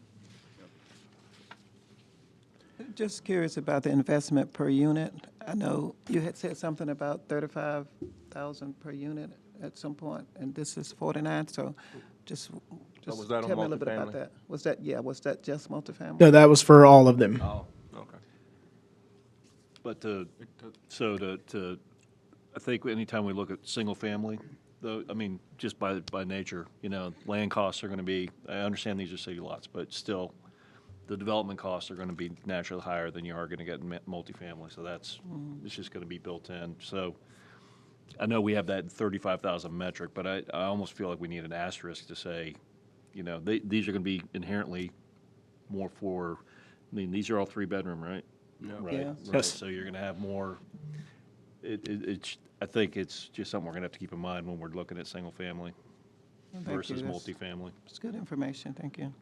Speaker 11: Just curious about the investment per unit. I know you had said something about 35,000 per unit at some point, and this is 49, so just
Speaker 10: was that on
Speaker 11: tell me a little bit about
Speaker 10: multifamily?
Speaker 11: that. Was that just multifamily?
Speaker 2: No, that was for all of them.
Speaker 10: Oh, okay.
Speaker 6: But I think anytime we look at single family, though, I mean, just by nature, land costs are going to be, I understand these are city lots, but still, the development costs are going to be naturally higher than you are going to get in multifamily. So it's just going to be built in. So I know we have that 35,000 metric, but I almost feel like we need an asterisk to say, these are going to be inherently more for, I mean, these are all 3-bedroom, right?
Speaker 10: Yeah.
Speaker 6: Right.
Speaker 11: Yeah.
Speaker 6: Right.
Speaker 2: Yes.
Speaker 6: So you're going to have more. I think it's just something we're going to have to keep in mind when we're looking at single family
Speaker 11: Thank you.
Speaker 6: versus
Speaker 11: That's-
Speaker 6: multifamily.
Speaker 11: It's good information, thank you.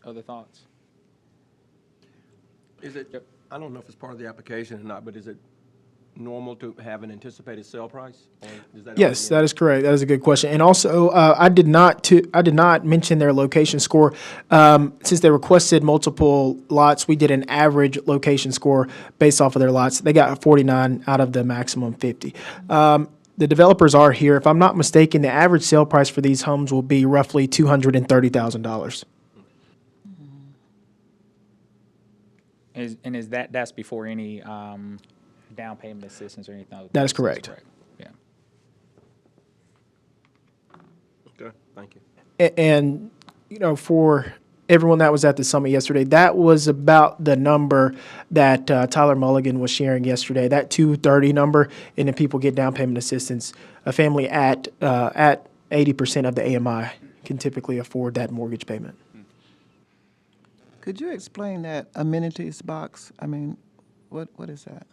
Speaker 1: Other thoughts?
Speaker 10: Is it, I don't know if it's part of the application or not, but is it normal to have an anticipated sale price? Or is that
Speaker 2: Yes,
Speaker 10: already
Speaker 2: that is correct. That is a good question. And also, I did not mention their location score. Since they requested multiple lots, we did an average location score based off of their lots. They got a 49 out of the maximum 50. The developers are here. If I'm not mistaken, the average sale price for these homes will be roughly $230,000.
Speaker 1: And that's before any down payment assistance or anything?
Speaker 2: That is correct.
Speaker 1: Yeah.
Speaker 10: Okay, thank you.
Speaker 2: And for everyone that was at the summit yesterday, that was about the number that Tyler Mulligan was sharing yesterday, that 230 number, and then people get down payment assistance. A family at 80% of the AMI can typically afford that mortgage payment.
Speaker 11: Could you explain that amenities box? I mean, what is that?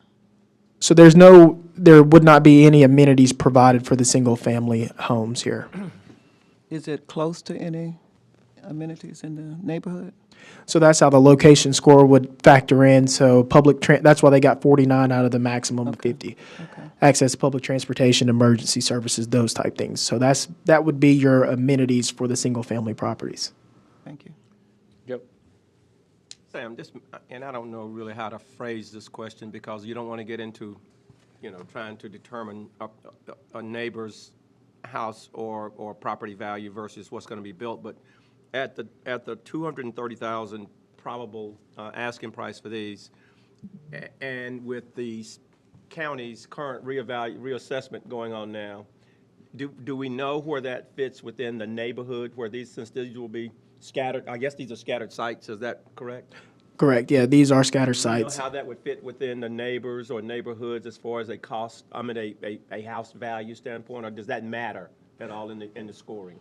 Speaker 2: So there would not be any amenities provided for the single-family homes here.
Speaker 11: Is it close to any amenities in the neighborhood?
Speaker 2: So that's how the location score would factor in. So that's why they got 49 out of the maximum of 50.
Speaker 11: Okay.
Speaker 2: Access to public transportation, emergency services, those type things. So that would be your amenities for the single-family properties.
Speaker 11: Thank you.
Speaker 1: Yep.
Speaker 10: Sam, and I don't know really how to phrase this question because you don't want to get into, trying to determine a neighbor's house or property value versus what's going to be built. But at the 230,000 probable asking price for these, and with the county's current reassessment going on now, do we know where that fits within the neighborhood where since these will be scattered? I guess these are scattered sites. Is that correct?
Speaker 2: Correct. Yeah, these are scattered
Speaker 10: Do you know
Speaker 2: sites.
Speaker 10: how that would fit within the neighbors or neighborhoods as far as a house value standpoint, or does that matter at all in the scoring?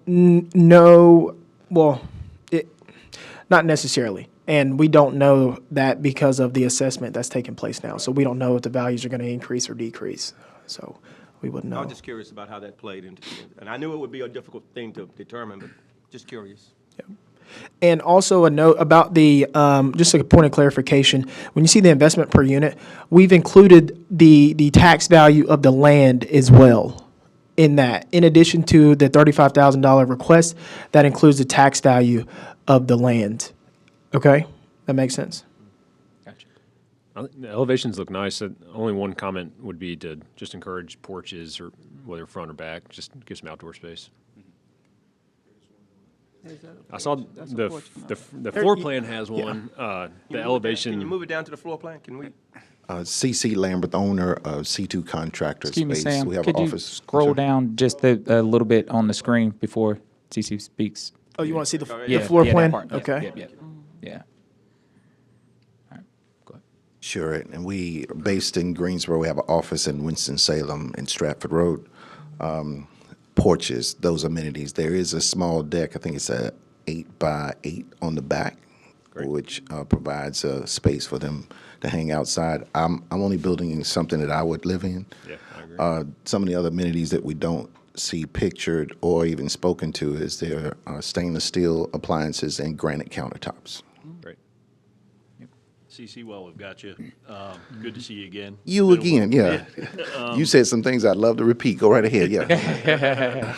Speaker 2: No, well, not necessarily. And we don't know that because of the assessment that's taking place now. So we don't know if the values are going to increase or decrease. So we wouldn't know.
Speaker 10: I was just curious about how that played into it. And I knew it would be a difficult thing to determine, but just curious.
Speaker 2: And also a note about the, just a point of clarification, when you see the investment per unit, we've included the tax value of the land as well in that. In addition to the $35,000 request, that includes the tax value of the land. Okay? That makes sense?
Speaker 1: Gotcha.
Speaker 9: The elevations look nice. Only one comment would be to just encourage porches, or whether front or back, just give some outdoor space. I saw the floor plan has one. The elevation.
Speaker 10: Can you move it down to the floor plan? Can we?
Speaker 12: C.C. Lambert, owner of C2 Contractor
Speaker 1: Excuse me,
Speaker 12: Space.
Speaker 1: Sam,
Speaker 12: We have
Speaker 1: could
Speaker 12: an
Speaker 1: you
Speaker 12: office.
Speaker 1: scroll down just a little bit on the screen before CC speaks?
Speaker 2: Oh, you want to see the
Speaker 1: Yeah,
Speaker 2: floor
Speaker 1: yeah, that
Speaker 2: plan?
Speaker 1: part. Yeah,
Speaker 2: Okay.
Speaker 1: Yeah. All right, go ahead.
Speaker 16: Sure, and we are based in Greensboro. We have an office in Winston-Salem and Stratford Road. Porches, those amenities. There is a small deck, I think it's a 8x8 on the back, which provides a space for them to hang outside. I'm only building something that I would live in.
Speaker 9: Yeah, I agree.
Speaker 16: Some of the other amenities that we don't see pictured or even spoken to is there are stainless steel appliances and granite countertops.
Speaker 9: Great.
Speaker 6: CC, well, we've got you. Good to see you again.
Speaker 16: You again, yeah. You said some things I'd love to repeat. Go right ahead, yeah.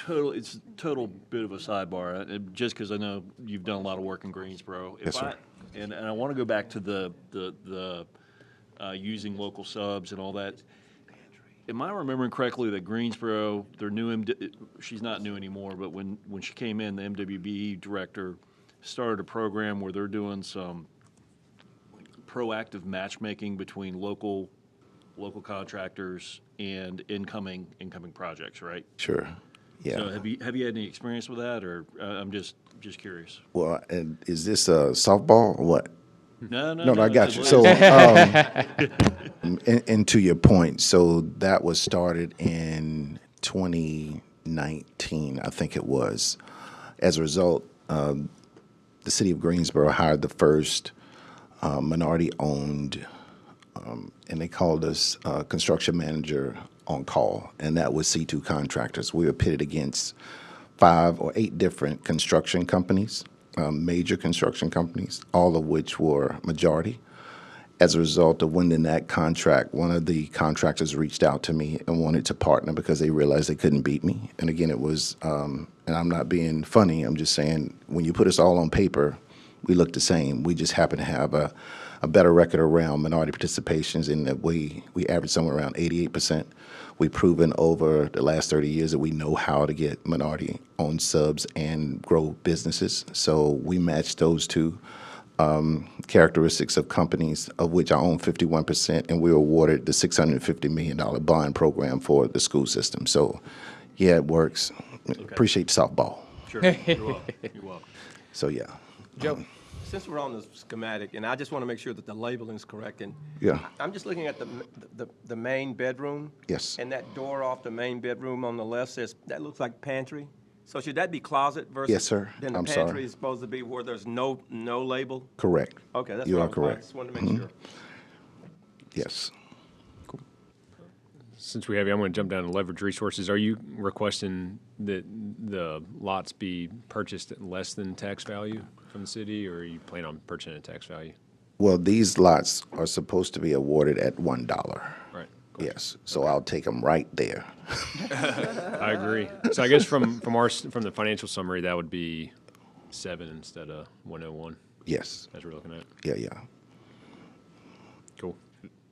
Speaker 6: It's a total bit of a sidebar, just because I know you've done a lot of work in Greensboro.
Speaker 16: Yes, sir.
Speaker 6: And I want to go back to the using local subs and all that. Am I remembering correctly that Greensboro, their new she's not new anymore, but when she came in, the MWBE director started a program where they're doing some proactive matchmaking between local contractors and incoming projects, right?
Speaker 16: Sure, yeah.
Speaker 6: So have you had any experience with that, or I'm just curious?
Speaker 16: Well, and is this a softball or what?
Speaker 6: No,
Speaker 16: I got you. So, and to your point, so that was started in 2019, I think it was. As a result, the city of Greensboro hired the first minority-owned, and they called us construction manager on call, and that was C2 Contractors. We were pitted against 5 or 8 different construction companies, major construction companies, all of which were majority. As a result of winning that contract, one of the contractors reached out to me and wanted to partner because they realized they couldn't beat me. And again, it was, and I'm not being funny, I'm just saying, when you put us all on paper, we look the same. We just happen to have a better record around minority participations in that we average somewhere around 88%. We've proven over the last 30 years that we know how to get minority-owned subs and grow businesses. So we match those two characteristics of companies, of which I own 51%, and we were awarded the $650 million bond program for the school system. So, yeah, it works. Okay. Appreciate the softball.
Speaker 6: Sure. You're welcome. You're welcome.
Speaker 16: So, yeah.
Speaker 10: Joe, since we're on the schematic, and I just want to make sure that the labeling is correct, and
Speaker 16: yeah,
Speaker 10: I'm just looking at the main bedroom.
Speaker 16: Yes.
Speaker 10: And that door off the main bedroom on the left says, that looks like pantry. So should that be closet versus?
Speaker 16: Yes, sir.
Speaker 10: Then the
Speaker 16: I'm
Speaker 10: pantry
Speaker 16: sorry.
Speaker 10: is supposed to be where there's no label?
Speaker 16: Correct.
Speaker 10: Okay, that's
Speaker 16: you
Speaker 10: what
Speaker 16: are
Speaker 10: I was
Speaker 16: correct.
Speaker 10: I just wanted to make sure.
Speaker 16: Yes.
Speaker 9: Since we have you, I'm going to jump down to leverage resources. Are you requesting that the lots be purchased at less than tax value from the city, or are you planning on purchasing at tax value?
Speaker 16: Well, these lots are supposed to be awarded at $1.
Speaker 9: Right.
Speaker 16: Yes. So I'll take them right there.
Speaker 9: I agree. So I guess from the financial summary, that would be 7 instead of 101.
Speaker 16: Yes.
Speaker 9: As we're looking at.
Speaker 16: Yeah.
Speaker 9: Cool.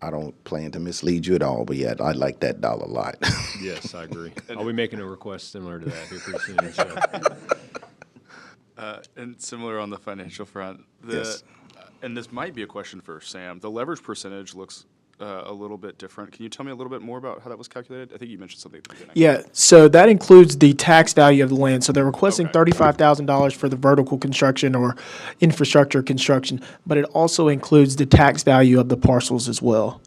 Speaker 16: I don't plan to mislead you at all, but yeah, I like that dollar a lot.
Speaker 9: Yes, I agree. I'll be making a request similar to that here pretty soon. So.
Speaker 4: And similar on the financial front,
Speaker 16: Yes.
Speaker 4: And this might be a question for Sam. The leverage percentage looks a little bit different. Can you tell me a little bit more about how that was calculated? I think you mentioned something at the beginning.
Speaker 2: Yeah, so that includes the tax value of the land. So they're requesting $35,000 for the vertical construction or infrastructure construction, but it also includes the tax value of the parcels as well.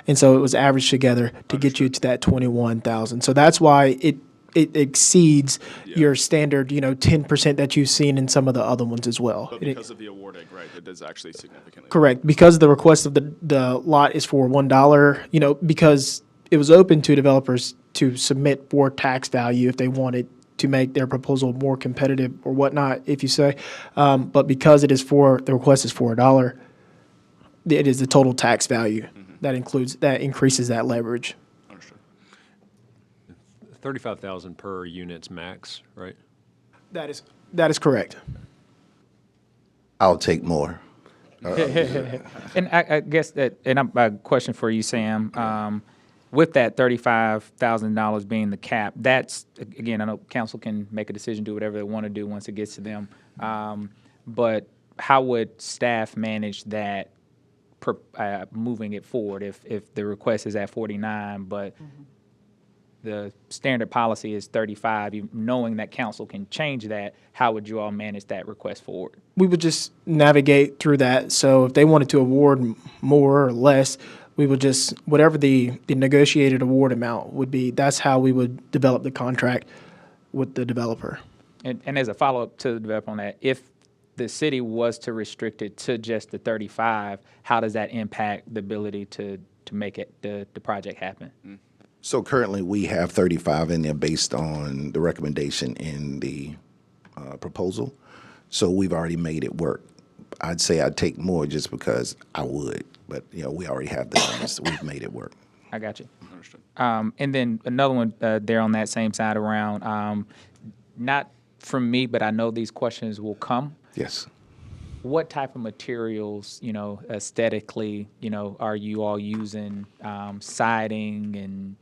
Speaker 2: And so it was averaged together to get you to that 21,000. So that's why it exceeds your standard, 10% that you've seen in some of the other ones as well.
Speaker 4: But because of the awarding, right, it is actually significantly.
Speaker 2: Correct. Because the request of the lot is for $1, because it was open to developers to submit for tax value if they wanted to make their proposal more competitive or whatnot, if you say. But because the request is for $1, it is the total tax value that increases that leverage.
Speaker 4: Understood.
Speaker 9: 35,000 per unit's max, right?
Speaker 2: That is correct.
Speaker 16: I'll take more.
Speaker 1: And I guess a question for you, Sam. With that $35,000 being the cap, that's, again, I know council can make a decision, do whatever they want to do once it gets to them. But how would staff manage that moving it forward if the request is at 49, but the standard policy is 35, knowing that council can change that, how would you all manage that request forward?
Speaker 2: We would just navigate through that. So if they wanted to award more or less, we would just, whatever the negotiated award amount would be, that's how we would develop the contract with the developer.
Speaker 1: And as a follow-up to the developer on that, if the city was to restrict it to just the 35, how does that impact the ability to make it the project happen?
Speaker 16: So currently, we have 35 in there based on the recommendation in the proposal. So we've already made it work. I'd say I'd take more just because I would, but we already have the numbers, so we've made it work.
Speaker 1: I got you.
Speaker 4: Understood.
Speaker 1: And then another one there on that same side around, not from me, but I know these questions will come.
Speaker 16: Yes.
Speaker 1: What type of materials, aesthetically, are you all using, siding and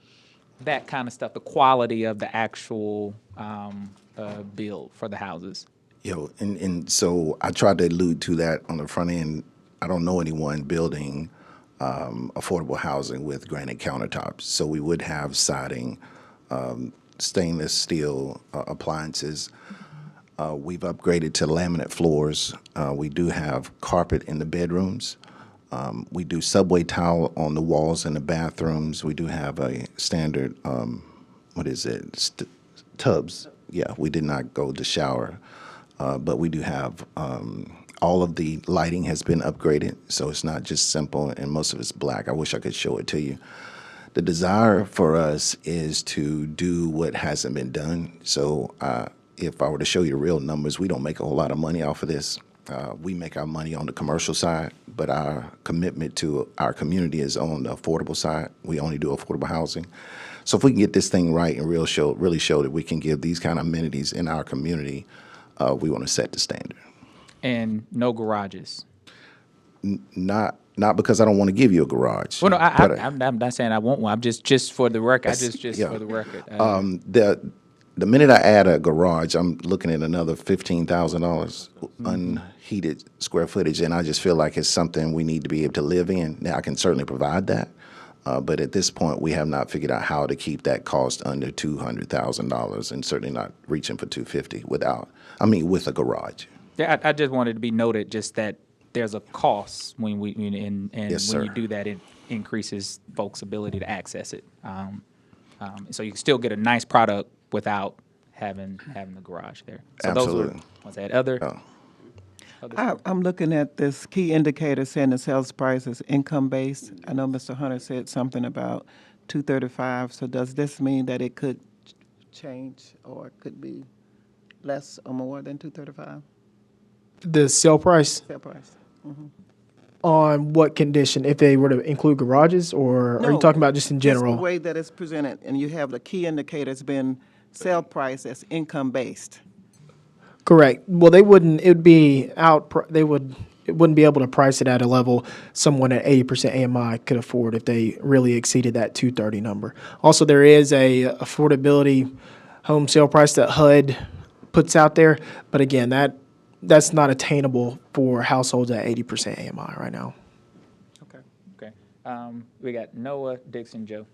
Speaker 1: that kind of stuff, the quality of the actual build for the houses?
Speaker 16: And so I tried to allude to that on the front end. I don't know anyone building affordable housing with granite countertops. So we would have siding, stainless steel appliances. We've upgraded to laminate floors. We do have carpet in the bedrooms. We do subway tile on the walls in the bathrooms. We do have a standard, tubs. Yeah, we did not go to shower. But we do have all of the lighting has been upgraded, so it's not just simple, and most of it's black. I wish I could show it to you. The desire for us is to do what hasn't been done. So if I were to show you the real numbers, we don't make a whole lot of money off of this. We make our money on the commercial side, but our commitment to our community is on the affordable side. We only do affordable housing. So if we can get this thing right and really show that we can give these kind of amenities in our community, we want to set the standard.
Speaker 1: And no garages?
Speaker 16: Not because I don't want to give you a garage.
Speaker 1: Well, no, I'm not saying I want one. I'm just for the record. For the record.
Speaker 16: The minute I add a garage, I'm looking at another $15,000 unheated square footage, and I just feel like it's something we need to be able to live in. Now, I can certainly provide that, but at this point, we have not figured out how to keep that cost under $200,000, and certainly not reaching for $250,000 with a garage.
Speaker 1: Yeah, I just wanted to be noted just that there's a cost when
Speaker 16: Yes,
Speaker 1: when
Speaker 16: sir.
Speaker 1: you do that, it increases folks' ability to access it. So you can still get a nice product without having the garage there. So
Speaker 16: Absolutely.
Speaker 1: Was that other?
Speaker 11: I'm looking at this key indicator saying the sales price is income-based. I know Mr. Hunter said something about 235. So does this mean that it could change or it could be less or more than 235?
Speaker 2: The sale price
Speaker 11: Sale price.
Speaker 2: on what condition? If they were to include garages, or are you
Speaker 11: No,
Speaker 2: talking about just in
Speaker 11: Just
Speaker 2: general?
Speaker 11: the way that it's presented, and you have the key indicators been sale price as income-based.
Speaker 2: Correct. Well, they wouldn't. It would be out. It wouldn't be able to price it at a level someone at 80% AMI could afford if they really exceeded that 230 number. Also, there is a affordability home sale price that HUD puts out there, but again, that's not attainable for households at 80% AMI right now.
Speaker 1: Okay. We got Noah, Dixon, Joe.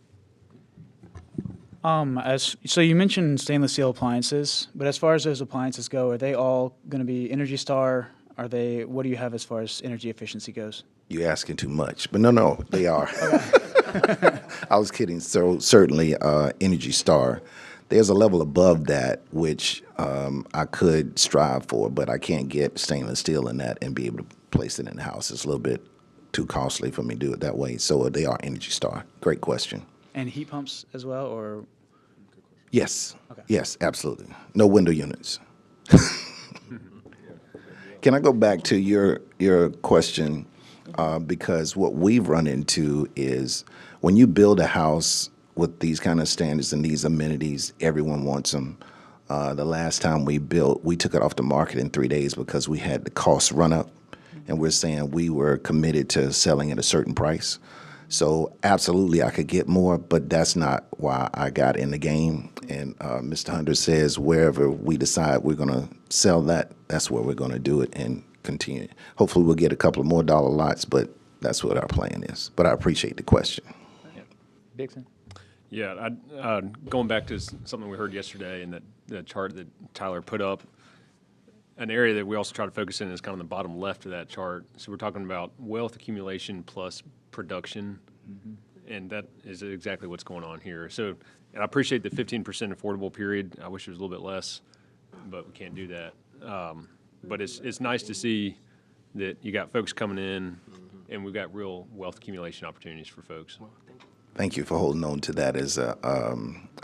Speaker 7: So you mentioned stainless steel appliances, but as far as those appliances go, are they all going to be Energy Star? What do you have as far as energy efficiency goes?
Speaker 16: You're asking too much, but no, they are. I was kidding. So certainly Energy Star. There's a level above that which I could strive for, but I can't get stainless steel in that and be able to place it in the house. It's a little bit too costly for me to do it that way. So they are Energy Star. Great question.
Speaker 7: And heat pumps as well, or?
Speaker 16: Yes.
Speaker 7: Okay.
Speaker 16: Yes, absolutely. No window units. Can I go back to your question? Because what we've run into is when you build a house with these kind of standards and these amenities, everyone wants them. The last time we built, we took it off the market in 3 days because we had the costs run up, and we're saying we were committed to selling at a certain price. So absolutely, I could get more, but that's not why I got in the game. And Mr. Hunter says wherever we decide we're going to sell that, that's where we're going to do it and continue. Hopefully, we'll get a couple of more dollar lots, but that's what our plan is. But I appreciate the question.
Speaker 1: Dixon?
Speaker 9: Yeah, going back to something we heard yesterday and that chart that Tyler put up, an area that we also try to focus in is kind of the bottom left of that chart. So we're talking about wealth accumulation plus production, and that is exactly what's going on here. So, and I appreciate the 15% affordable period. I wish it was a little bit less, but we can't do that. But it's nice to see that you got folks coming in, and we've got real wealth accumulation opportunities for folks.
Speaker 16: Thank you for holding on to that as a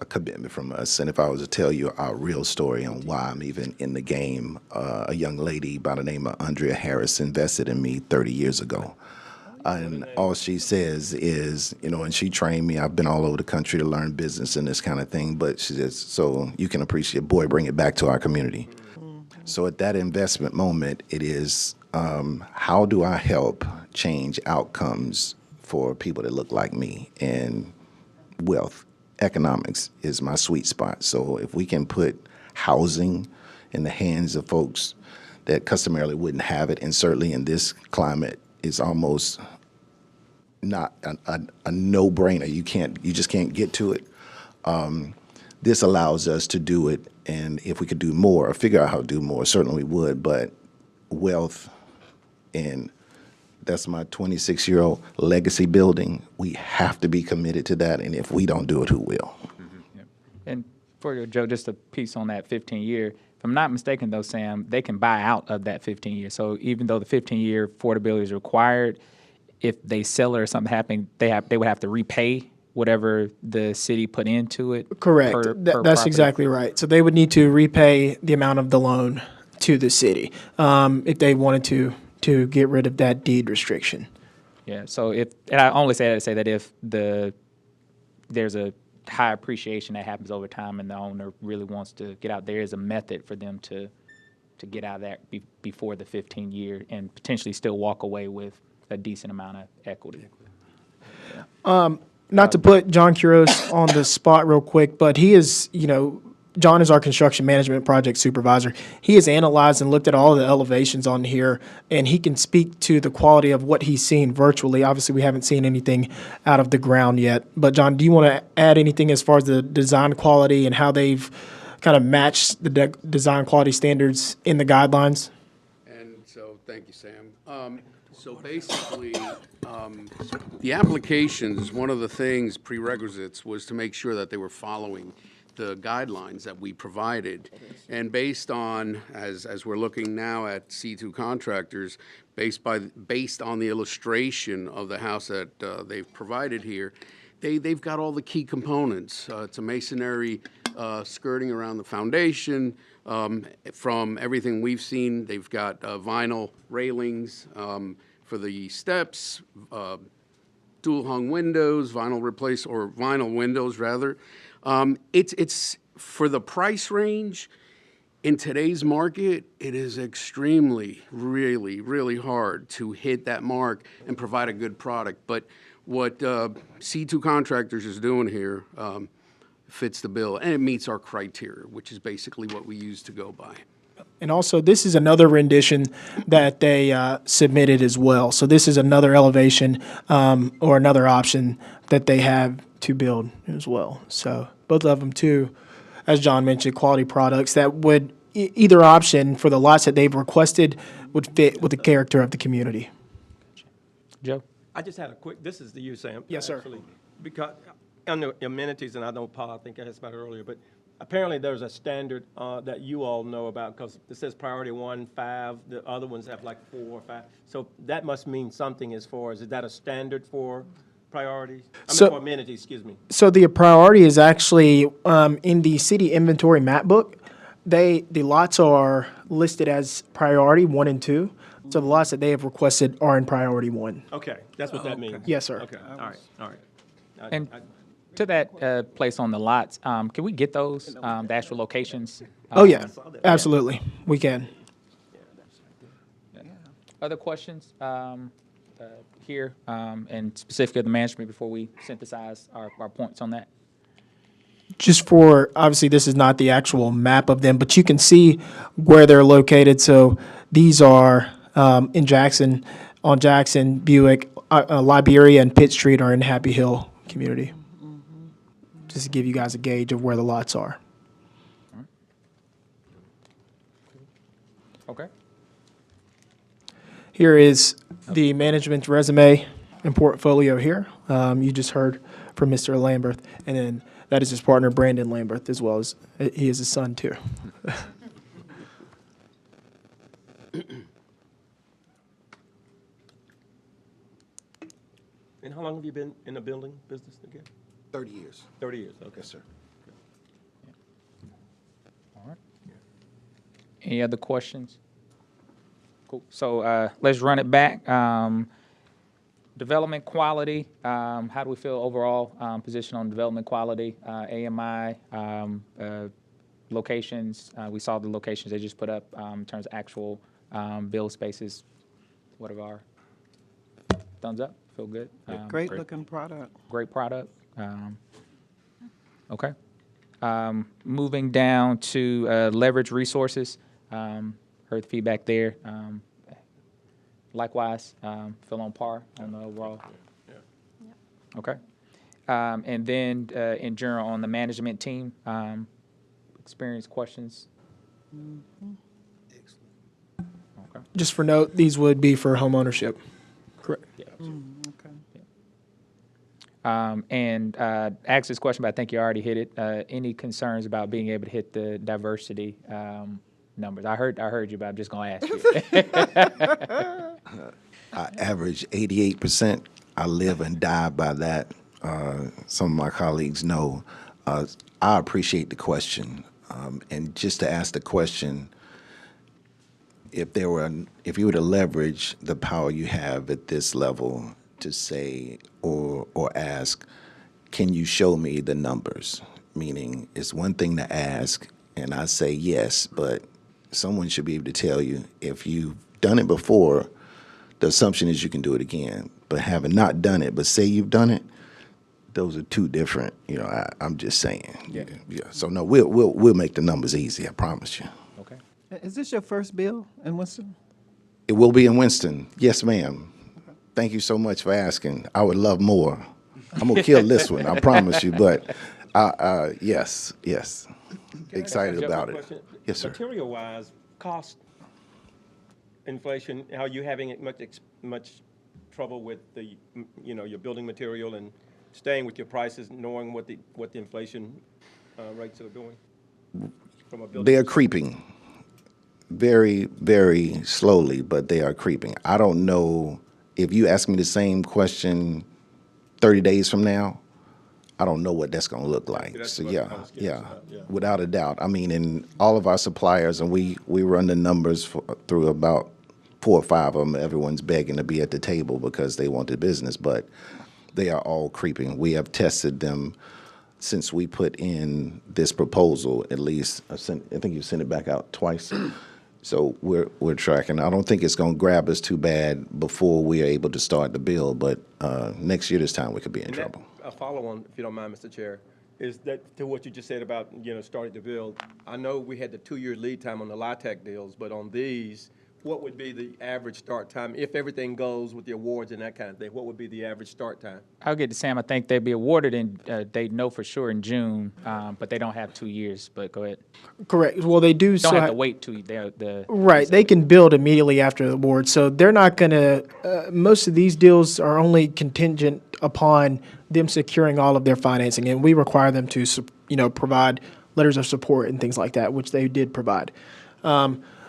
Speaker 16: commitment from us. And if I was to tell you our real story on why I'm even in the game, a young lady by the name of Andrea Harris invested in me 30 years ago. And all she says is, and she trained me. I've been all over the country to learn business and this kind of thing. But she says, so you can appreciate, boy, bring it back to our community. So at that investment moment, it is, how do I help change outcomes for people that look like me? And wealth, economics is my sweet spot. So if we can put housing in the hands of folks that customarily wouldn't have it, and certainly in this climate, it's almost not a no-brainer. You just can't get to it. This allows us to do it, and if we could do more or figure out how to do more, certainly we would. But wealth, and that's my 26-year-old legacy building. We have to be committed to that, and if we don't do it, who will?
Speaker 1: And for you, Joe, just a piece on that 15-year. If I'm not mistaken, though, Sam, they can buy out of that 15-year. So even though the 15-year affordability is required, if they sell it or something happening, they would have to repay whatever the city put into it.
Speaker 2: Correct.
Speaker 1: per
Speaker 2: That's
Speaker 1: property.
Speaker 2: exactly right. So they would need to repay the amount of the loan to the city if they wanted to get rid of that deed restriction.
Speaker 1: Yeah. So and I only say that to say that if there's a high appreciation that happens over time and the owner really wants to get out, there is a method for them to get out of that before the 15-year and potentially still walk away with a decent amount of equity.
Speaker 2: Not to put John Kuros on the spot real quick, but he is, John is our construction management project supervisor. He has analyzed and looked at all the elevations on here, and he can speak to the quality of what he's seen virtually. Obviously, we haven't seen anything out of the ground yet. But, John, do you want to add anything as far as the design quality and how they've kind of matched the design quality standards in the guidelines?
Speaker 17: And so, thank you, Sam. So basically, the applications, one of the things, prerequisites, was to make sure that they were following the guidelines that we provided. And based on, as we're looking now at C2 contractors, based on the illustration of the house that they've provided here, they've got all the key components. It's a masonry skirting around the foundation. From everything we've seen, they've got vinyl railings for the steps, dual hung windows, vinyl windows rather. It's for the price range in today's market, it is extremely, really hard to hit that mark and provide a good product. But what C2 Contractors is doing here fits the bill, and it meets our criteria, which is basically what we use to go by.
Speaker 2: And also, this is another rendition that they submitted as well. So this is another elevation or another option that they have to build as well. So both of them, too, as John mentioned, quality products that would either option for the lots that they've requested would fit with the character of the community.
Speaker 1: Joe?
Speaker 10: I just had a quick, this is to you, Sam.
Speaker 2: Yes, sir.
Speaker 10: Actually, because on the amenities, and I know Paul, I think I asked about it earlier, but apparently there's a standard that you all know about, because it says priority 1, 5, the other ones have like 4 or 5. So that must mean something as far as, is that a standard for priorities? For amenities, excuse me.
Speaker 2: So the priority is actually in the city inventory map book. The lots are listed as priority 1 and 2. So the lots that they have requested are in priority 1.
Speaker 10: Okay, that's what that means.
Speaker 2: Yes, sir.
Speaker 10: Okay, all right.
Speaker 1: And to that place on the lots, can we get those, the actual locations?
Speaker 2: Oh, yeah, absolutely. We can.
Speaker 1: Other questions here, and specifically the management before we synthesize our points on that?
Speaker 2: Just for, obviously, this is not the actual map of them, but you can see where they're located. So these are in Jackson, on Jackson, Buick, Liberia, and Pitt Street are in Happy Hill community. just to give you guys a gauge of where the lots are.
Speaker 1: Okay.
Speaker 2: Here is the management's resume and portfolio here. You just heard from Mr. Lamberth, and then that is his partner, Brandon Lamberth, as well as he is his son, too.
Speaker 10: And how long have you been in the building business again?
Speaker 16: 30 years.
Speaker 10: 30 years, okay.
Speaker 16: Yes, sir.
Speaker 1: Any other questions? Cool. So let's run it back. Development quality. How do we feel overall position on development quality? AMI locations. We saw the locations they just put up in terms of actual build spaces. What are our thumbs up? Feel good.
Speaker 11: Great looking product.
Speaker 1: Great product. Okay. Moving down to leverage resources. Heard the feedback there. Likewise, feel on par on the overall. Okay. And then in general on the management team, experience questions. Okay.
Speaker 2: Just for note, these would be for home ownership. Correct.
Speaker 1: Yeah.
Speaker 11: Okay.
Speaker 1: And asked this question, but I think you already hit it. Any concerns about being able to hit the diversity numbers? I heard you, but I'm just going to ask you.
Speaker 16: I average 88%. I live and die by that. Some of my colleagues know. I appreciate the question. And just to ask the question, if you were to leverage the power you have at this level to say or ask, can you show me the numbers? Meaning, it's one thing to ask, and I say yes, but someone should be able to tell you if you've done it before, the assumption is you can do it again. But having not done it, but say you've done it, those are two different. I'm just saying. Yeah. So no, we'll make the numbers easy. I promise you.
Speaker 1: Okay.
Speaker 11: Is this your first bill in Winston?
Speaker 16: It will be in Winston. Yes, ma'am. Thank you so much for asking. I would love more. I'm gonna kill this one. I promise you. But yes. Excited about it. Yes, sir.
Speaker 10: Material-wise, cost, inflation, are you having much trouble with your building material and staying with your prices, knowing what the inflation rates are doing? From a building
Speaker 16: They are creeping very, very slowly, but they are creeping. I don't know if you ask me the same question 30 days from now, I don't know what that's going to look like. So yeah, without a doubt. I mean, in all of our suppliers, and we run the numbers through about 4 or 5 of them. Everyone's begging to be at the table because they want the business, but they are all creeping. We have tested them since we put in this proposal. At least I think you sent it back out twice. So we're tracking. I don't think it's going to grab us too bad before we are able to start the bill, but next year this time we could be in trouble.
Speaker 10: A follow-on, if you don't mind, Mr. Chair, is that to what you just said about starting to build. I know we had the 2-year lead time on the LIHTC deals, but on these, what would be the average start time if everything goes with the awards and that kind of thing? What would be the average start time?
Speaker 1: I'll get to Sam. I think they'd be awarded they know for sure in June, but they don't have 2 years. But go ahead.
Speaker 2: Correct. Well, they do.
Speaker 1: Don't have to wait 2 years.
Speaker 2: Right. They can build immediately after the award. So they're not going to, most of these deals are only contingent upon them securing all of their financing. And we require them to, provide letters of support and things like that, which they did provide.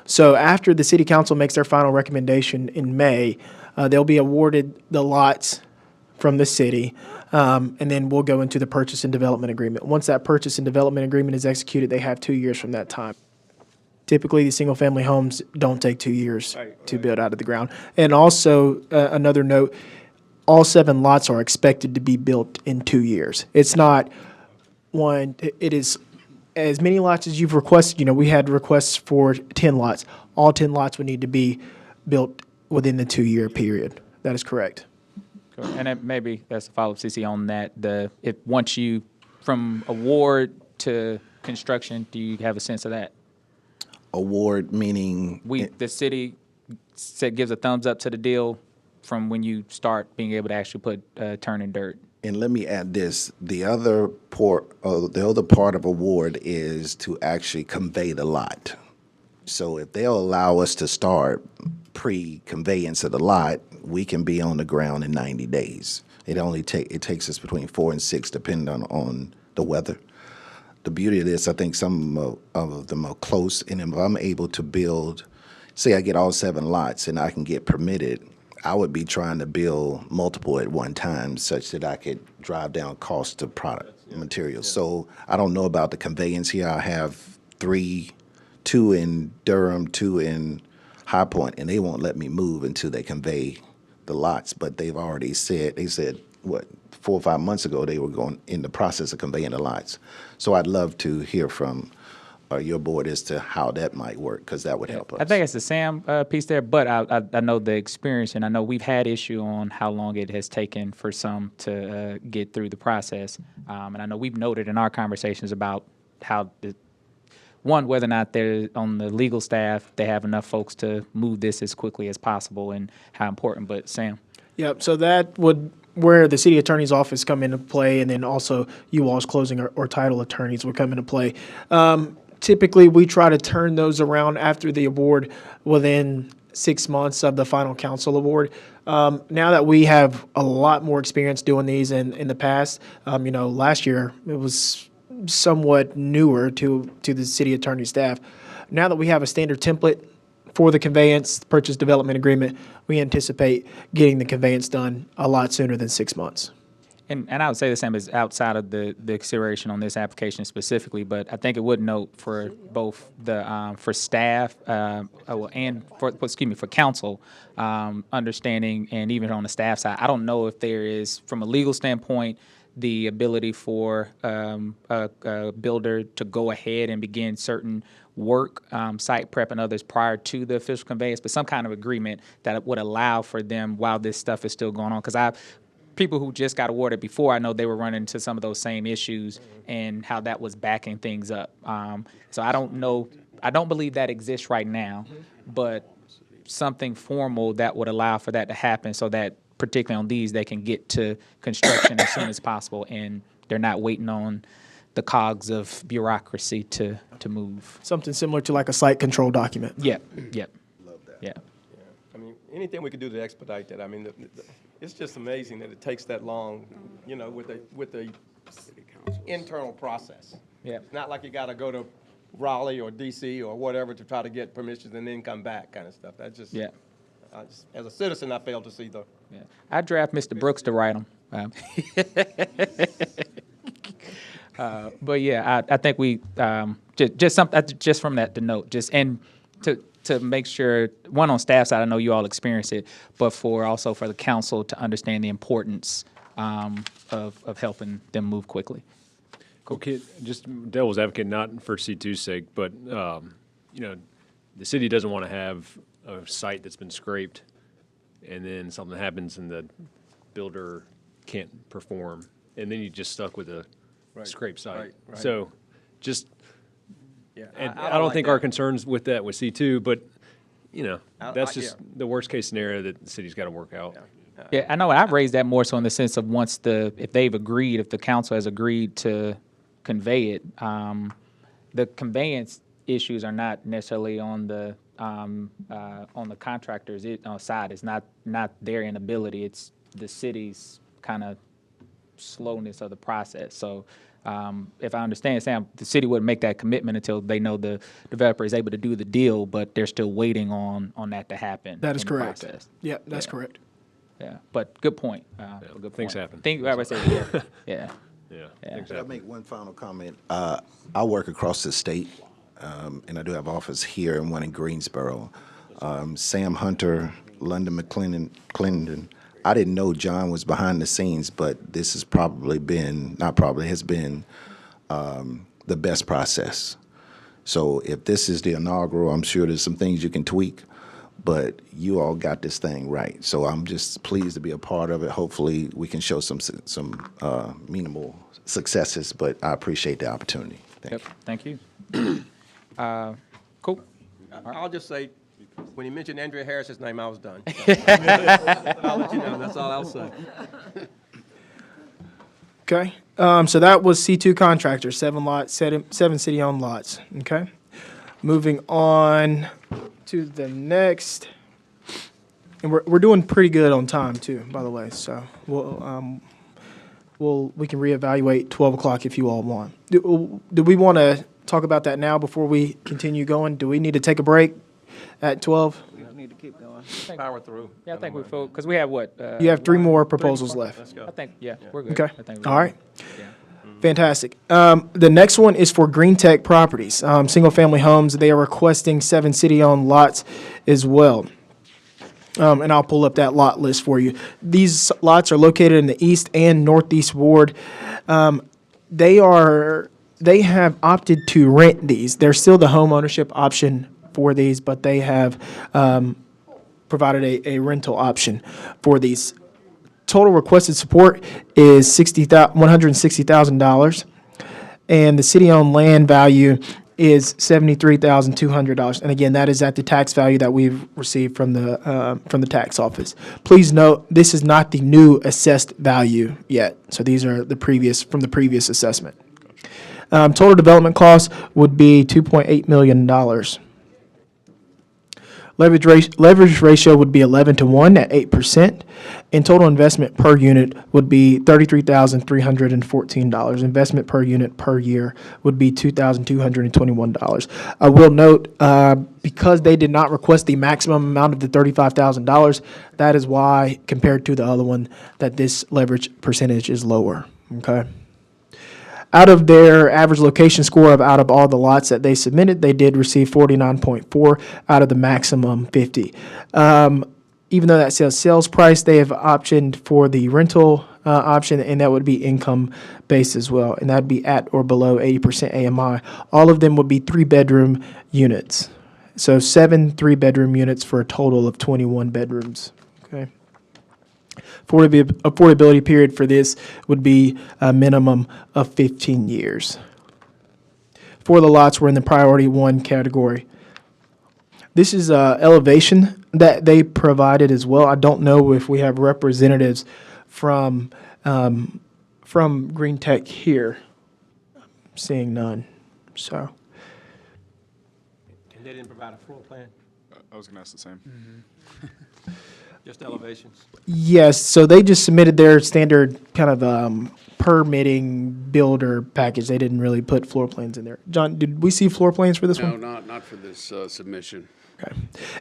Speaker 2: So after the city council makes their final recommendation in May, they'll be awarded the lots from the city, and then we'll go into the purchase and development agreement. Once that purchase and development agreement is executed, they have 2 years from that time. Typically, the single-family homes don't take 2 years to build out of the ground. And also, another note, all 7 lots are expected to be built in 2 years. It's not one, it is as many lots as you've requested. We had requests for 10 lots. All 10 lots would need to be built within the 2-year period. That is correct.
Speaker 1: Cool. And maybe that's a follow-up, CC, on that. Once you, from award to construction, do you have a sense of that?
Speaker 16: Award meaning?
Speaker 1: The city gives a thumbs up to the deal from when you start being able to actually put turn in dirt.
Speaker 16: And let me add this, the other part of award is to actually convey the lot. So if they'll allow us to start pre-conveyance of the lot, we can be on the ground in 90 days. It takes us between 4 and 6, depending on the weather. The beauty of this, I think some of them are close, and if I'm able to build, say I get all 7 lots and I can get permitted, I would be trying to build multiple at one time such that I could drive down cost of product materials. So I don't know about the conveyance here. I have 2 in Durham, 2 in High Point, and they won't let me move until they convey the lots. But they've already said, 4 or 5 months ago, they were going in the process of conveying the lots. So I'd love to hear from your board as to how that might work, because that would help us.
Speaker 1: I think it's the Sam piece there, but I know the experience, and I know we've had issue on how long it has taken for some to get through the process. And I know we've noted in our conversations about how whether or not they're on the legal staff, they have enough folks to move this as quickly as possible, and how important. But Sam?
Speaker 2: Yep, so that would, where the city attorney's office come into play, and then also you all's closing or title attorneys would come into play. Typically, we try to turn those around after the award within 6 months of the final council award. Now that we have a lot more experience doing these in the past, last year it was somewhat newer to the city attorney staff. Now that we have a standard template for the conveyance, purchase development agreement, we anticipate getting the conveyance done a lot sooner than 6 months.
Speaker 1: And I would say the same as outside of the consideration on this application specifically, but I think it would note for both the for staff and for council understanding, and even on the staff side, I don't know if there is, from a legal standpoint, the ability for a builder to go ahead and begin certain work, site prep and others prior to the official conveyance, but some kind of agreement that would allow for them while this stuff is still going on. Because people who just got awarded before, I know they were running into some of those same issues and how that was backing things up. So I don't know, I don't believe that exists right now, but something formal that would allow for that to happen, so that particularly on these, they can get to construction as soon as possible, and they're not waiting on the cogs of bureaucracy to move.
Speaker 2: Something similar to like a site control document.
Speaker 1: Yep.
Speaker 10: Love that.
Speaker 1: Yeah.
Speaker 10: I mean, anything we could do to expedite that. I mean, it's just amazing that it takes that long, with the internal process.
Speaker 1: Yeah.
Speaker 10: It's not like you got to go to Raleigh or D.C. or whatever to try to get permissions and then come back kind of stuff. That's just,
Speaker 1: Yeah.
Speaker 10: As a citizen, I fail to see the.
Speaker 1: Yeah. I draft Mr. Brooks to write them. But yeah, I think we just from that to note, and to make sure, one, on staff side, I know you all experience it, but also for the council to understand the importance of helping them move quickly.
Speaker 9: Okay, just devil's advocate, not for C2's sake, but the city doesn't want to have a site that's been scraped, and then something happens and the builder can't perform, and then you're just stuck with a scraped site.
Speaker 10: Right.
Speaker 9: So, just
Speaker 10: and
Speaker 9: I don't
Speaker 10: like
Speaker 9: think
Speaker 10: that.
Speaker 9: our concerns with that with C2, but that's
Speaker 10: I-
Speaker 9: just the worst case scenario that the city's got to work out.
Speaker 1: Yeah, I know. I've raised that more so in the sense of if the council has agreed to convey it, the conveyance issues are not necessarily on the contractor's side. It's not their inability. It's the city's kind of slowness of the process. So if I understand, Sam, the city wouldn't make that commitment until they know the developer is able to do the deal, but they're still waiting on that to happen.
Speaker 2: That is
Speaker 1: in the
Speaker 2: correct.
Speaker 1: process.
Speaker 2: Yeah, that's correct.
Speaker 1: Yeah, but good point. Good
Speaker 9: Things
Speaker 1: point.
Speaker 9: happen.
Speaker 1: Yeah.
Speaker 9: Things
Speaker 16: Could I
Speaker 9: happen.
Speaker 16: make one final comment? I work across the state, and I do have office here and one in Greensboro. Sam Hunter, London McClendon. I didn't know John was behind the scenes, but this has has been the best process. So if this is the inaugural, I'm sure there's some things you can tweak, but you all got this thing right. So I'm just pleased to be a part of it. Hopefully we can show some meaningful successes, but I appreciate the opportunity.
Speaker 1: Thank you. Cool.
Speaker 10: I'll just say, when you mentioned Andrea Harris's name, I was done. I'll let you know. That's all I'll say.
Speaker 2: Okay, so that was C2 contractors, 7 city-owned lots, okay? Moving on to the next, and we're doing pretty good on time too, by the way, so we can reevaluate 12 o'clock if you all want. Do we want to talk about that now before we continue going? Do we need to take a break at 12?
Speaker 10: We don't need to keep going. Power through.
Speaker 1: Yeah, I think we full, because we have what?
Speaker 2: You have 3 more proposals left.
Speaker 10: Let's go.
Speaker 1: I think, yeah, we're good.
Speaker 2: Okay,
Speaker 1: I think we're
Speaker 2: all right.
Speaker 1: Yeah.
Speaker 2: Fantastic. The next one is for Green Tech Properties, single-family homes. They are requesting 7 city-owned lots as well. And I'll pull up that lot list for you. These lots are located in the east and northeast ward. They have opted to rent these. They're still the home ownership option for these, but they have provided a rental option for these. Total requested support is $160,000, and the city-owned land value is $73,200. And again, that is at the tax value that we've received from the tax office. Please note, this is not the new assessed value yet. So these are the previous assessment. Total development cost would be $2.8 million. Leverage ratio would be 11-to-1 at 8%, and total investment per unit would be $33,314. Investment per unit per year would be $2,221. I will note, because they did not request the maximum amount of the $35,000, that is why, compared to the other one, that this leverage percentage is lower. Okay. Out of their average location score out of all the lots that they submitted, they did receive 49.4 out of the maximum 50. Even though that says sales price, they have optioned for the rental option, and that would be income based as well, and that would be at or below 80% AMI. All of them would be 3-bedroom units. So 7 3-bedroom units for a total of 21 bedrooms. Okay. Affordability period for this would be a minimum of 15 years. 4 of the lots were in the priority 1 category. This is elevation that they provided as well. I don't know if we have representatives from Green Tech here. I'm seeing none. So.
Speaker 10: And they didn't provide a floor plan,
Speaker 4: I was going to ask the same.
Speaker 10: just elevations?
Speaker 2: Yes, so they just submitted their standard kind of permitting builder package. They didn't really put floor plans in there. John, did we see floor plans for this one?
Speaker 17: No, not for this submission.
Speaker 2: Okay.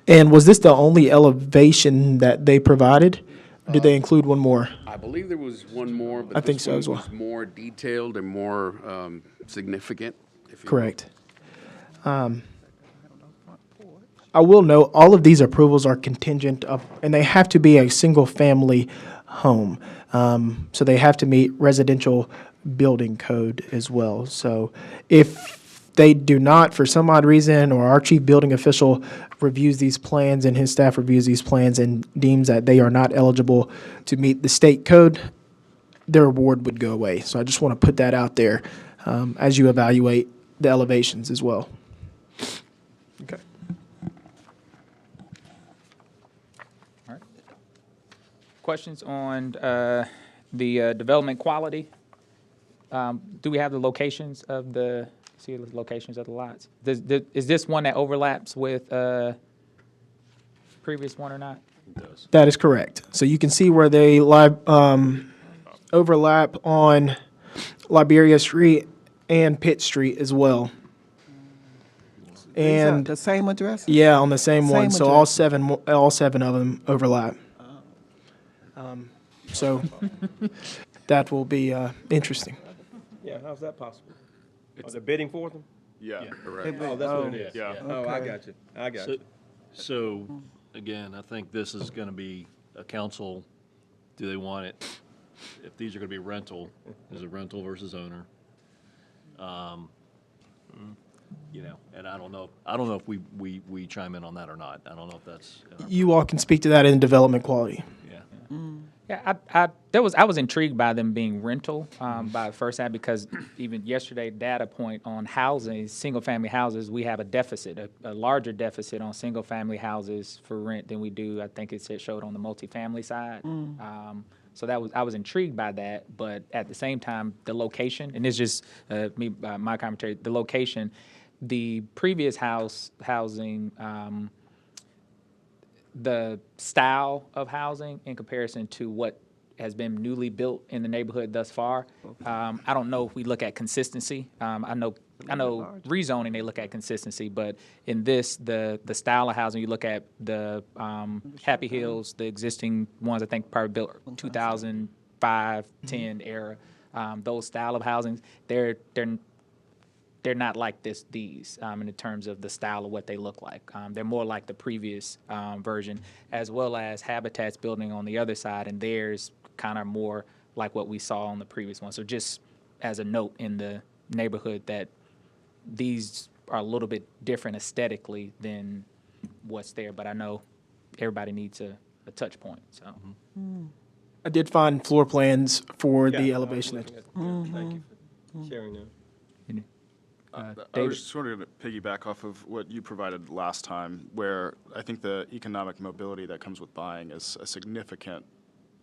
Speaker 2: And was this the only elevation that they provided? Or did they include one more?
Speaker 17: I believe there was one more, but
Speaker 2: I think
Speaker 17: this
Speaker 2: so
Speaker 17: one
Speaker 2: as well.
Speaker 17: was more detailed and more significant, if you will.
Speaker 2: Correct. I will note, all of these approvals are contingent of, and they have to be a single-family home. So they have to meet residential building code as well. So if they do not, for some odd reason, or our chief building official reviews these plans and his staff reviews these plans and deems that they are not eligible to meet the state code, their award would go away. So I just want to put that out there as you evaluate the elevations as well. Okay.
Speaker 1: Questions on the development quality? Do we have the locations of the locations of the lots? Is this one that overlaps with previous one or not?
Speaker 6: It does.
Speaker 2: That is correct. So you can see where they overlap on Liberia Street and Pitt Street as well. And
Speaker 11: the same address?
Speaker 2: yeah, on the same one.
Speaker 11: Same
Speaker 2: So
Speaker 11: address.
Speaker 2: all seven of them overlap. So that will be interesting.
Speaker 10: Yeah, how's that possible? Are they bidding for them?
Speaker 4: Yeah.
Speaker 10: Correct. Oh, that's what it is.
Speaker 4: Yeah.
Speaker 10: Oh, I
Speaker 11: Okay.
Speaker 10: got you. I got you.
Speaker 6: So, again, I think this is going to be a council, do they want it, if these are going to be rental, is it rental versus owner? You know, and I don't know if we chime in on that or not. I don't know if that's.
Speaker 2: You all can speak to that in development quality.
Speaker 6: Yeah.
Speaker 1: Yeah, I was intrigued by them being rental by the first hand, because even yesterday data point on housing, single-family houses, we have a deficit, a larger deficit on single-family houses for rent than we do. I think it showed on the multifamily side. So I was intrigued by that, but at the same time, the location, and it's just my commentary, the location, the previous housing, the style of housing in comparison to what has been newly built in the neighborhood thus far. I don't know if we look at consistency. I know rezoning, they look at consistency, but in this, the style of housing, you look at the Happy Hills, the existing ones, I think probably built 2005, 10 era, those style of housings, they're not like these in terms of the style of what they look like. They're more like the previous version, as well as Habitat's building on the other side, and theirs kind of more like what we saw on the previous one. So just as a note in the neighborhood that these are a little bit different aesthetically than what's there, but I know everybody needs a touch point, so.
Speaker 2: I did find floor plans for the
Speaker 10: Yeah,
Speaker 2: elevation.
Speaker 10: Thank you for sharing that.
Speaker 4: I was just sort of going to piggyback off of what you provided last time, where I think the economic mobility that comes with buying is a significant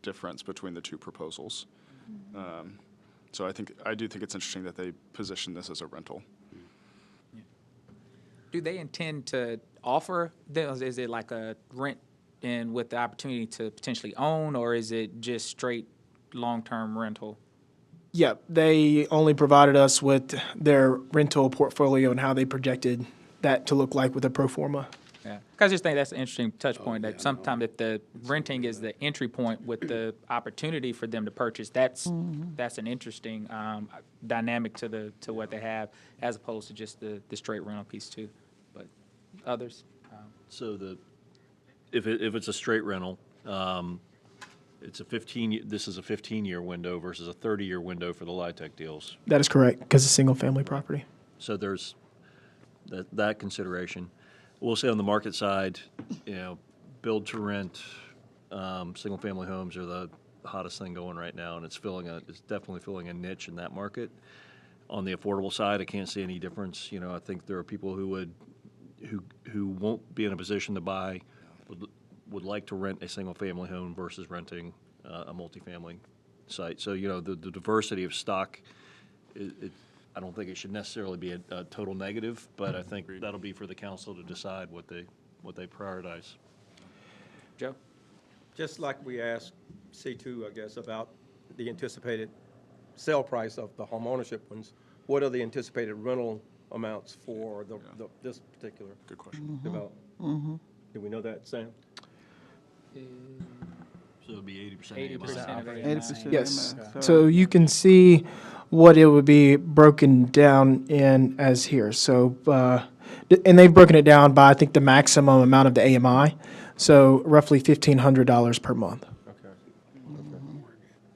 Speaker 4: difference between the two proposals. So I do think it's interesting that they position this as a rental.
Speaker 1: Do they intend to offer this? Is it like a rent and with the opportunity to potentially own, or is it just straight long-term rental?
Speaker 2: Yeah, they only provided us with their rental portfolio and how they projected that to look like with a pro forma.
Speaker 1: Yeah, because I just think that's an interesting touch point, that sometimes if the renting is the entry point with the opportunity for them to purchase, that's an interesting dynamic to what they have, as opposed to just the straight rental piece too. But others?
Speaker 6: So if it's a straight rental, it's this is a 15-year window versus a 30-year window for the LIHTC deals.
Speaker 2: That is correct, because it's single-family property.
Speaker 6: So there's that consideration. We'll say on the market side, build to rent, single-family homes are the hottest thing going right now, and it's definitely filling a niche in that market. On the affordable side, I can't see any difference. I think there are people who won't be in a position to buy, would like to rent a single-family home versus renting a multifamily site. So, the diversity of stock, I don't think it should necessarily be a total negative, but I think that'll be for the council to decide what they prioritize.
Speaker 1: Joe?
Speaker 10: Just like we asked C2, I guess, about the anticipated sale price of the home ownership ones, what are the anticipated rental amounts for this particular
Speaker 4: Good question.
Speaker 10: development? Do we know that, Sam?
Speaker 6: So it'll be 80%
Speaker 1: 80% of
Speaker 6: AMI.
Speaker 11: 80%.
Speaker 2: Yes. So you can see what it would be broken down in as here. So, and they've broken it down by, I think, the maximum amount of the AMI. So roughly $1,500 per month.
Speaker 10: Okay.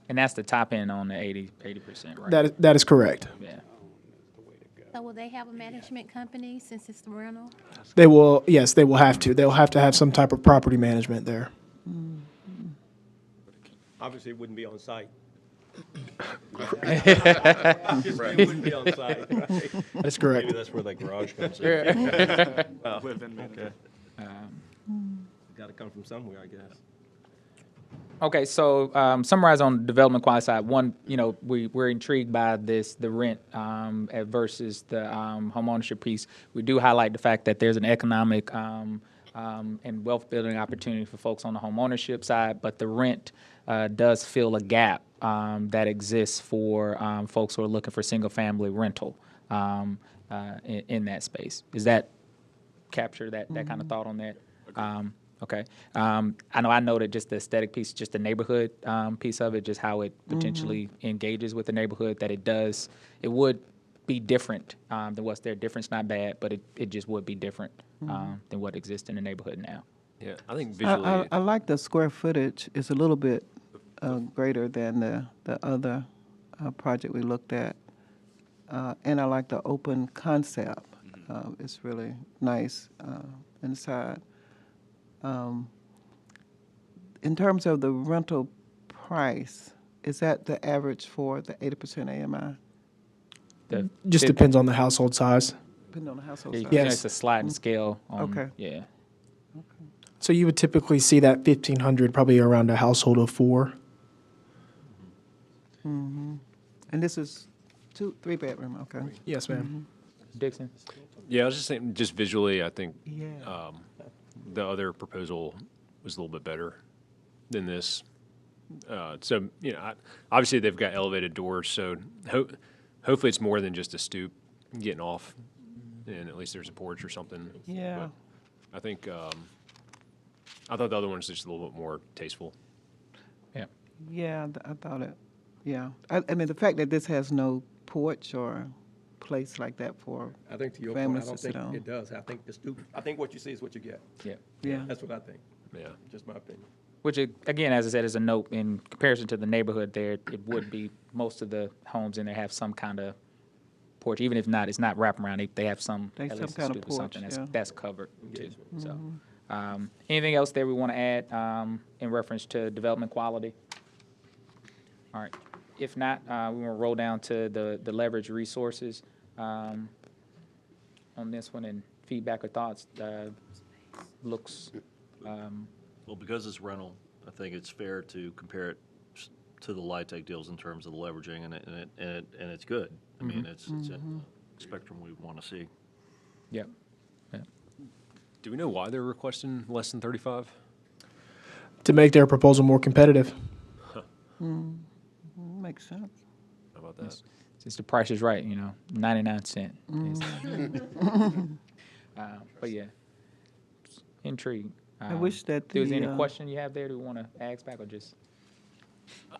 Speaker 1: And that's the top end on the 80%, right?
Speaker 2: That is correct.
Speaker 1: Yeah.
Speaker 3: So will they have a management company since it's the rental?
Speaker 2: They will, yes, they will have to. They'll have to have some type of property management there.
Speaker 10: Obviously, it wouldn't be on site.
Speaker 6: Right.
Speaker 10: It wouldn't be on site, right?
Speaker 2: That's correct.
Speaker 6: Maybe that's where that garage comes in.
Speaker 4: Live-in
Speaker 6: Okay.
Speaker 10: Got to come from somewhere, I guess.
Speaker 1: Okay, so summarize on the development quality side. One, we're intrigued by the rent versus the home ownership piece. We do highlight the fact that there's an economic and wealth building opportunity for folks on the home ownership side, but the rent does fill a gap that exists for folks who are looking for single family rental in that space. Does that capture that kind of thought on that? Okay. I know I noted just the aesthetic piece, just the neighborhood piece of it, just how it potentially engages with the neighborhood, that it would be different than what's there. Difference not bad, but it just would be different than what exists in the neighborhood now.
Speaker 9: Yeah, I think visually.
Speaker 11: I like the square footage. It's a little bit greater than the other project we looked at. And I like the open concept. It's really nice inside. In terms of the rental price, is that the average for the 80% AMI?
Speaker 2: Just depends on the household size.
Speaker 11: Depending on the household
Speaker 1: Yeah,
Speaker 11: size?
Speaker 2: Yes.
Speaker 1: it's a sliding scale.
Speaker 11: Okay.
Speaker 1: Yeah.
Speaker 2: So you would typically see that 1,500 probably around a household of 4.
Speaker 11: And this is three-bedroom, okay.
Speaker 2: Yes, ma'am.
Speaker 1: Dixon?
Speaker 9: Yeah, I was just saying, just visually, I think
Speaker 11: Yeah.
Speaker 9: the other proposal was a little bit better than this. So, you know, obviously they've got elevated doors, so hopefully it's more than just a stoop getting off, and at least there's a porch or something.
Speaker 11: Yeah.
Speaker 9: But I think, I thought the other one was just a little bit more tasteful.
Speaker 1: Yeah.
Speaker 11: Yeah, I thought it, yeah. I mean, the fact that this has no porch or place like that for
Speaker 10: I think to your point, I
Speaker 11: families
Speaker 10: don't
Speaker 11: to sit
Speaker 10: think
Speaker 11: on.
Speaker 10: it does. I think the stoop, I think what you see is what you get.
Speaker 1: Yeah.
Speaker 11: Yeah.
Speaker 10: That's what I think.
Speaker 9: Yeah.
Speaker 10: Just my opinion.
Speaker 1: Which, again, as I said, is a note in comparison to the neighborhood there, it would be, most of the homes in there have some kind of porch, even if not, it's not wraparound, they have some,
Speaker 11: They
Speaker 1: at
Speaker 11: some
Speaker 1: least a
Speaker 11: kind of
Speaker 1: stoop or something
Speaker 11: porch,
Speaker 1: that's,
Speaker 11: yeah.
Speaker 1: that's covered too, so. Anything else that we want to add in reference to development quality? All right, if not, we want to roll down to the leverage resources on this one, and feedback or thoughts. Looks,
Speaker 6: Well, because it's rental, I think it's fair to compare it to the LIHTC deals in terms of the leveraging, and it's good. I mean, it's in the spectrum we want to see.
Speaker 1: yep.
Speaker 9: Do we know why they're requesting less than 35?
Speaker 2: To make their proposal more competitive.
Speaker 11: Makes sense.
Speaker 9: How about that?
Speaker 1: Since the price is right, 99 cents. But yeah, intrigued.
Speaker 11: I wish that
Speaker 1: There was any
Speaker 11: the,
Speaker 1: question you have there? Do we want to ask back or just?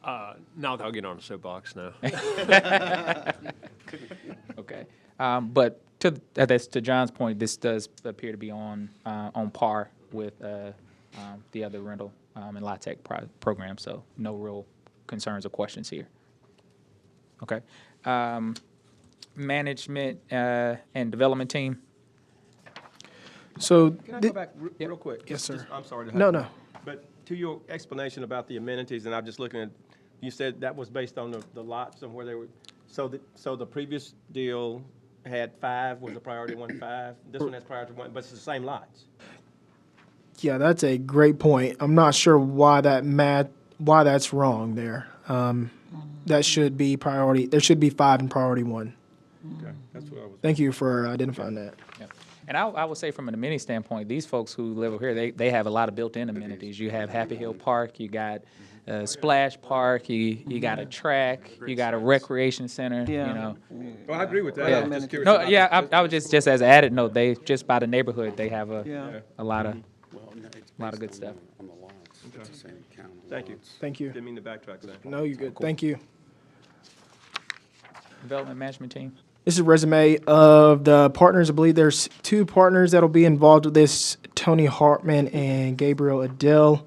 Speaker 9: Not without getting on a soapbox, no.
Speaker 1: Okay, but that's to John's point, this does appear to be on par with the other rental and LIHTC program, so no real concerns or questions here. Okay, management and development team.
Speaker 2: So,
Speaker 10: Can I go back real quick?
Speaker 2: Yes, sir.
Speaker 10: I'm sorry to
Speaker 2: No,
Speaker 10: have
Speaker 2: no.
Speaker 10: to- But to your explanation about the amenities, and I'm just looking at, you said that was based on the lots and where they were, so the previous deal had 5, was the priority one 5? This one has priority 1, but it's the same lots.
Speaker 2: yeah, that's a great point. I'm not sure why why that's wrong there. That should be priority, there should be 5 in priority 1.
Speaker 10: Okay, that's what I was.
Speaker 2: Thank you for identifying that.
Speaker 1: Yep. And I would say from an amenity standpoint, these folks who live over here, they have a lot of built-in amenities. You have Happy Hill Park, you got a splash park, you got a track, you got a recreation center,
Speaker 11: Yeah.
Speaker 10: Well, I agree with that.
Speaker 1: Yeah.
Speaker 10: I'm just curious
Speaker 1: No,
Speaker 10: about
Speaker 1: yeah,
Speaker 10: the-
Speaker 1: I was just as an added note, they, just by the neighborhood, they have
Speaker 11: Yeah.
Speaker 1: a lot of,
Speaker 17: Well, no, it's
Speaker 1: lot of
Speaker 17: based
Speaker 1: good
Speaker 17: on
Speaker 1: stuff.
Speaker 17: On the lots, it's the same count of
Speaker 10: Thank you.
Speaker 17: lots.
Speaker 2: Thank you.
Speaker 10: Didn't mean to backtrack there.
Speaker 2: No, you're good. Thank you.
Speaker 1: development management team.
Speaker 2: This is a resume of the partners. I believe there's 2 partners that'll be involved with this, Tony Hartman and Gabriel Adele.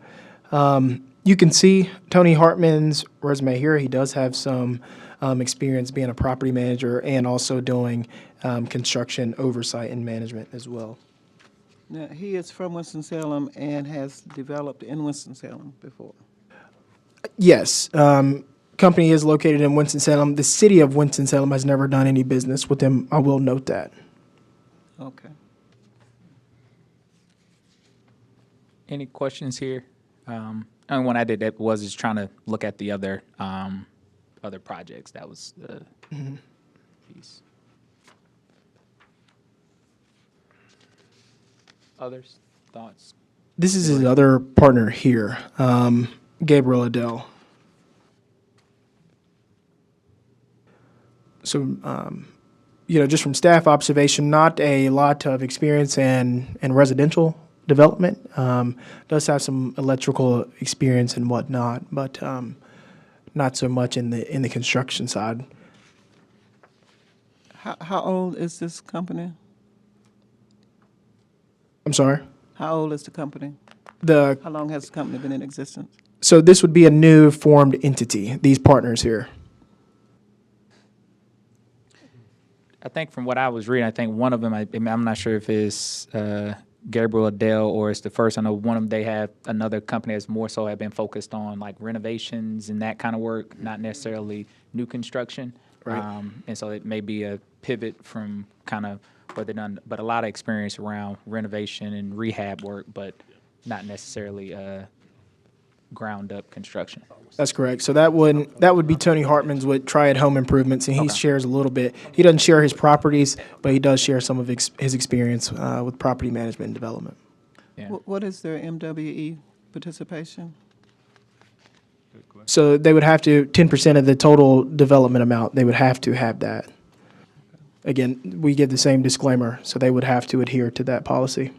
Speaker 2: You can see Tony Hartman's resume here. He does have some experience being a property manager and also doing construction oversight and management as well.
Speaker 11: Now, he is from Winston-Salem and has developed in Winston-Salem before.
Speaker 2: Yes, company is located in Winston-Salem. The city of Winston-Salem has never done any business with them. I will note that.
Speaker 11: Okay.
Speaker 1: Any questions here? And when I did that was just trying to look at the other projects. That was the piece. Others, thoughts?
Speaker 2: This is his other partner here, Gabriel Adele. So, just from staff observation, not a lot of experience in residential development. Does have some electrical experience and whatnot, but not so much in the construction side.
Speaker 11: How old is this company?
Speaker 2: I'm sorry.
Speaker 11: How old is the company?
Speaker 2: How
Speaker 11: long has the company been in existence?
Speaker 2: So this would be a new formed entity, these partners here.
Speaker 1: I think from what I was reading, I think one of them, I'm not sure if it's Gabriel Adele or it's the first. I know one of them, they have another company that's more so have been focused on like renovations and that kind of work, not necessarily new construction.
Speaker 2: Right.
Speaker 1: And so it may be a pivot from kind of what they've done, but a lot of experience around renovation and rehab work, but not necessarily ground up construction.
Speaker 2: That's correct. So that would be Tony Hartman's with Triad Home Improvements, and he shares a little bit. He doesn't share his properties, but he does share some of his experience with property management and development.
Speaker 1: Yeah.
Speaker 11: What is their MWE participation?
Speaker 2: So they would have to 10% of the total development amount. They would have to have that. Again, we give the same disclaimer, so they would have to adhere to that policy.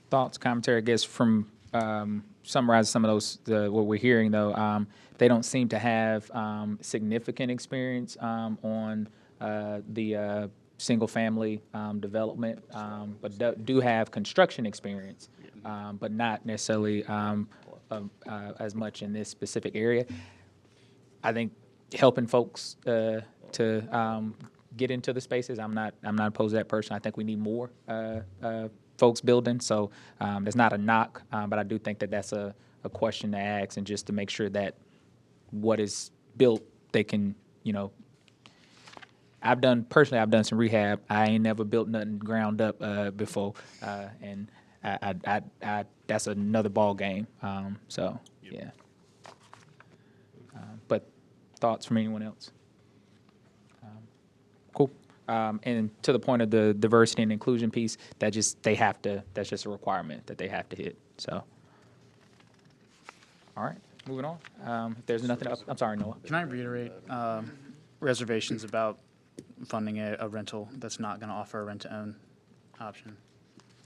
Speaker 1: Thoughts, commentary, I guess, from summarize some of those, what we're hearing, though. They don't seem to have significant experience on the single-family development, but do have construction experience, but not necessarily as much in this specific area. I think helping folks to get into the spaces, I'm not opposed to that person. I think we need more folks building, so there's not a knock, but I do think that that's a question to ask, and just to make sure that what is built, they can, I've done some rehab. I ain't never built nothing ground up before, and I that's another ball game. So yeah. But thoughts from anyone else? Cool. And to the point of the diversity and inclusion piece, that's just a requirement that they have to hit. So, all right, moving on. If there's nothing else, I'm sorry, Noah.
Speaker 7: Can I reiterate reservations about funding a rental that's not going to offer a rent-to-own option?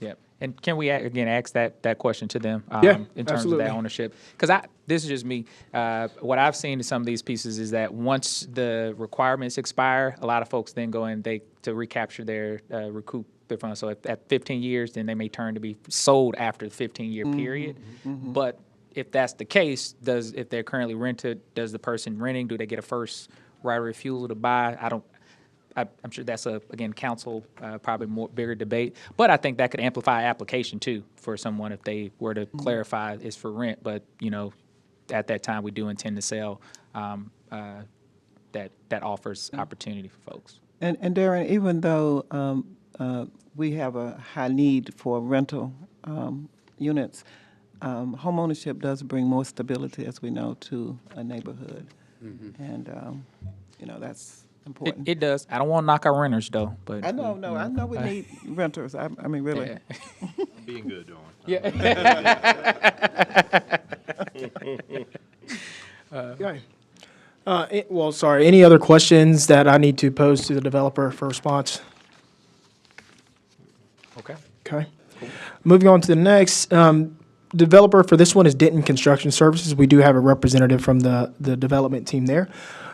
Speaker 1: Yeah, and can we again ask that question to them?
Speaker 2: Yeah,
Speaker 1: in terms
Speaker 2: absolutely.
Speaker 1: of that ownership? Because this is just me. What I've seen in some of these pieces is that once the requirements expire, a lot of folks then go in to recapture their recoup their funds. So at 15 years, then they may turn to be sold after the 15-year period. But if that's the case, if they're currently rented, does the person renting, do they get a first right of refusal to buy? I'm sure that's again council probably more bigger debate, but I think that could amplify application too for someone if they were to clarify it's for rent, but at that time we do intend to sell. That offers opportunity for folks.
Speaker 11: And Darren, even though we have a high need for rental units, home ownership does bring more stability, as we know, to a neighborhood, and that's important.
Speaker 1: It does. I don't want to knock our renters though, but
Speaker 11: I know we need renters. I mean, really.
Speaker 1: Yeah.
Speaker 6: Being good, Dawn.
Speaker 1: Yeah.
Speaker 2: Okay. Well, sorry. Any other questions that I need to pose to the developer for response?
Speaker 1: Okay.
Speaker 2: Okay. Cool. Moving on to the next. Developer for this one is Denton Construction Services. We do have a representative from the development team there.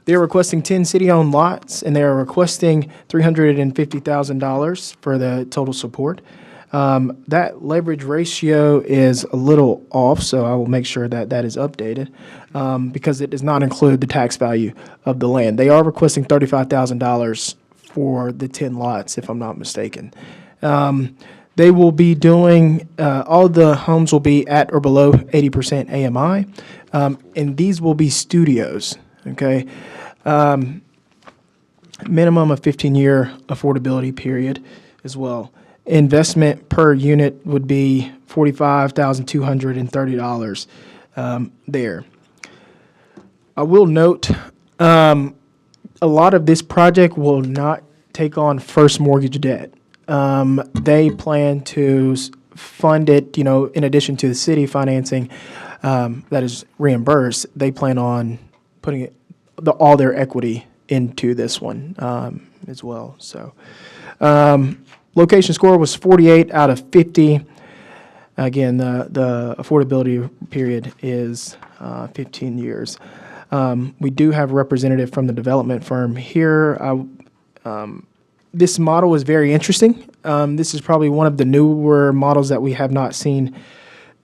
Speaker 2: They're requesting 10 city-owned lots, and they are requesting $350,000 for the total support. That leverage ratio is a little off, so I will make sure that that is updated because it does not include the tax value of the land. They are requesting $35,000 for the 10 lots, if I'm not mistaken. They will be doing, all the homes will be at or below 80% AMI, and these will be studios, okay? Minimum of 15-year affordability period as well. Investment per unit would be $45,230 there. I will note a lot of this project will not take on first mortgage debt. They plan to fund it, in addition to the city financing that is reimbursed. They plan on putting all their equity into this one as well. So, location score was 48 out of 50. Again, the affordability period is 15 years. We do have a representative from the development firm here. This model is very interesting. This is probably one of the newer models that we have not seen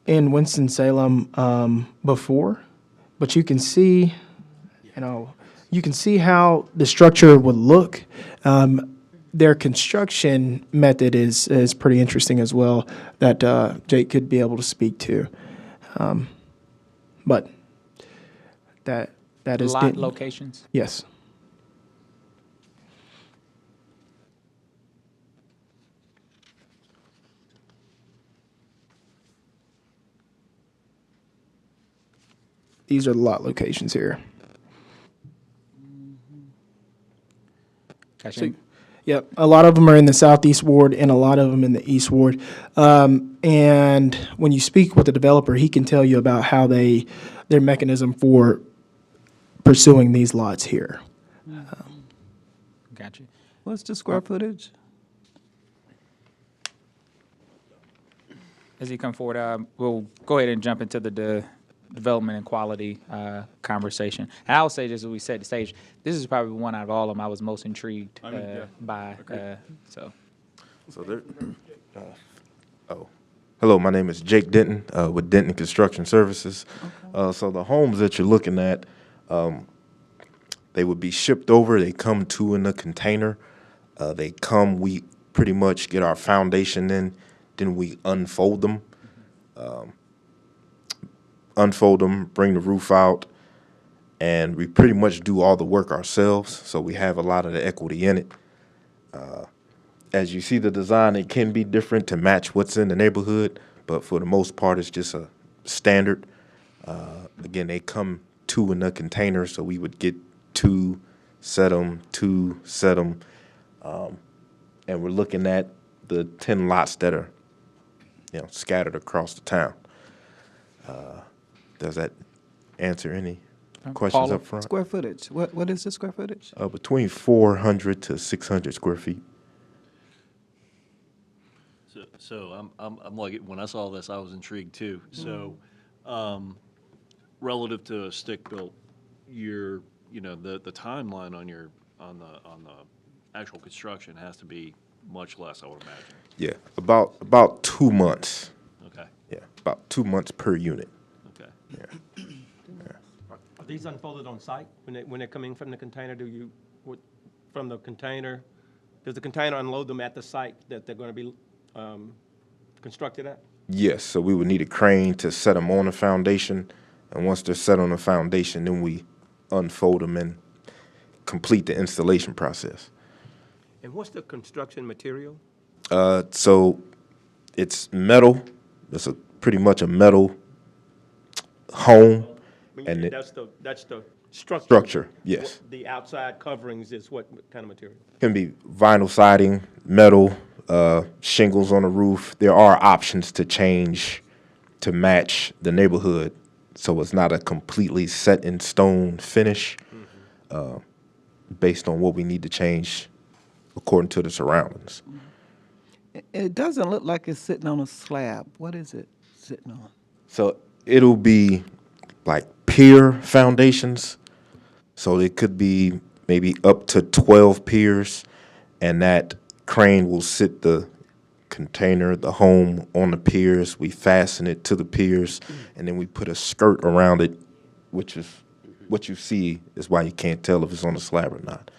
Speaker 2: in Winston-Salem before. But you can see, you can see how the structure would look. Their construction method is pretty interesting as well that Jake could be able to speak to. But that is
Speaker 1: lot locations.
Speaker 2: Yes. These are the lot locations here.
Speaker 1: Gotcha.
Speaker 2: So, yep, a lot of them are in the southeast ward and a lot of them in the east ward. And when you speak with the developer, he can tell you about how their mechanism for pursuing these lots here.
Speaker 1: Gotcha.
Speaker 11: What's the square footage?
Speaker 1: As you come forward, we'll go ahead and jump into the development and quality conversation. And I'll say, just as we set the stage, this is probably one out of all of them I was most intrigued by. So
Speaker 18: there. Hello, my name is Jake Denton with Denton Construction Services. So the homes that you're looking at, they would be shipped over. They come two in a container. We pretty much get our foundation in, then we unfold them. Bring the roof out, and we pretty much do all the work ourselves, so we have a lot of the equity in it. As you see the design, it can be different to match what's in the neighborhood, but for the most part, it's just a standard. Again, they come two in a container, so we would get two, set them, and we're looking at the 10 lots that are, scattered across the town. Does that answer any questions
Speaker 1: Paula?
Speaker 18: up front?
Speaker 11: Square footage. What is the square footage?
Speaker 18: Between 400 to 600 square feet.
Speaker 6: So I'm like, when I saw this, I was intrigued too. So, relative to a stick-built, the timeline on the actual construction has to be much less, I would imagine.
Speaker 18: Yeah, about 2 months.
Speaker 6: Okay.
Speaker 18: Yeah, about 2 months per unit.
Speaker 6: Okay.
Speaker 18: Yeah.
Speaker 10: Are these unfolded on site when they're coming from the container? From the container, does the container unload them at the site that they're going to be constructed at?
Speaker 18: Yes, so we would need a crane to set them on the foundation, and once they're set on the foundation, then we unfold them and complete the installation process.
Speaker 10: And what's the construction material?
Speaker 18: So it's metal. It's pretty much a metal home, and
Speaker 10: That's the structure.
Speaker 18: structure. Yes,
Speaker 10: The outside coverings is what kind of material?
Speaker 18: can be vinyl siding, metal, shingles on the roof. There are options to change to match the neighborhood, so it's not a completely set in stone finish. Based on what we need to change according to the surroundings.
Speaker 11: It doesn't look like it's sitting on a slab. What is it sitting on?
Speaker 18: So it'll be like pier foundations. So it could be maybe up to 12 piers, and that crane will sit the container, the home, on the piers. We fasten it to the piers, and then we put a skirt around it, which is what you see is why you can't tell if it's on a slab or not.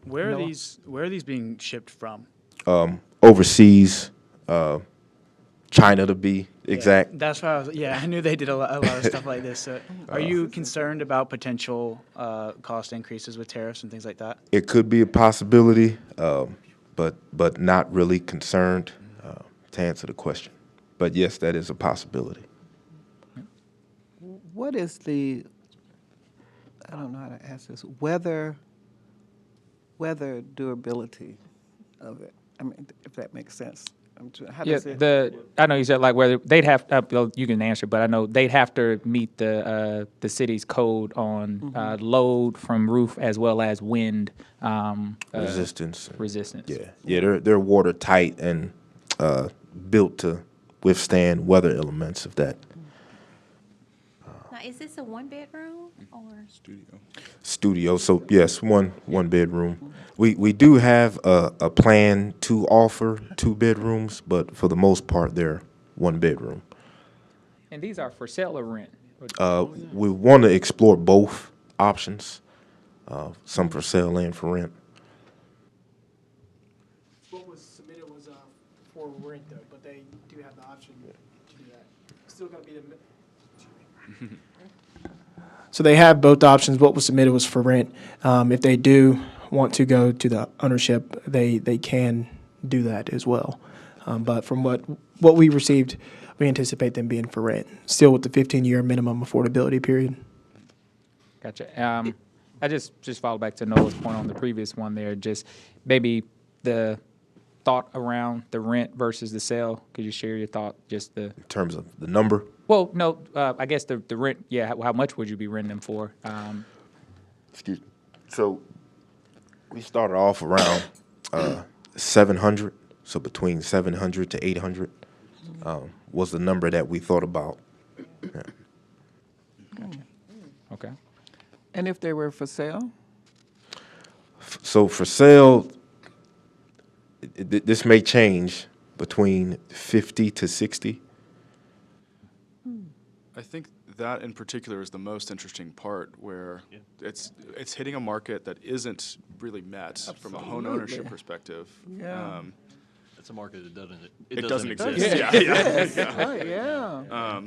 Speaker 7: Where are these being shipped from?
Speaker 18: Overseas, China to be exact.
Speaker 7: That's why I knew they did a lot of stuff like this. So are you concerned about potential cost increases with tariffs and things like that?
Speaker 18: It could be a possibility, but not really concerned to answer the question. But yes, that is a possibility.
Speaker 11: What is I don't know how to ask this, weather durability of it? I mean, if that makes sense. How does it?
Speaker 1: I know you said like whether they'd have, you can answer, but I know they'd have to meet the city's code on load from roof as well as wind
Speaker 18: Resistance.
Speaker 1: resistance.
Speaker 18: Yeah, they're watertight and built to withstand weather elements of that.
Speaker 3: Now, is this a one-bedroom or?
Speaker 18: Studio. So yes, one bedroom. We do have a plan to offer 2 bedrooms, but for the most part, they're 1 bedroom.
Speaker 1: And these are for sale or rent?
Speaker 18: We want to explore both options, some for sale and for rent.
Speaker 2: What was submitted was for rent though, but they do have the option to do that. Still gonna be the. So they have both options. What was submitted was for rent. If they do want to go to the ownership, they can do that as well. But from what we received, we anticipate them being for rent, still with the 15-year minimum affordability period.
Speaker 1: Gotcha. I just follow back to Noah's point on the previous one there, just maybe the thought around the rent versus the sale. Could you share your thought, just the...
Speaker 18: In terms of the number?
Speaker 1: Well, no, I guess the rent, yeah, how much would you be renting them for?
Speaker 18: Excuse me. So we started off around 700, so between 700 to 800 was the number that we thought about. Yeah.
Speaker 1: Okay.
Speaker 11: And if they were for sale?
Speaker 18: So for sale, this may change between 50 to 60.
Speaker 4: I think that in particular is the most interesting part, where it's hitting a market that isn't really met from a home ownership perspective.
Speaker 11: Yeah.
Speaker 6: It's a market that doesn't
Speaker 4: It doesn't exist.
Speaker 11: Yeah. Oh, yeah.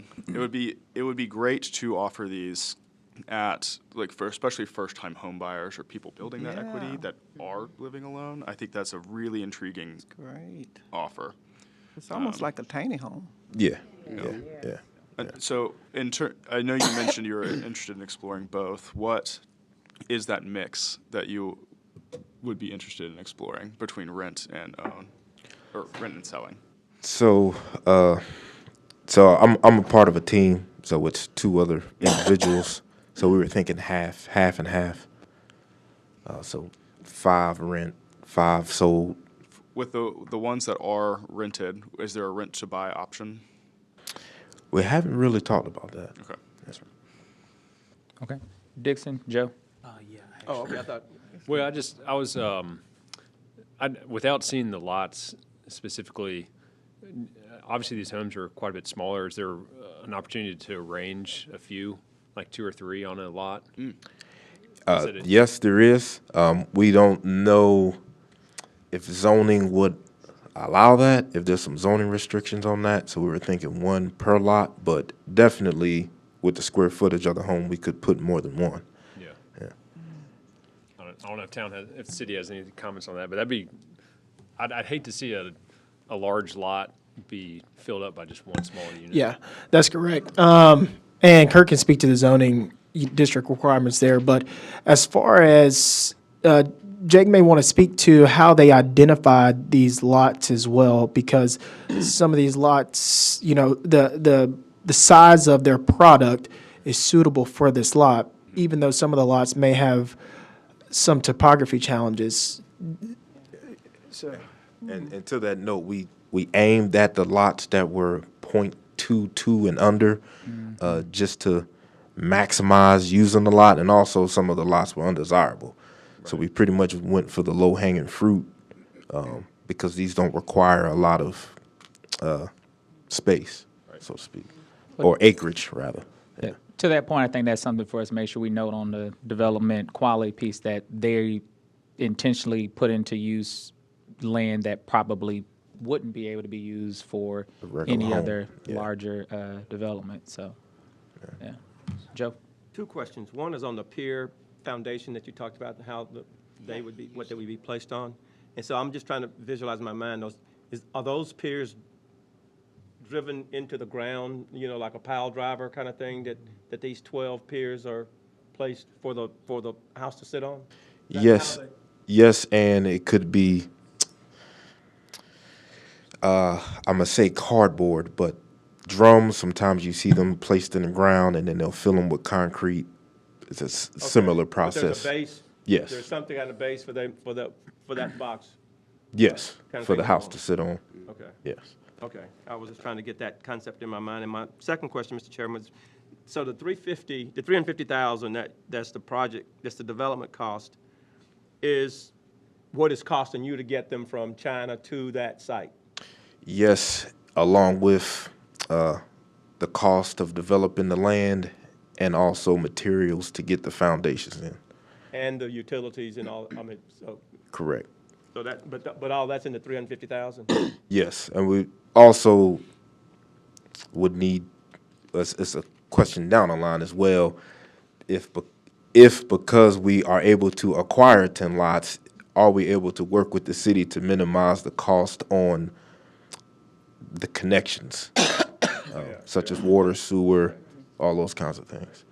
Speaker 4: It would be great to offer these at, like, for especially first-time home buyers or people building that equity that are living alone. I think that's a really intriguing
Speaker 11: Great.
Speaker 4: offer.
Speaker 11: It's almost like a tiny home.
Speaker 18: Yeah.
Speaker 4: Yeah. So, I know you mentioned you were interested in exploring both. What is that mix that you would be interested in exploring between rent and own, or rent and selling?
Speaker 18: So, I'm a part of a team. So it's 2 other individuals. So we were thinking half and half. So 5 rent, 5 sold.
Speaker 4: With the ones that are rented, is there a rent to buy option?
Speaker 18: We haven't really talked about that.
Speaker 4: Okay, that's right.
Speaker 1: Okay. Dixon, Joe?
Speaker 10: Oh, okay, I thought.
Speaker 9: Well, I was, without seeing the lots specifically, obviously these homes are quite a bit smaller. Is there an opportunity to arrange a few, like 2 or 3 on a lot?
Speaker 18: Yes, there is. We don't know if zoning would allow that, if there's some zoning restrictions on that. So we were thinking 1 per lot, but definitely with the square footage of the home, we could put more than 1.
Speaker 9: Yeah.
Speaker 18: Yeah.
Speaker 9: I don't know if the city has any comments on that, but I'd hate to see a large lot be filled up by just 1 small unit.
Speaker 2: Yeah, that's correct. And Kirk can speak to the zoning district requirements there. But as far as Jake may want to speak to how they identified these lots as well, because some of these lots, the size of their product is suitable for this lot, even though some of the lots may have some topography challenges. So,
Speaker 18: and to that note, we aimed at the lots that were .22 and under, just to maximize using the lot, and also some of the lots were undesirable. Right. So we pretty much went for the low-hanging fruit, because these don't require a lot of space, so to speak, or acreage, rather. Yeah.
Speaker 1: To that point, I think that's something for us to make sure we note on the development quality piece, that they intentionally put into use land that probably wouldn't be able to be used for any other larger development. So, yeah. Joe?
Speaker 10: 2 questions. One is on the pier foundation that you talked about, and how what they would be placed on. And so I'm just trying to visualize in my mind, are those piers driven into the ground, like a pile driver kind of thing, that these 12 piers are placed for the house to sit on?
Speaker 18: Yes, and it could be, I'm going to say cardboard, but drums, sometimes you see them placed in the ground and then they'll fill them with concrete. It's a similar process.
Speaker 10: But there's a base?
Speaker 18: Yes.
Speaker 10: There's something on the base for that box?
Speaker 18: Yes, for the house to sit on.
Speaker 10: Okay.
Speaker 18: Yes.
Speaker 10: Okay. I was just trying to get that concept in my mind. And my second question, Mr. Chairman, is, so the $350,000, that's the project, that's the development cost, is what it's costing you to get them from China to that site?
Speaker 18: Yes, along with the cost of developing the land and also materials to get the foundations in.
Speaker 10: And the utilities and all, so.
Speaker 18: Correct.
Speaker 10: So but all that's in the $350,000?
Speaker 18: Yes, and we also would need, it's a question down the line as well, if because we are able to acquire 10 lots, are we able to work with the city to minimize the cost on the connections, such as water, sewer, all those kinds of things.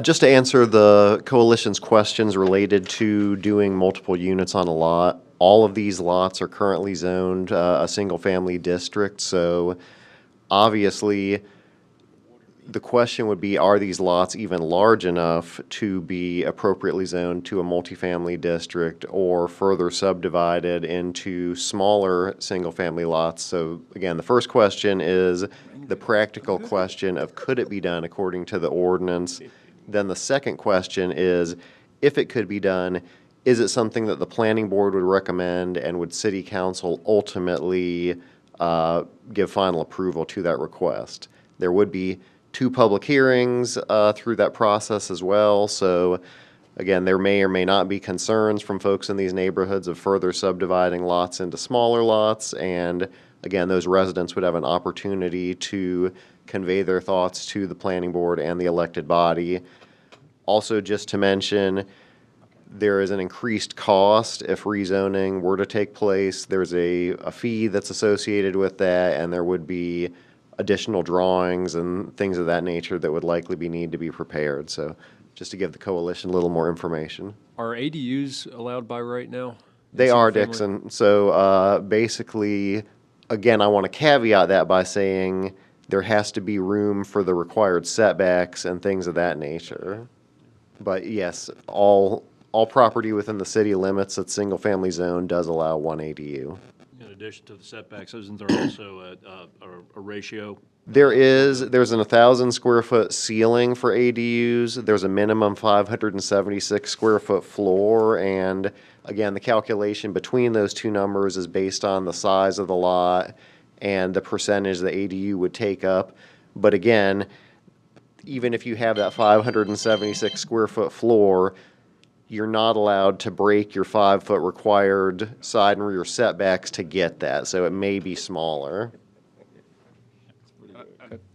Speaker 14: Just to answer the coalition's questions related to doing multiple units on a lot, all of these lots are currently zoned a single-family district, so obviously the question would be, are these lots even large enough to be appropriately zoned to a multifamily district or further subdivided into smaller single-family lots? So again, the first question is the practical question of could it be done according to the ordinance? Then the second question is, if it could be done, is it something that the planning board would recommend, and would city council ultimately give final approval to that request? There would be 2 public hearings through that process as well. So again, there may or may not be concerns from folks in these neighborhoods of further subdividing lots into smaller lots. And again, those residents would have an opportunity to convey their thoughts to the planning board and the elected body. Also, just to mention, there is an increased cost if rezoning were to take place. There's a fee that's associated with that, and there would be additional drawings and things of that nature that would likely need to be prepared. So just to give the coalition a little more information.
Speaker 9: Are ADUs allowed by right now?
Speaker 14: They are,
Speaker 9: Single-family?
Speaker 14: Dixon. So basically, again, I want to caveat that by saying there has to be room for the required setbacks and things of that nature. But yes, all property within the city limits that's single-family zone does allow 1 ADU.
Speaker 6: In addition to the setbacks, isn't there also a ratio?
Speaker 14: There's an 1,000 square foot ceiling for ADUs. There's a minimum 576 square foot floor. And again, the calculation between those two numbers is based on the size of the lot and the percentage the ADU would take up. But again, even if you have that 576 square foot floor, you're not allowed to break your 5 foot required side and rear setbacks to get that. So it may be smaller.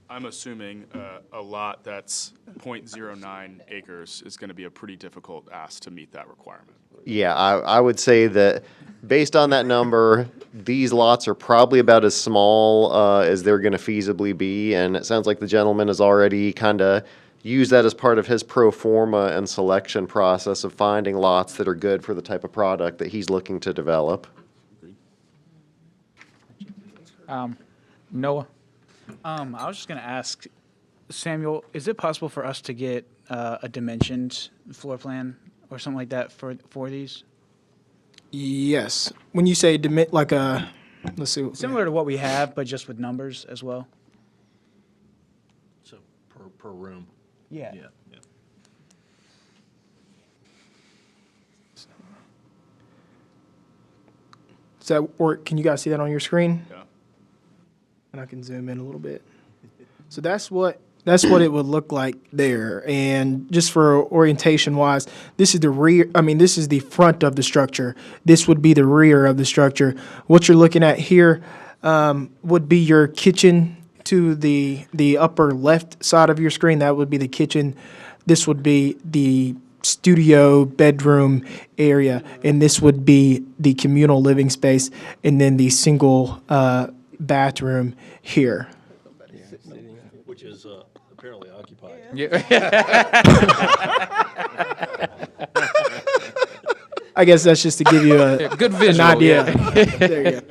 Speaker 4: I'm assuming a lot that's 0.09 acres is going to be a pretty difficult ask to meet that requirement.
Speaker 14: Yeah, I would say that based on that number, these lots are probably about as small as they're going to feasibly be. And it sounds like the gentleman has already kind of used that as part of his pro forma and selection process of finding lots that are good for the type of product that he's looking to develop.
Speaker 1: Noah?
Speaker 7: I was just going to ask, Samuel, is it possible for us to get a dimensioned floor plan or something like that for these?
Speaker 2: Yes. When you say like a, let's see.
Speaker 7: Similar to what we have, but just with numbers as well?
Speaker 6: So per room.
Speaker 7: Yeah.
Speaker 6: Yeah.
Speaker 2: Does that work? Can you guys see that on your screen?
Speaker 4: Yeah.
Speaker 2: And I can zoom in a little bit. So that's what it would look like there. And just for orientation wise, this is the rear, this is the front of the structure. This would be the rear of the structure. What you're looking at here would be your kitchen to the upper left side of your screen. That would be the kitchen. This would be the studio bedroom area, and this would be the communal living space, and then the single bathroom here.
Speaker 6: Which is apparently occupied.
Speaker 2: I guess that's just to give you a
Speaker 1: good visual,
Speaker 2: an idea.
Speaker 1: yeah.
Speaker 2: There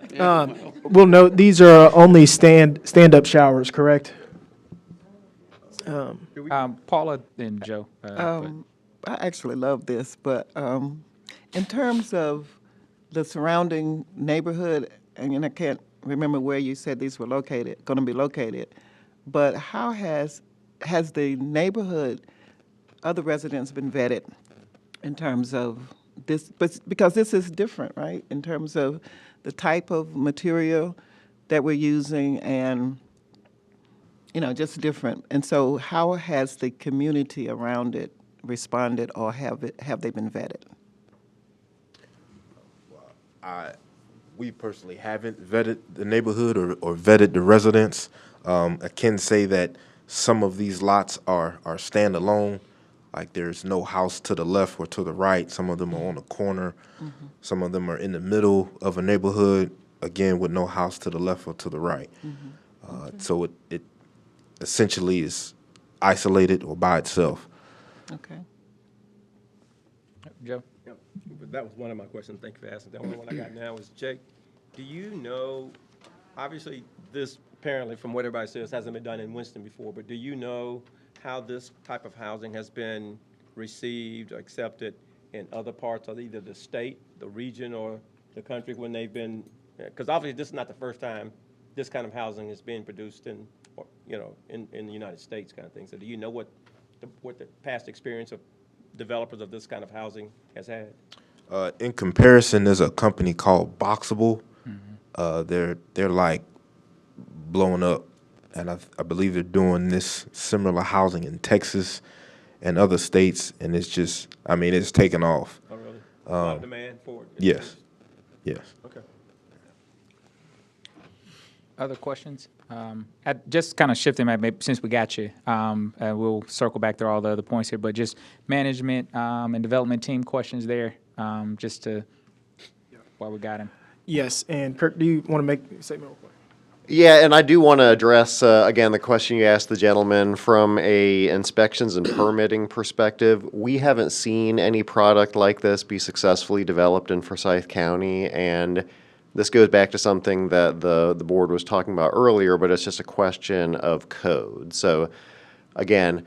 Speaker 2: you go. We'll note these are only stand-up showers, correct?
Speaker 1: Paula and Joe.
Speaker 11: I actually love this, but in terms of the surrounding neighborhood, and I can't remember where you said these were going to be located, but how has the neighborhood, other residents been vetted in terms of this? But because this is different, right? In terms of the type of material that we're using and, just different. And so how has the community around it responded, or have they been vetted?
Speaker 18: We personally haven't vetted the neighborhood or vetted the residents. I can say that some of these lots are standalone. Like there's no house to the left or to the right. Some of them are on a corner. Some of them are in the middle of a neighborhood, again, with no house to the left or to the right. So it essentially is isolated or by itself.
Speaker 11: Okay.
Speaker 1: Joe?
Speaker 10: Yep. That was one of my questions. Thank you for asking. The only one I got now is, Jake, do you know, obviously this apparently from what everybody says hasn't been done in Winston before, but do you know how this type of housing has been received or accepted in other parts of either the state, the region, or the country when they've been, because obviously this is not the first time this kind of housing is being produced in, in the United States kind of thing. So do you know what the past experience of developers of this kind of housing has had?
Speaker 18: In comparison, there's a company called Boxable. They're like blowing up, and I believe they're doing this similar housing in Texas and other states, and it's just, I mean, it's taken off.
Speaker 10: Oh, really? A lot of demand for it?
Speaker 18: Yes. Yes.
Speaker 10: Okay.
Speaker 1: Other questions? Just kind of shifting back, maybe since we got you, we'll circle back through all the other points here, but just management and development team questions there, just to, while we got him.
Speaker 2: Yes, and Kirk, do you want to make a statement real quick?
Speaker 14: Yeah, and I do want to address, again, the question you asked the gentleman from a inspections and permitting perspective. We haven't seen any product like this be successfully developed in Forsyth County, and this goes back to something that the board was talking about earlier, but it's just a question of code. So, again,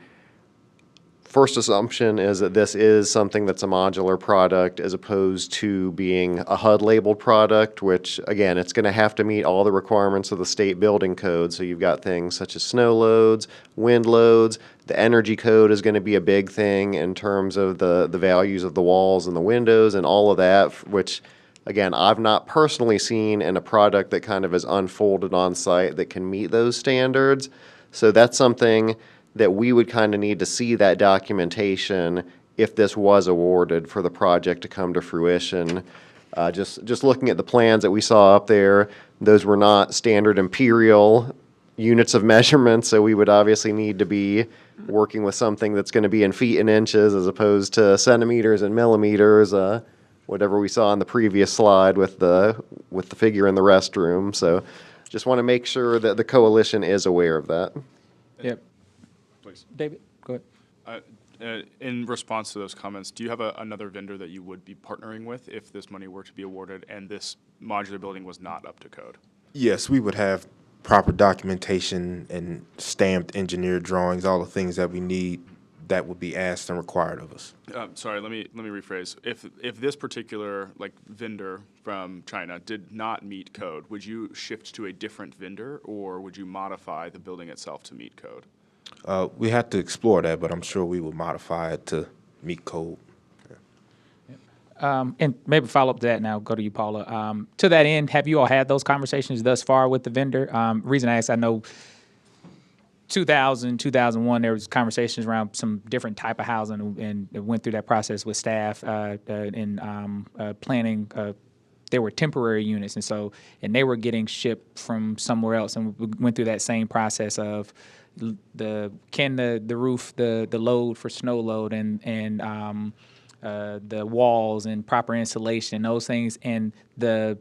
Speaker 14: first assumption is that this is something that's a modular product as opposed to being a HUD labeled product, which again, it's going to have to meet all the requirements of the state building code. So you've got things such as snow loads, wind loads. The energy code is going to be a big thing in terms of the values of the walls and the windows and all of that, which again, I've not personally seen in a product that kind of is unfolded on site that can meet those standards. So that's something that we would kind of need to see that documentation if this was awarded for the project to come to fruition. Just looking at the plans that we saw up there, those were not standard imperial units of measurement, so we would obviously need to be working with something that's going to be in feet and inches as opposed to centimeters and millimeters, whatever we saw on the previous slide with the figure in the restroom. So just want to make sure that the coalition is aware of that.
Speaker 1: Yep.
Speaker 4: Please.
Speaker 1: David, go ahead.
Speaker 4: In response to those comments, do you have another vendor that you would be partnering with if this money were to be awarded and this modular building was not up to code?
Speaker 18: Yes, we would have proper documentation and stamped engineered drawings, all the things that we need that would be asked and required of us.
Speaker 4: Sorry, let me rephrase. If this particular vendor from China did not meet code, would you shift to a different vendor, or would you modify the building itself to meet code?
Speaker 18: We had to explore that, but I'm sure we would modify it to meet code.
Speaker 1: And maybe follow up to that now, go to you, Paula. To that end, have you all had those conversations thus far with the vendor? Reason I ask, I know 2001, there was conversations around some different type of housing, and it went through that process with staff in planning. There were temporary units, and they were getting shipped from somewhere else, and we went through that same process of the roof, the load for snow load, and the walls and proper insulation, those things, and the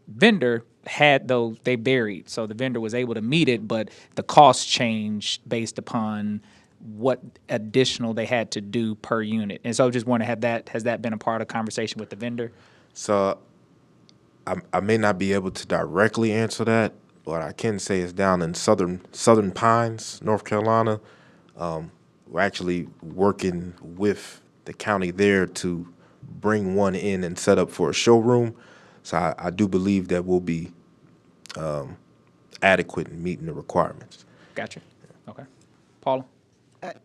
Speaker 1: vendor had those, they varied. So the vendor was able to meet it, but the cost changed based upon what additional they had to do per unit. And so I just want to have that, has that been a part of conversation with the vendor?
Speaker 18: So I may not be able to directly answer that. What I can say is down in Southern Pines, North Carolina, we're actually working with the county there to bring one in and set up for a showroom. So I do believe that we'll be adequate in meeting the requirements.
Speaker 1: Gotcha. Okay. Paula?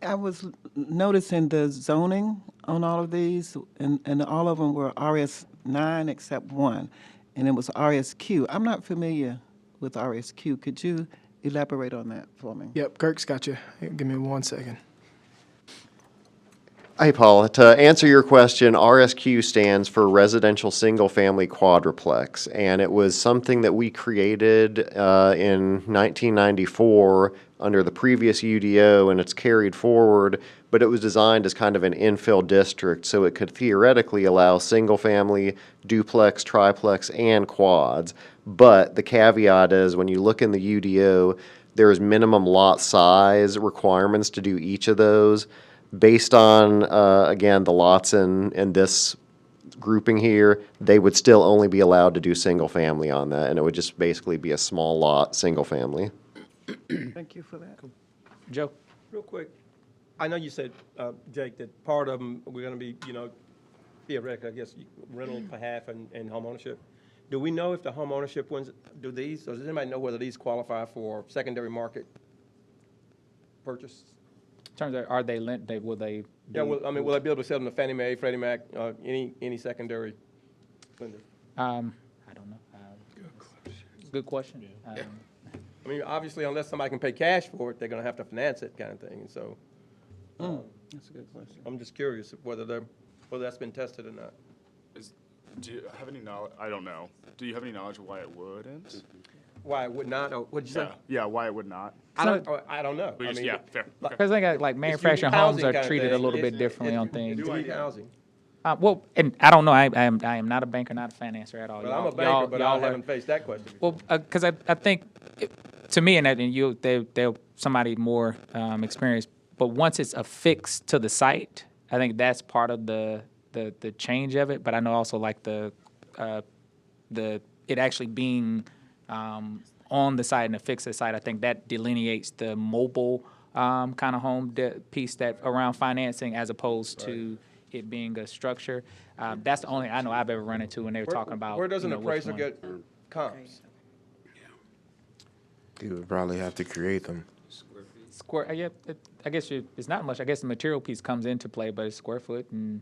Speaker 11: I was noticing the zoning on all of these, and all of them were RS9 except one, and it was RSQ. I'm not familiar with RSQ. Could you elaborate on that for me?
Speaker 2: Yep, Kirk's got you. Give me 1 second.
Speaker 14: Hi, Paul. To answer your question, RSQ stands for Residential Single Family Quadruplex, and it was something that we created in 1994 under the previous UDO, and it's carried forward, but it was designed as kind of an infill district, so it could theoretically allow single family, duplex, triplex, and quads. But the caveat is when you look in the UDO, there's minimum lot size requirements to do each of those. Based on, again, the lots in this grouping here, they would still only be allowed to do single family on that, and it would just basically be a small lot, single family.
Speaker 11: Thank you for that.
Speaker 1: Joe?
Speaker 10: Real quick, I know you said, Jake, that part of them, we're gonna be, theoretically, I guess, rental per half and home ownership. Do we know if the home ownership ones do these, or does anybody know whether these qualify for secondary market purchase?
Speaker 1: In terms of, are they lent, will they?
Speaker 10: Yeah, well, I mean, will I be able to sell them to Fannie Mae, Freddie Mac, any secondary lender?
Speaker 1: I don't know. Good question.
Speaker 10: I mean, obviously, unless somebody can pay cash for it, they're gonna have to finance it kind of thing, and so.
Speaker 11: That's a good question.
Speaker 10: I'm just curious whether that's been tested or not.
Speaker 4: Do you have any knowledge? I don't know. Do you have any knowledge of why it wouldn't?
Speaker 10: Why it would not, or what'd you say?
Speaker 4: Yeah, why it would not.
Speaker 10: I don't know.
Speaker 4: We
Speaker 10: I
Speaker 4: just-
Speaker 10: mean,
Speaker 4: yeah, fair. Okay.
Speaker 1: Because I think like manufactured
Speaker 10: unique
Speaker 1: homes
Speaker 10: housing
Speaker 1: are
Speaker 10: kind of
Speaker 1: treated a
Speaker 10: thing.
Speaker 1: little bit
Speaker 10: It's-
Speaker 1: differently on
Speaker 10: it's
Speaker 1: things.
Speaker 10: unique housing.
Speaker 1: Well, and I don't know, I am not a banker, not a financer at all.
Speaker 10: Well, I'm a
Speaker 1: Y'all-
Speaker 10: banker, but I
Speaker 1: y'all are-
Speaker 10: haven't faced that question before.
Speaker 1: Well, because I think, to me, they're somebody more experienced, but once it's affixed to the site, I think that's part of the change of it. But I know also like it actually being on the site and affixed to the site, I think that delineates the mobile kind of home piece that around financing as opposed to it being a structure. That's the only I know I've ever run into when they were talking about.
Speaker 10: Where does an
Speaker 1: which
Speaker 10: appraiser
Speaker 1: one.
Speaker 10: get comps?
Speaker 18: You would probably have to create them.
Speaker 1: Square, yeah, I guess it's not much. I guess the material piece comes into play, but it's square foot and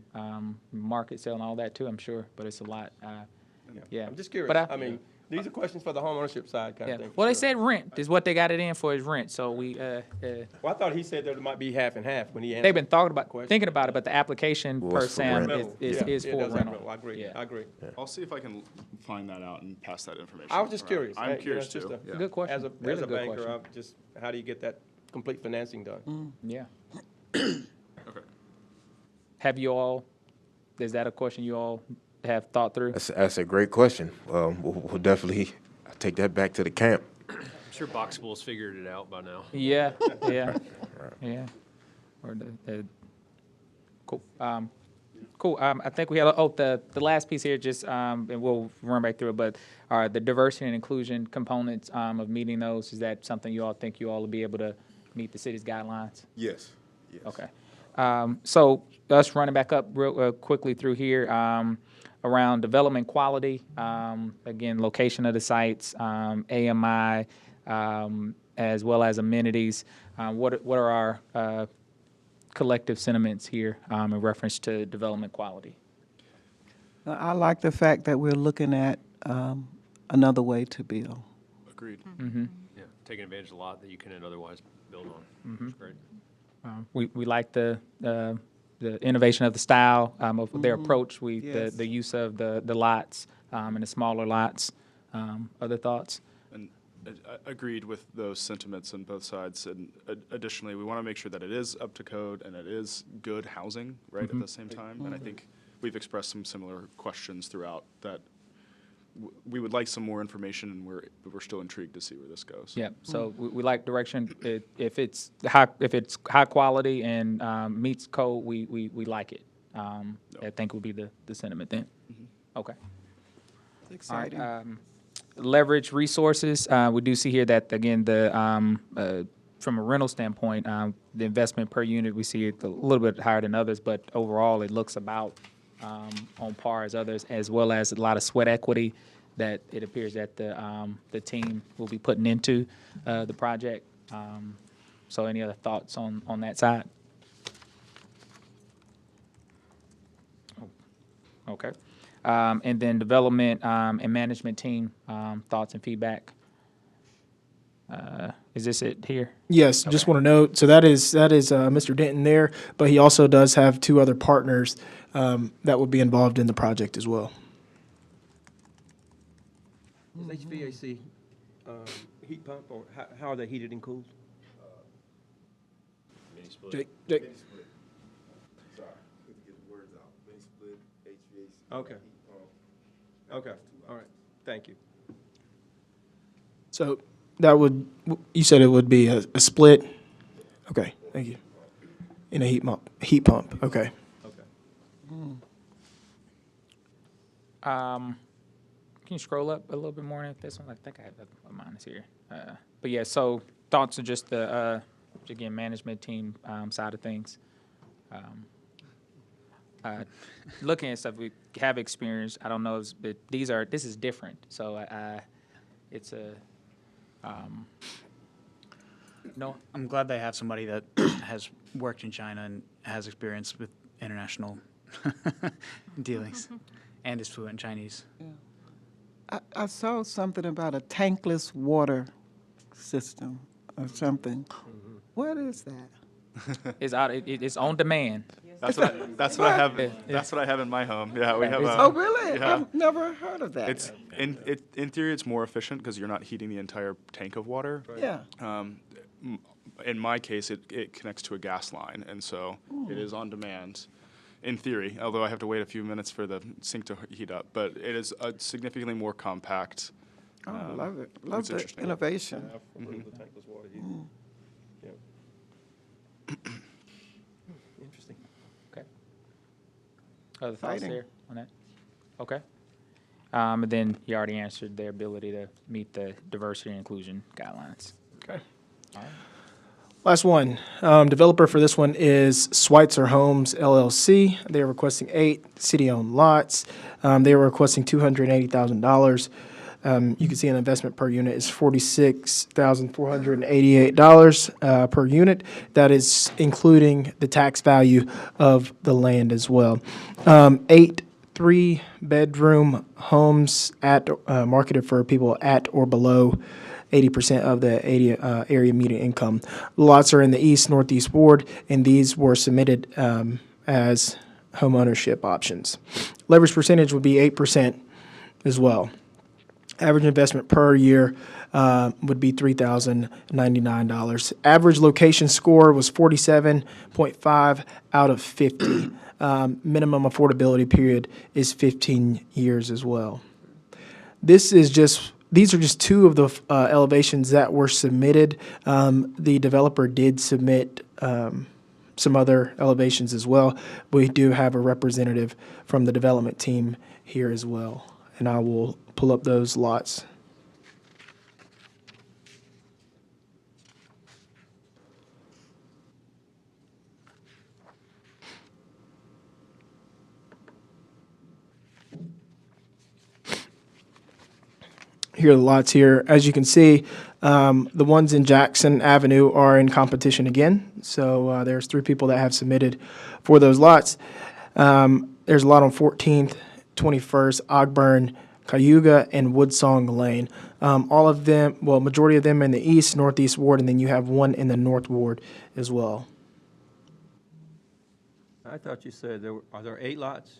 Speaker 1: market sale and all that too, I'm sure, but it's a lot. Yeah.
Speaker 10: I'm just curious.
Speaker 1: But
Speaker 10: I mean, these are questions for the home ownership side kind
Speaker 1: yeah.
Speaker 10: of thing. for
Speaker 1: Well, they
Speaker 10: sure.
Speaker 1: said rent is what they got it in for is rent, so we,
Speaker 10: Well, I thought he said there might be half and half when he answered.
Speaker 1: they've been
Speaker 10: question.
Speaker 1: thinking about it, but the application
Speaker 18: Well,
Speaker 1: per
Speaker 18: it's for
Speaker 1: Sam
Speaker 18: rent.
Speaker 1: is
Speaker 10: Yeah,
Speaker 1: for
Speaker 10: it does have
Speaker 1: rental.
Speaker 10: rental. I agree.
Speaker 1: Yeah.
Speaker 10: I agree.
Speaker 4: I'll see if I can find that out and pass that information.
Speaker 10: I was just
Speaker 4: around.
Speaker 10: curious.
Speaker 4: I'm curious
Speaker 10: It's just
Speaker 4: too.
Speaker 10: a-
Speaker 4: Yeah.
Speaker 1: Good question.
Speaker 10: As a
Speaker 1: Really good
Speaker 10: banker,
Speaker 1: question.
Speaker 10: I'm just, how do you get that complete financing done?
Speaker 1: Yeah.
Speaker 4: Okay.
Speaker 1: Have you all, is that a question you all have thought through?
Speaker 18: That's a great question. We'll definitely take that back to the camp.
Speaker 9: I'm sure Boxable's figured it out by now.
Speaker 1: Yeah, yeah, yeah. Or cool. Cool. I think we have, the last piece here, just, and we'll run back through it, but the diversity and inclusion components of meeting those, is that something you all think you all will be able to meet the city's guidelines?
Speaker 18: Yes.
Speaker 1: Okay. So us running back up real quickly through here, around development quality, again, location of the sites, AMI, as well as amenities. What are our collective sentiments here in reference to development quality?
Speaker 11: I like the fact that we're looking at another way to build.
Speaker 4: Agreed.
Speaker 1: Mm-hmm.
Speaker 9: Yeah, taking advantage of a lot that you couldn't otherwise build on.
Speaker 1: Mhm.
Speaker 9: It's great.
Speaker 1: We like the innovation of the style of their approach.
Speaker 11: Yes.
Speaker 1: The use of the lots and the smaller lots. Other thoughts?
Speaker 4: And I agreed with those sentiments on both sides. And additionally, we want to make sure that it is up to code and it is good housing, right, at the same time. And I think we've expressed some similar questions throughout that we would like some more information, and we're still intrigued to see where this goes.
Speaker 1: Yeah. So we like direction. If it's high quality and meets code, we like it. I think would be the sentiment then. Okay.
Speaker 11: It's
Speaker 1: All right.
Speaker 11: exciting.
Speaker 1: Leverage resources. We do see here that, again, from a rental standpoint, the investment per unit, we see it a little bit higher than others, but overall it looks about on par as others, as well as a lot of sweat equity that it appears that the team will be putting into the project. So any other thoughts on that side? Okay. And then development and management team, thoughts and feedback. Is this it here?
Speaker 2: Yes, just want to note, so that is Mr. Denton there, but he also does have two other partners that would be involved in the project as well.
Speaker 10: Is HVAC heat pump, or how are they heated and cooled?
Speaker 2: Jake.
Speaker 10: Okay. Okay, all right, thank you.
Speaker 2: So that would, you said it would be a split? Okay, thank you. In a heat pump, okay.
Speaker 1: Can you scroll up a little bit more at this one? I think I have mine is here. But yeah, so thoughts on just the, again, management team side of things. Looking at stuff we have experienced, I don't know, but this is different. So it's a, no.
Speaker 7: I'm glad they have somebody that has worked in China and has experience with international dealings and is fluent in Chinese.
Speaker 11: I saw something about a tankless water system or something. What is that?
Speaker 1: It's on demand.
Speaker 4: That's what I have. That's what I have in my home. Yeah, we have.
Speaker 11: Oh, really?
Speaker 4: Yeah.
Speaker 11: I've never heard of that.
Speaker 4: It's in theory, it's more efficient because you're not heating the entire tank of water.
Speaker 11: Yeah.
Speaker 4: In my case, it connects to a gas line, and so it is on demand. In theory, although I have to wait a few minutes for the sink to heat up, but it is a significantly more compact.
Speaker 11: Oh, I love it. Love
Speaker 4: it's
Speaker 11: the
Speaker 4: interesting.
Speaker 11: innovation.
Speaker 10: Tankless water heating. Interesting.
Speaker 1: Okay. Other thoughts
Speaker 11: Exciting.
Speaker 1: there on that? Okay. And then you already answered their ability to meet the diversity and inclusion guidelines.
Speaker 2: Okay.
Speaker 1: All right.
Speaker 2: Last one. Developer for this one is Schweitzer Homes LLC. They are requesting 8 city-owned lots. They are requesting $280,000. You can see an investment per unit is $46,488 per unit. That is including the tax value of the land as well. 8 3-bedroom homes marketed for people at or below 80% of the area median income. Lots are in the east, northeast ward, and these were submitted as home ownership options. Leverage percentage would be 8% as well. Average investment per year would be $3,099. Average location score was 47.5 out of 50. Minimum affordability period is 15 years as well. These are just two of the elevations that were submitted. The developer did submit some other elevations as well. We do have a representative from the development team here as well, and I will pull up those lots. Here are the lots here. As you can see, the ones in Jackson Avenue are in competition again. So there's 3 people that have submitted for those lots. There's a lot on 14th, 21st, Ogburn, Cayuga, and Woodsong Lane. All of them, well, majority of them in the east, northeast ward, and then you have one in the north ward as well.
Speaker 10: I thought you said are there 8 lots?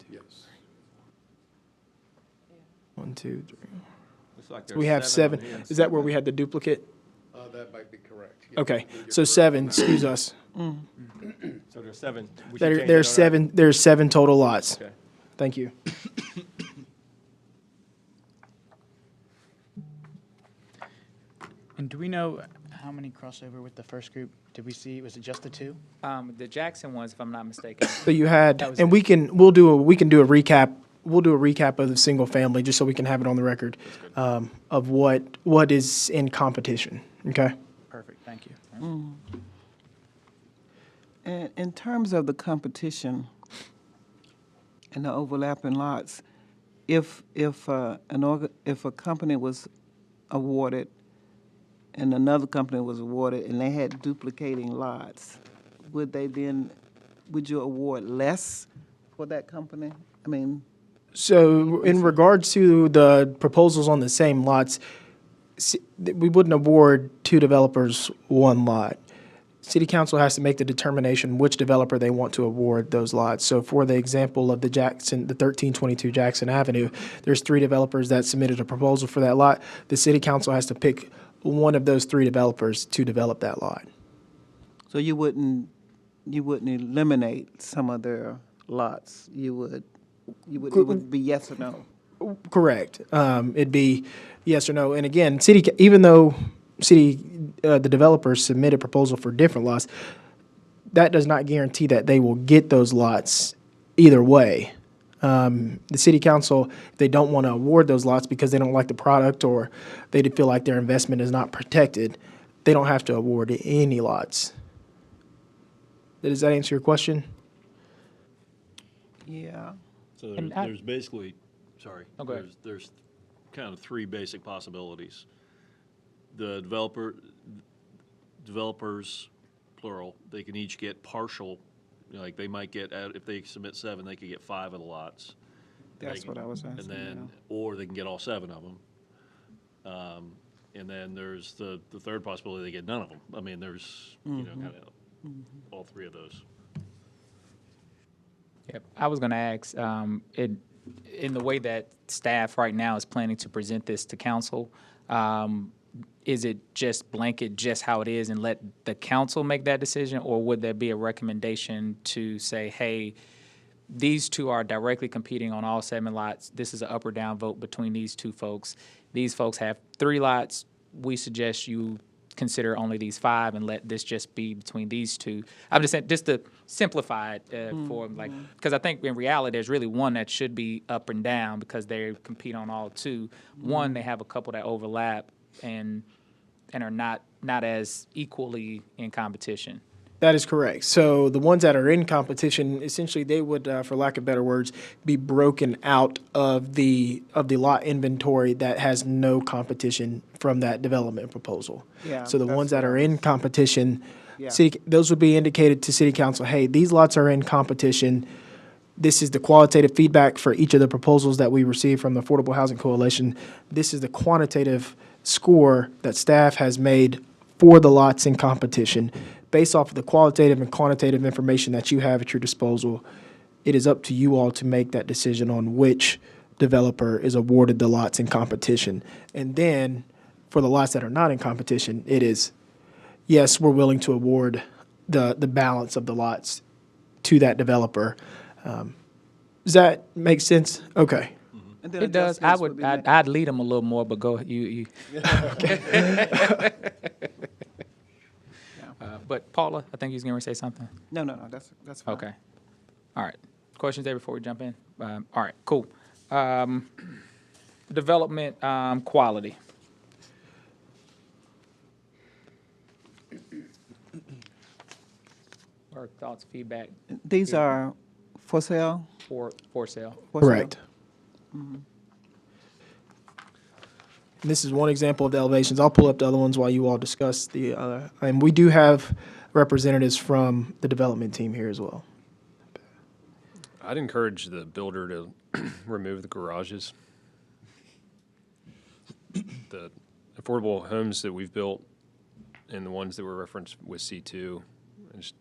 Speaker 17: Yes.
Speaker 2: 1, 2, 3.
Speaker 10: Looks like
Speaker 2: So we have 7.
Speaker 10: on here.
Speaker 2: Is that where we had the duplicate?
Speaker 17: That might be correct. Yeah.
Speaker 2: Okay, so 7. Excuse us.
Speaker 10: So there's 7. We should
Speaker 2: There's
Speaker 10: change that, all right?
Speaker 2: 7. There's 7 total lots.
Speaker 10: Okay.
Speaker 2: Thank you.
Speaker 7: And do we know how many crossover with the first group? Did we see, was it just the 2?
Speaker 1: The Jackson ones, if I'm not mistaken.
Speaker 2: So you had,
Speaker 1: That was
Speaker 2: and
Speaker 1: it.
Speaker 2: we can do a recap. We'll do a recap of the single family just so we can have it on the record of what is in competition. Okay.
Speaker 7: Perfect, thank you.
Speaker 11: And in terms of the competition and the overlapping lots, if a company was awarded and another company was awarded and they had duplicating lots, would you award less for that company? I mean,
Speaker 2: So in regards to the proposals on the same lots, we wouldn't award two developers one lot. City Council has to make the determination which developer they want to award those lots. So for the example of the 1322 Jackson Avenue, there's three developers that submitted a proposal for that lot. The City Council has to pick one of those three developers to develop that lot.
Speaker 11: So you wouldn't eliminate some of their lots? It would be yes or no?
Speaker 2: Correct. It'd be yes or no. And again, even though the developers submit a proposal for different lots, that does not guarantee that they will get those lots either way. The City Council, if they don't want to award those lots because they don't like the product or they feel like their investment is not protected, they don't have to award any lots. Does that answer your question?
Speaker 11: Yeah.
Speaker 6: So
Speaker 1: And
Speaker 6: there's basically, sorry,
Speaker 1: Oh, go ahead.
Speaker 6: there's kind of three basic possibilities. The developers, plural, they can each get partial, like they might get, if they submit 7, they could get 5 of the lots.
Speaker 11: That's what I was asking.
Speaker 6: And then, or they can get all 7 of them. And then there's the third possibility, they get none of them. I mean, there's, kind of all three of those.
Speaker 1: Yep. I was going to ask, in the way that staff right now is planning to present this to council, is it just blanket, just how it is, and let the council make that decision, or would there be a recommendation to say, hey, these two are directly competing on all 7 lots. This is an up or down vote between these two folks. These folks have 3 lots. We suggest you consider only these 5 and let this just be between these two. I'm just saying, just to simplify it for like, because I think in reality there's really one that should be up and down because they compete on all 2. One, they have a couple that overlap and are not as equally in competition.
Speaker 2: That is correct. So the ones that are in competition, essentially, they would, for lack of better words, be broken out of the lot inventory that has no competition from that development proposal.
Speaker 11: Yeah,
Speaker 2: So the
Speaker 11: that's
Speaker 2: ones that
Speaker 11: what I
Speaker 2: are in competition,
Speaker 11: Yeah.
Speaker 2: those would be indicated to City Council. Hey, these lots are in competition. This is the qualitative feedback for each of the proposals that we received from the Affordable Housing Coalition. This is the quantitative score that staff has made for the lots in competition. Based off of the qualitative and quantitative information that you have at your disposal, it is up to you all to make that decision on which developer is awarded the lots in competition. And then for the lots that are not in competition, it is, yes, we're willing to award the balance of the lots to that developer. Does that make sense? Okay.
Speaker 11: And then
Speaker 1: It does. I'd lead them a little more, but go you. But Paula, I think you was going to say something.
Speaker 11: No, that's fine.
Speaker 1: Okay. All right. Questions there before we jump in? All right, cool. Development quality. Or thoughts, feedback?
Speaker 11: These are for sale?
Speaker 1: For sale.
Speaker 2: Correct. This is one example of the elevations. I'll pull up the other ones while you all discuss the other. And we do have representatives from the development team here as well.
Speaker 9: I'd encourage the builder to remove the garages. The affordable homes that we've built and the ones that were referenced with C2, it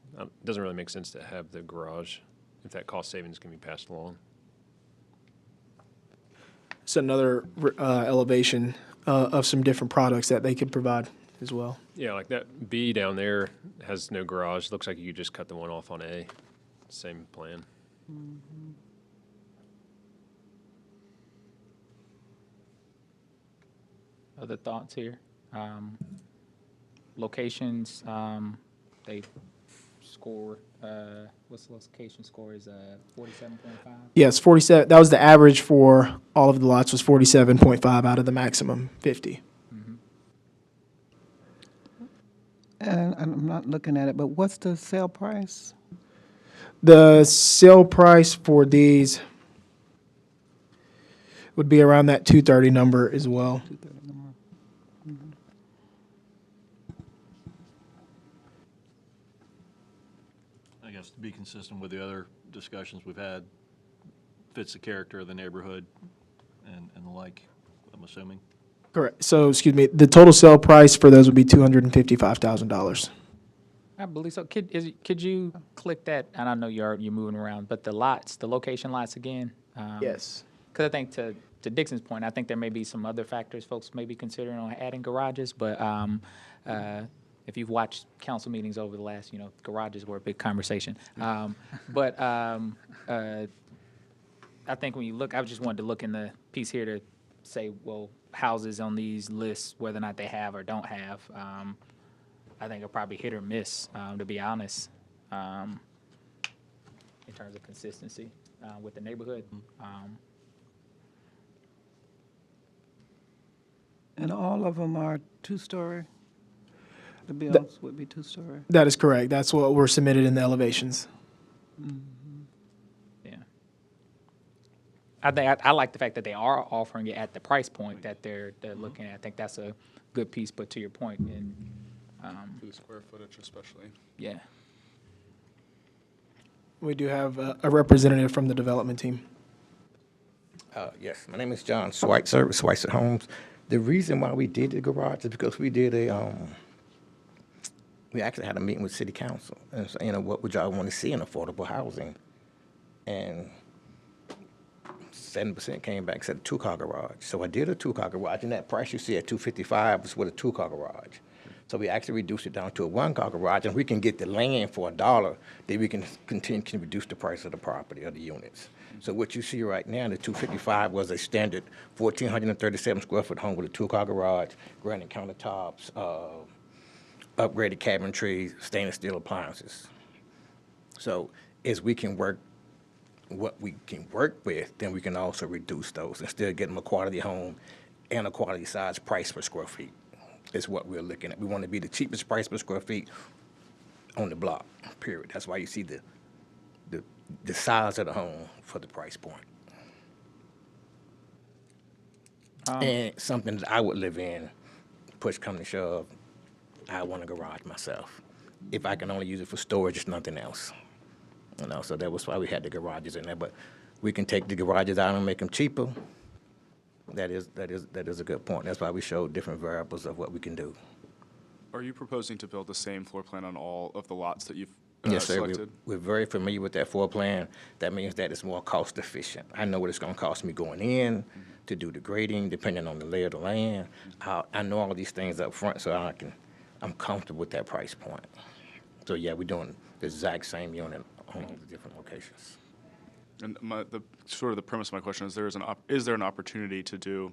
Speaker 9: doesn't really make sense to have the garage if that cost savings can be passed along.
Speaker 2: It's another elevation of some different products that they could provide as well.
Speaker 9: Yeah, like that B down there has no garage. Looks like you could just cut the one off on A. Same plan.
Speaker 1: Other thoughts here? Locations, they score, what's the location score is 47.5?
Speaker 2: Yes, 47. That was the average for all of the lots was 47.5 out of the maximum 50.
Speaker 11: And I'm not looking at it, but what's the sale price?
Speaker 2: The sale price for these would be around that 230 number as well.
Speaker 6: I guess to be consistent with the other discussions we've had, fits the character of the neighborhood and the like, I'm assuming.
Speaker 2: Correct. So, excuse me, the total sale price for those would be $255,000.
Speaker 1: I believe so. Could you click that? And I know you're moving around, but the lots, the location lots again.
Speaker 2: Yes.
Speaker 1: Because I think to Dixon's point, I think there may be some other factors folks may be considering on adding garages, but if you've watched council meetings over the last, garages were a big conversation. But I think when you look, I just wanted to look in the piece here to say, well, houses on these lists, whether or not they have or don't have, I think are probably hit or miss, to be honest, in terms of consistency with the neighborhood.
Speaker 11: And all of them are two-story? The builds would be two-story?
Speaker 2: That is correct. That's what were submitted in the elevations.
Speaker 1: Yeah. I think I like the fact that they are offering it at the price point that they're looking at. I think that's a good piece, but to your point, and
Speaker 4: For the square footage especially.
Speaker 1: yeah.
Speaker 2: We do have a representative from the development team.
Speaker 19: Yes, my name is John Schweitzer, Schweitzer Homes. The reason why we did the garage is because we did we actually had a meeting with City Council, and so, what would y'all want to see in affordable housing? And 7% came back and said a two-car garage. So I did a two-car garage, and that price you see at $255 was with a two-car garage. So we actually reduced it down to a one-car garage, and we can get the land for $1, then we can continue to reduce the price of the property or the units. So what you see right now, the $255 was a standard 1,437 square foot home with a two-car garage, granite countertops, upgraded cabinetry, stainless steel appliances. So as we can work what we can work with, then we can also reduce those and still get them a quality home and a quality size price per square feet is what we're looking at. We want to be the cheapest price per square feet on the block, period. That's why you see the size of the home for the price point. And something that I would live in, push come to shove, I want a garage myself. If I can only use it for storage, it's nothing else. So that was why we had the garages in there. But we can take the garages out and make them cheaper. That is a good point. That's why we showed different variables of what we can do.
Speaker 4: Are you proposing to build the same floor plan on all of the lots that you've
Speaker 19: Yes, sir.
Speaker 4: selected?
Speaker 19: We're very familiar with that floor plan. That means that it's more cost efficient. I know what it's going to cost me going in to do the grading, depending on the lay of the land. I know all of these things up front, so I'm comfortable with that price point. So yeah, we're doing the exact same unit on all the different locations.
Speaker 4: And the premise of my question is, is there an opportunity to do,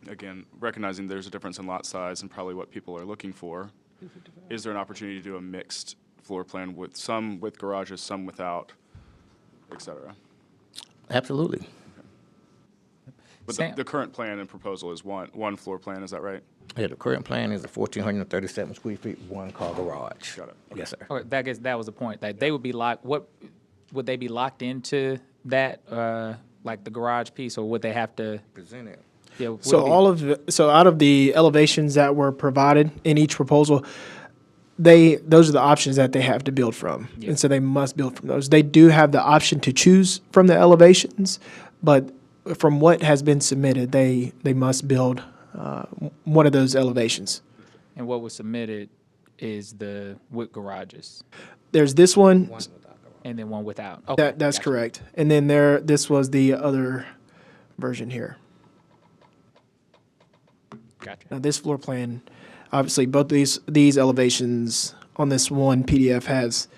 Speaker 4: again, recognizing there's a difference in lot size and probably what people are looking for, is there an opportunity to do a mixed floor plan with some with garages, some without, et cetera?
Speaker 19: Absolutely.
Speaker 4: But the current plan and proposal is one floor plan, is that right?
Speaker 19: Yeah, the current plan is a 1,437 square feet, one-car garage.
Speaker 4: Got it.
Speaker 19: Yes, sir.
Speaker 1: Okay, that was the point. That they would be locked. What would they be locked into that, like the garage piece, or would they have to
Speaker 19: present it?
Speaker 1: Yeah. would
Speaker 2: So
Speaker 1: it be-
Speaker 2: out of the elevations that were provided in each proposal, those are the options that they have to build from, and so they must build from those. They do have the option to choose from the elevations, but from what has been submitted, they must build one of those elevations.
Speaker 1: And what was submitted is with garages,
Speaker 2: There's this one.
Speaker 1: and then one without. Okay,
Speaker 2: That's
Speaker 1: gotcha.
Speaker 2: correct. And then this was the other version here.
Speaker 1: Gotcha.
Speaker 2: Now this floor plan, obviously both these elevations on this one PDF has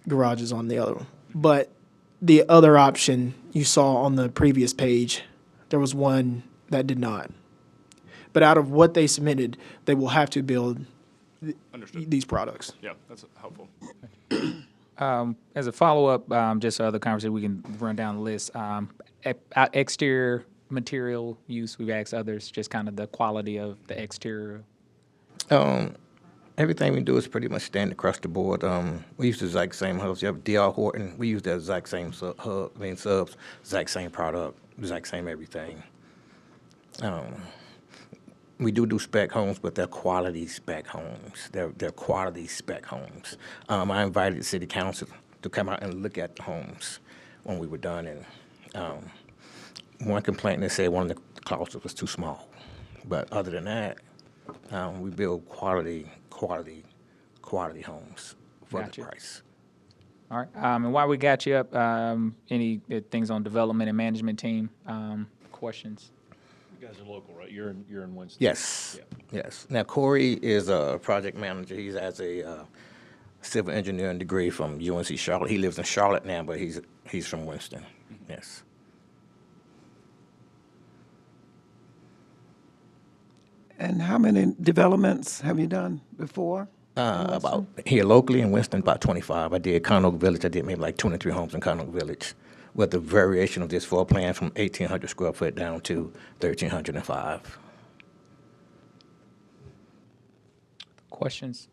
Speaker 2: garages on the other one. But the other option you saw on the previous page, there was one that did not. But out of what they submitted, they will have to build these products.
Speaker 4: Yeah, that's helpful.
Speaker 1: As a follow-up, just other conversation, we can run down the list. Exterior material use, we've asked others, just kind of the quality of the exterior.
Speaker 19: Everything we do is pretty much standard across the board. We use the exact same hubs. You have DR Horton. We use the exact same subs, exact same product, exact same everything. We do spec homes, but they're quality spec homes. They're quality spec homes. I invited the city council to come out and look at the homes when we were done, and one complaint, they said one of the closets was too small. But other than that, we build quality homes for
Speaker 1: Gotcha.
Speaker 19: the price.
Speaker 1: All right. And while we got you up, any things on development and management team questions?
Speaker 6: You guys are local, right? You're in Winston.
Speaker 19: Yes,
Speaker 6: Yeah.
Speaker 19: yes. Now Corey is a project manager. He's has a civil engineering degree from UNC Charlotte. He lives in Charlotte now, but he's from Winston. Yes.
Speaker 11: And how many developments have you done before?
Speaker 19: About here locally in Winston, about 25. I did Conneaut Village. I did maybe like 23 homes in Conneaut Village, with the variation of this floor plan from 1,800 square foot down to 1,305.
Speaker 1: Questions,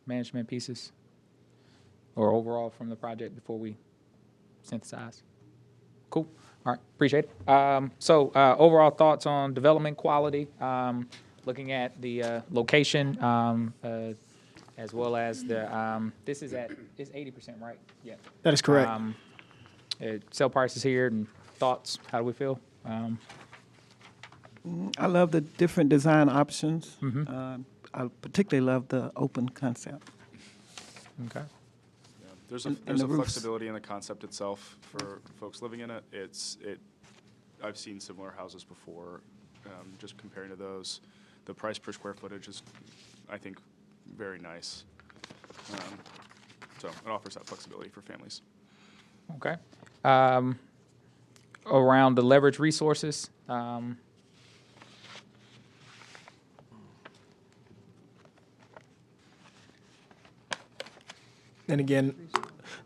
Speaker 1: management pieces, or overall from the project before we synthesize? Cool. All right. Appreciate it. So overall thoughts on development quality, looking at the location, as well as the, this is it's 80%, right? Yeah.
Speaker 2: That is correct.
Speaker 1: Sale prices here and thoughts, how do we feel?
Speaker 11: I love the different design options. I particularly love the open concept.
Speaker 1: Okay.
Speaker 4: Yeah, there's
Speaker 11: And
Speaker 4: a
Speaker 11: the roofs.
Speaker 4: flexibility in the concept itself for folks living in it. I've seen similar houses before. Just comparing to those, the price per square footage is, I think, very nice. So it offers that flexibility for families.
Speaker 1: Okay. Around the leverage resources,
Speaker 2: And again,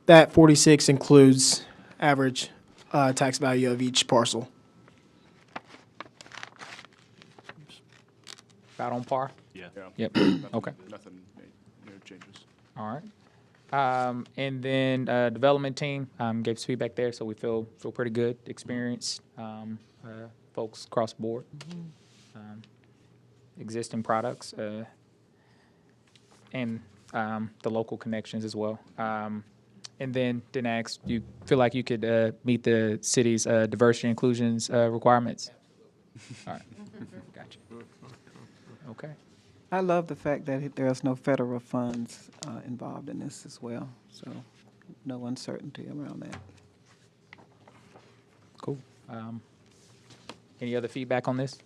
Speaker 2: that 46 includes average tax value of each parcel.
Speaker 1: about on par?
Speaker 6: Yeah.
Speaker 1: Yep. Okay.
Speaker 4: Nothing, changes.
Speaker 1: All right. And then development team gave us feedback there, so we feel pretty good, experienced folks across the board, existing products, and the local connections as well. And then ask, do you feel like you could meet the city's diversity and inclusions requirements? All right. Gotcha. Okay.
Speaker 11: I love the fact that there's no federal funds involved in this as well, so no uncertainty around that.
Speaker 1: Cool. Any other feedback on this?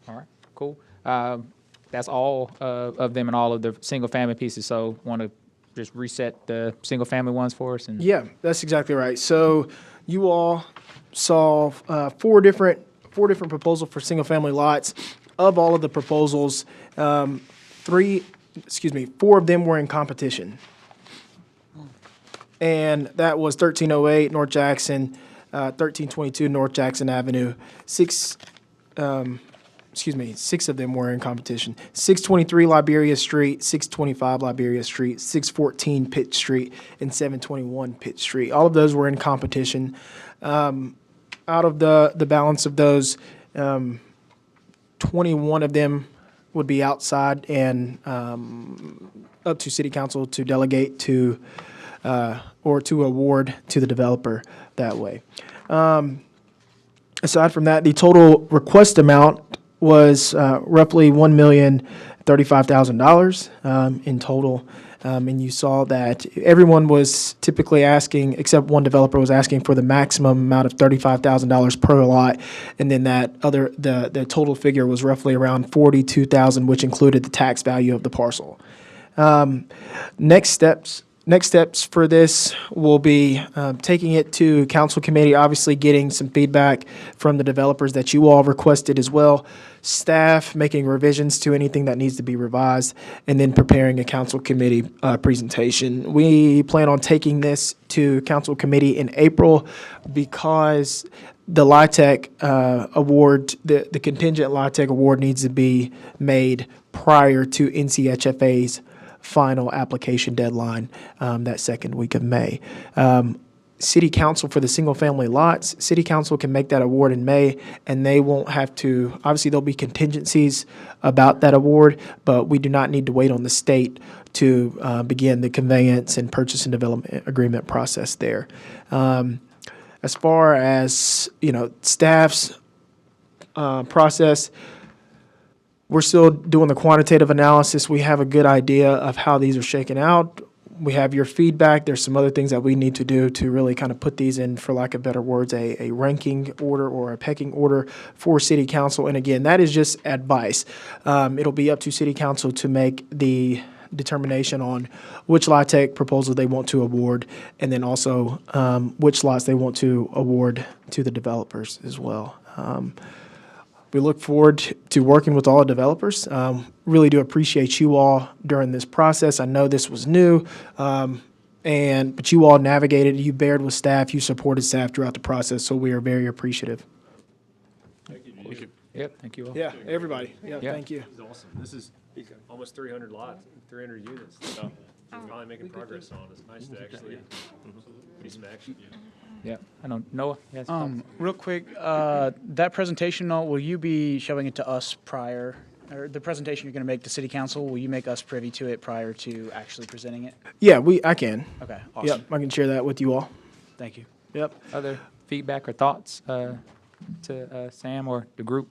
Speaker 1: All right, cool. That's all of them and all of the single-family pieces, so want to just reset the single-family ones for us? And
Speaker 2: Yeah, that's exactly right. So you all saw four different proposals for single-family lots. Of all of the proposals, 4 of them were in competition. And that was 1308 North Jackson, 1322 North Jackson Avenue. Six of them were in competition. 623 Liberia Street, 625 Liberia Street, 614 Pitt Street, and 721 Pitt Street. All of those were in competition. Out of the balance of those, 21 of them would be outside and up to City Council to delegate to or to award to the developer that way. Aside from that, the total request amount was roughly $1,035,000 in total. And you saw that everyone was typically asking, except one developer was asking for the maximum amount of $35,000 per lot. And then the total figure was roughly around $42,000, which included the tax value of the parcel. Next steps for this will be taking it to council committee, obviously getting some feedback from the developers that you all requested as well, staff making revisions to anything that needs to be revised, and then preparing a council committee presentation. We plan on taking this to council committee in April because the LIHTC award, the contingent LIHTC award needs to be made prior to NCHFA's final application deadline that second week of May. City Council for the single-family lots, City Council can make that award in May, and they won't have to, obviously there'll be contingencies about that award, but we do not need to wait on the state to begin the conveyance and purchase and development agreement process there. As far as, staff's process, We're still doing the quantitative analysis. We have a good idea of how these are shaking out. We have your feedback. There's some other things that we need to do to really kind of put these in, for lack of better words, a ranking order or a pecking order for City Council. And again, that is just advice. It'll be up to City Council to make the determination on which LIHTC proposal they want to award, and then also which lots they want to award to the developers as well. We look forward to working with all the developers. Really do appreciate you all during this process. I know this was new, but you all navigated, you bared with staff, you supported staff throughout the process, so we are very appreciative.
Speaker 9: Thank you.
Speaker 1: Yep, thank you all.
Speaker 2: Yeah, everybody. Yeah,
Speaker 1: Yeah.
Speaker 2: thank you.
Speaker 9: This is awesome. This is almost 300 lots, 300 units. So we're finally making progress on. It's nice to actually see some action.
Speaker 1: Yeah, I know. Noah? Yes.
Speaker 7: Real quick, that presentation note, will you be showing it to us prior, or the presentation you're going to make to City Council, will you make us privy to it prior to actually presenting it?
Speaker 2: Yeah, I can.
Speaker 7: Okay, awesome.
Speaker 2: Yep, I can share that with you all.
Speaker 7: Thank you.
Speaker 2: Yep.
Speaker 1: Other feedback or thoughts to Sam or the group?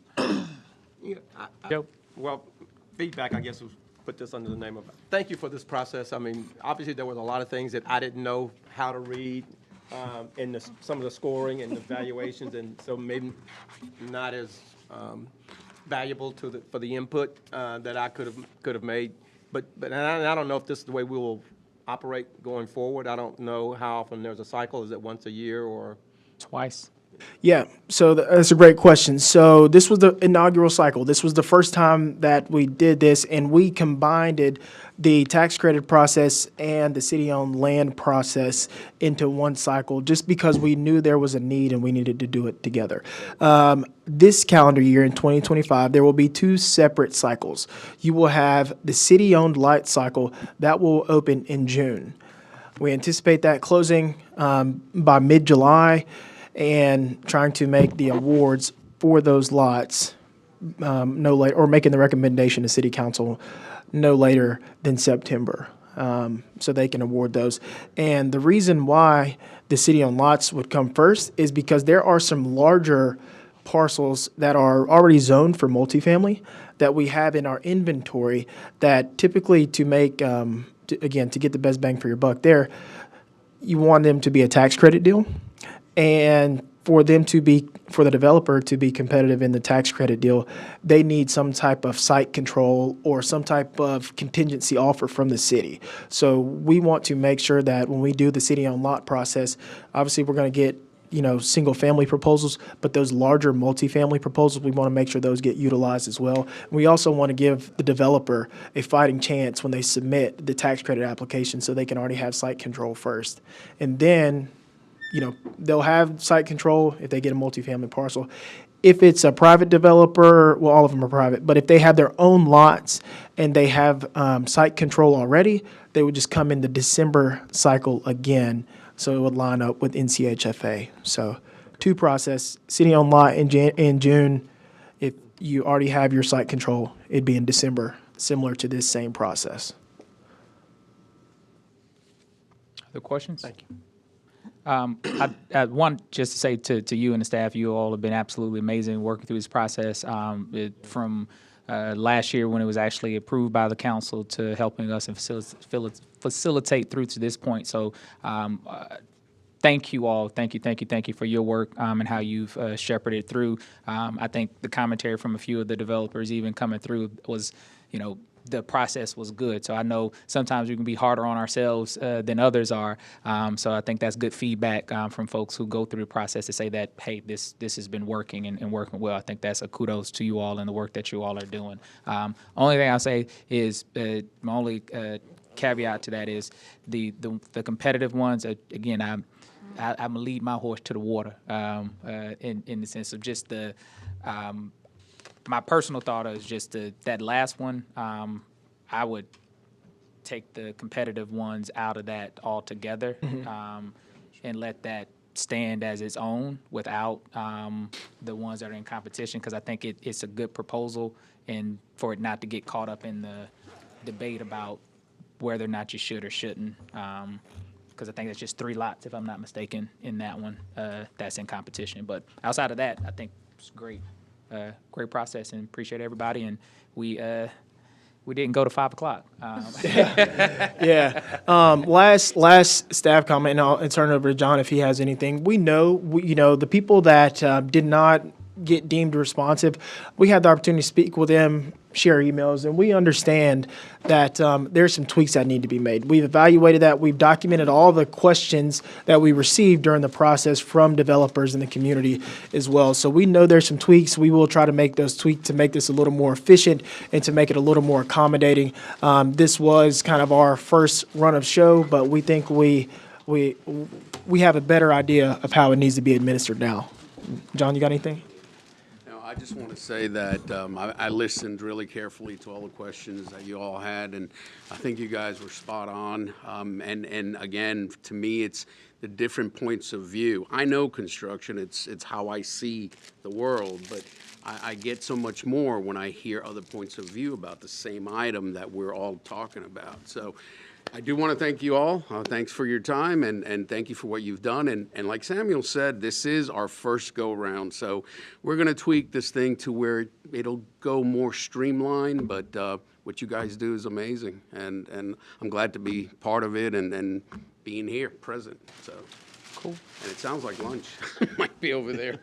Speaker 1: Joe?
Speaker 10: Well, feedback, I guess, was put this under the name of, thank you for this process. I mean, obviously, there was a lot of things that I didn't know how to read in some of the scoring and the valuations, and so maybe not as valuable for the input that I could have made. But I don't know if this is the way we will operate going forward. I don't know how often there's a cycle. Is it once a year or?
Speaker 1: Twice.
Speaker 2: Yeah, so that's a great question. So this was the inaugural cycle. This was the first time that we did this, and we combined the tax credit process and the city-owned land process into one cycle just because we knew there was a need and we needed to do it together. This calendar year in 2025, there will be two separate cycles. You will have the city-owned light cycle that will open in June. We anticipate that closing by mid-July, and trying to make the awards for those lots no later, or making the recommendation to City Council no later than September, so they can award those. And the reason why the city-owned lots would come first is because there are some larger parcels that are already zoned for multifamily that we have in our inventory that typically to make, to get the best bang for your buck there, you want them to be a tax credit deal. And for the developer to be competitive in the tax credit deal, they need some type of site control or some type of contingency offer from the city. So we want to make sure that when we do the city-owned lot process, obviously we're going to get, single-family proposals, but those larger multifamily proposals, we want to make sure those get utilized as well. We also want to give the developer a fighting chance when they submit the tax credit application so they can already have site control first. And then they'll have site control if they get a multifamily parcel. If it's a private developer, well, all of them are private, but if they have their own lots and they have site control already, they would just come in the December cycle again, so it would line up with NCHFA. So two process, city-owned lot in June. If you already have your site control, it'd be in December, similar to this same process.
Speaker 1: Other questions?
Speaker 10: Thank you.
Speaker 1: I want just to say to you and the staff, you all have been absolutely amazing working through this process from last year when it was actually approved by the council to helping us and facilitate through to this point. So thank you all. Thank you for your work and how you've shepherded through. I think the commentary from a few of the developers even coming through was, the process was good. So I know sometimes we can be harder on ourselves than others are. So I think that's good feedback from folks who go through the process to say that, hey, this has been working and working well. I think that's a kudos to you all and the work that you all are doing. Only thing I'll say is my only caveat to that is the competitive ones, again, I'm gonna lead my horse to the water in the sense of just the my personal thought is just that last one. I would take the competitive ones out of that altogether, and let that stand as its own without the ones that are in competition, because I think it's a good proposal, and for it not to get caught up in the debate about whether or not you should or shouldn't, because I think it's just 3 lots, if I'm not mistaken, in that one that's in competition. But outside of that, I think it's great. great process, and appreciate everybody. And we didn't go to 5 o'clock.
Speaker 2: Yeah. Last staff comment, and I'll turn it over to John if he has anything. We know, the people that did not get deemed responsive, we had the opportunity to speak with them, share emails, and we understand that there's some tweaks that need to be made. We've evaluated that. We've documented all the questions that we received during the process from developers in the community as well. So we know there's some tweaks. We will try to make those tweaks to make this a little more efficient and to make it a little more accommodating. This was kind of our first run of show, but we think we have a better idea of how it needs to be administered now. John, you got anything?
Speaker 17: I just want to say that I listened really carefully to all the questions that you all had, and I think you guys were spot on. And again, to me, it's the different points of view. I know construction; it's how I see the world, but I get so much more when I hear other points of view about the same item that we're all talking about. So I do want to thank you all. Thanks for your time, and thank you for what you've done. And like Samuel said, this is our first go-round, so we're going to tweak this thing to where it'll go more streamlined, but what you guys do is amazing, and I'm glad to be part of it and being here, present. So
Speaker 1: Cool.
Speaker 17: And it sounds like lunch might be over there.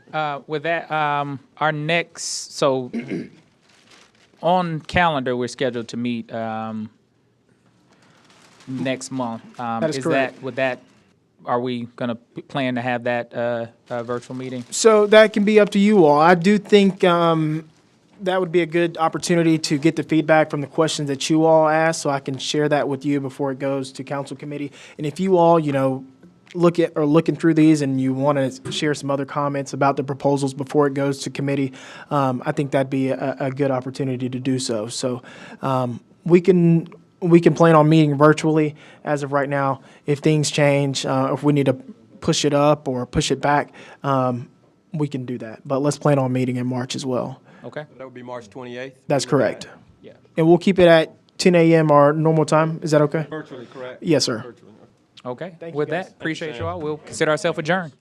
Speaker 1: With that, our next, so on calendar, we're scheduled to meet next month.
Speaker 2: That is correct.
Speaker 1: Are we going to plan to have that virtual meeting?
Speaker 2: So that can be up to you all. I do think that would be a good opportunity to get the feedback from the questions that you all asked, so I can share that with you before it goes to council committee. And if you all, looking through these and you want to share some other comments about the proposals before it goes to committee, I think that'd be a good opportunity to do so. So we can plan on meeting virtually as of right now. If things change, if we need to push it up or push it back, we can do that. But let's plan on meeting in March as well.
Speaker 1: Okay.
Speaker 10: That would be March 28th?
Speaker 2: That's correct.
Speaker 1: Yeah.
Speaker 2: And we'll keep it at 10 a.m. our normal time. Is that okay?
Speaker 10: Virtually, correct?
Speaker 2: Yes, sir.
Speaker 10: Virtually.
Speaker 1: Okay.
Speaker 2: Thank you,
Speaker 1: With
Speaker 2: guys.
Speaker 1: that, appreciate you all. We'll consider ourselves adjourned.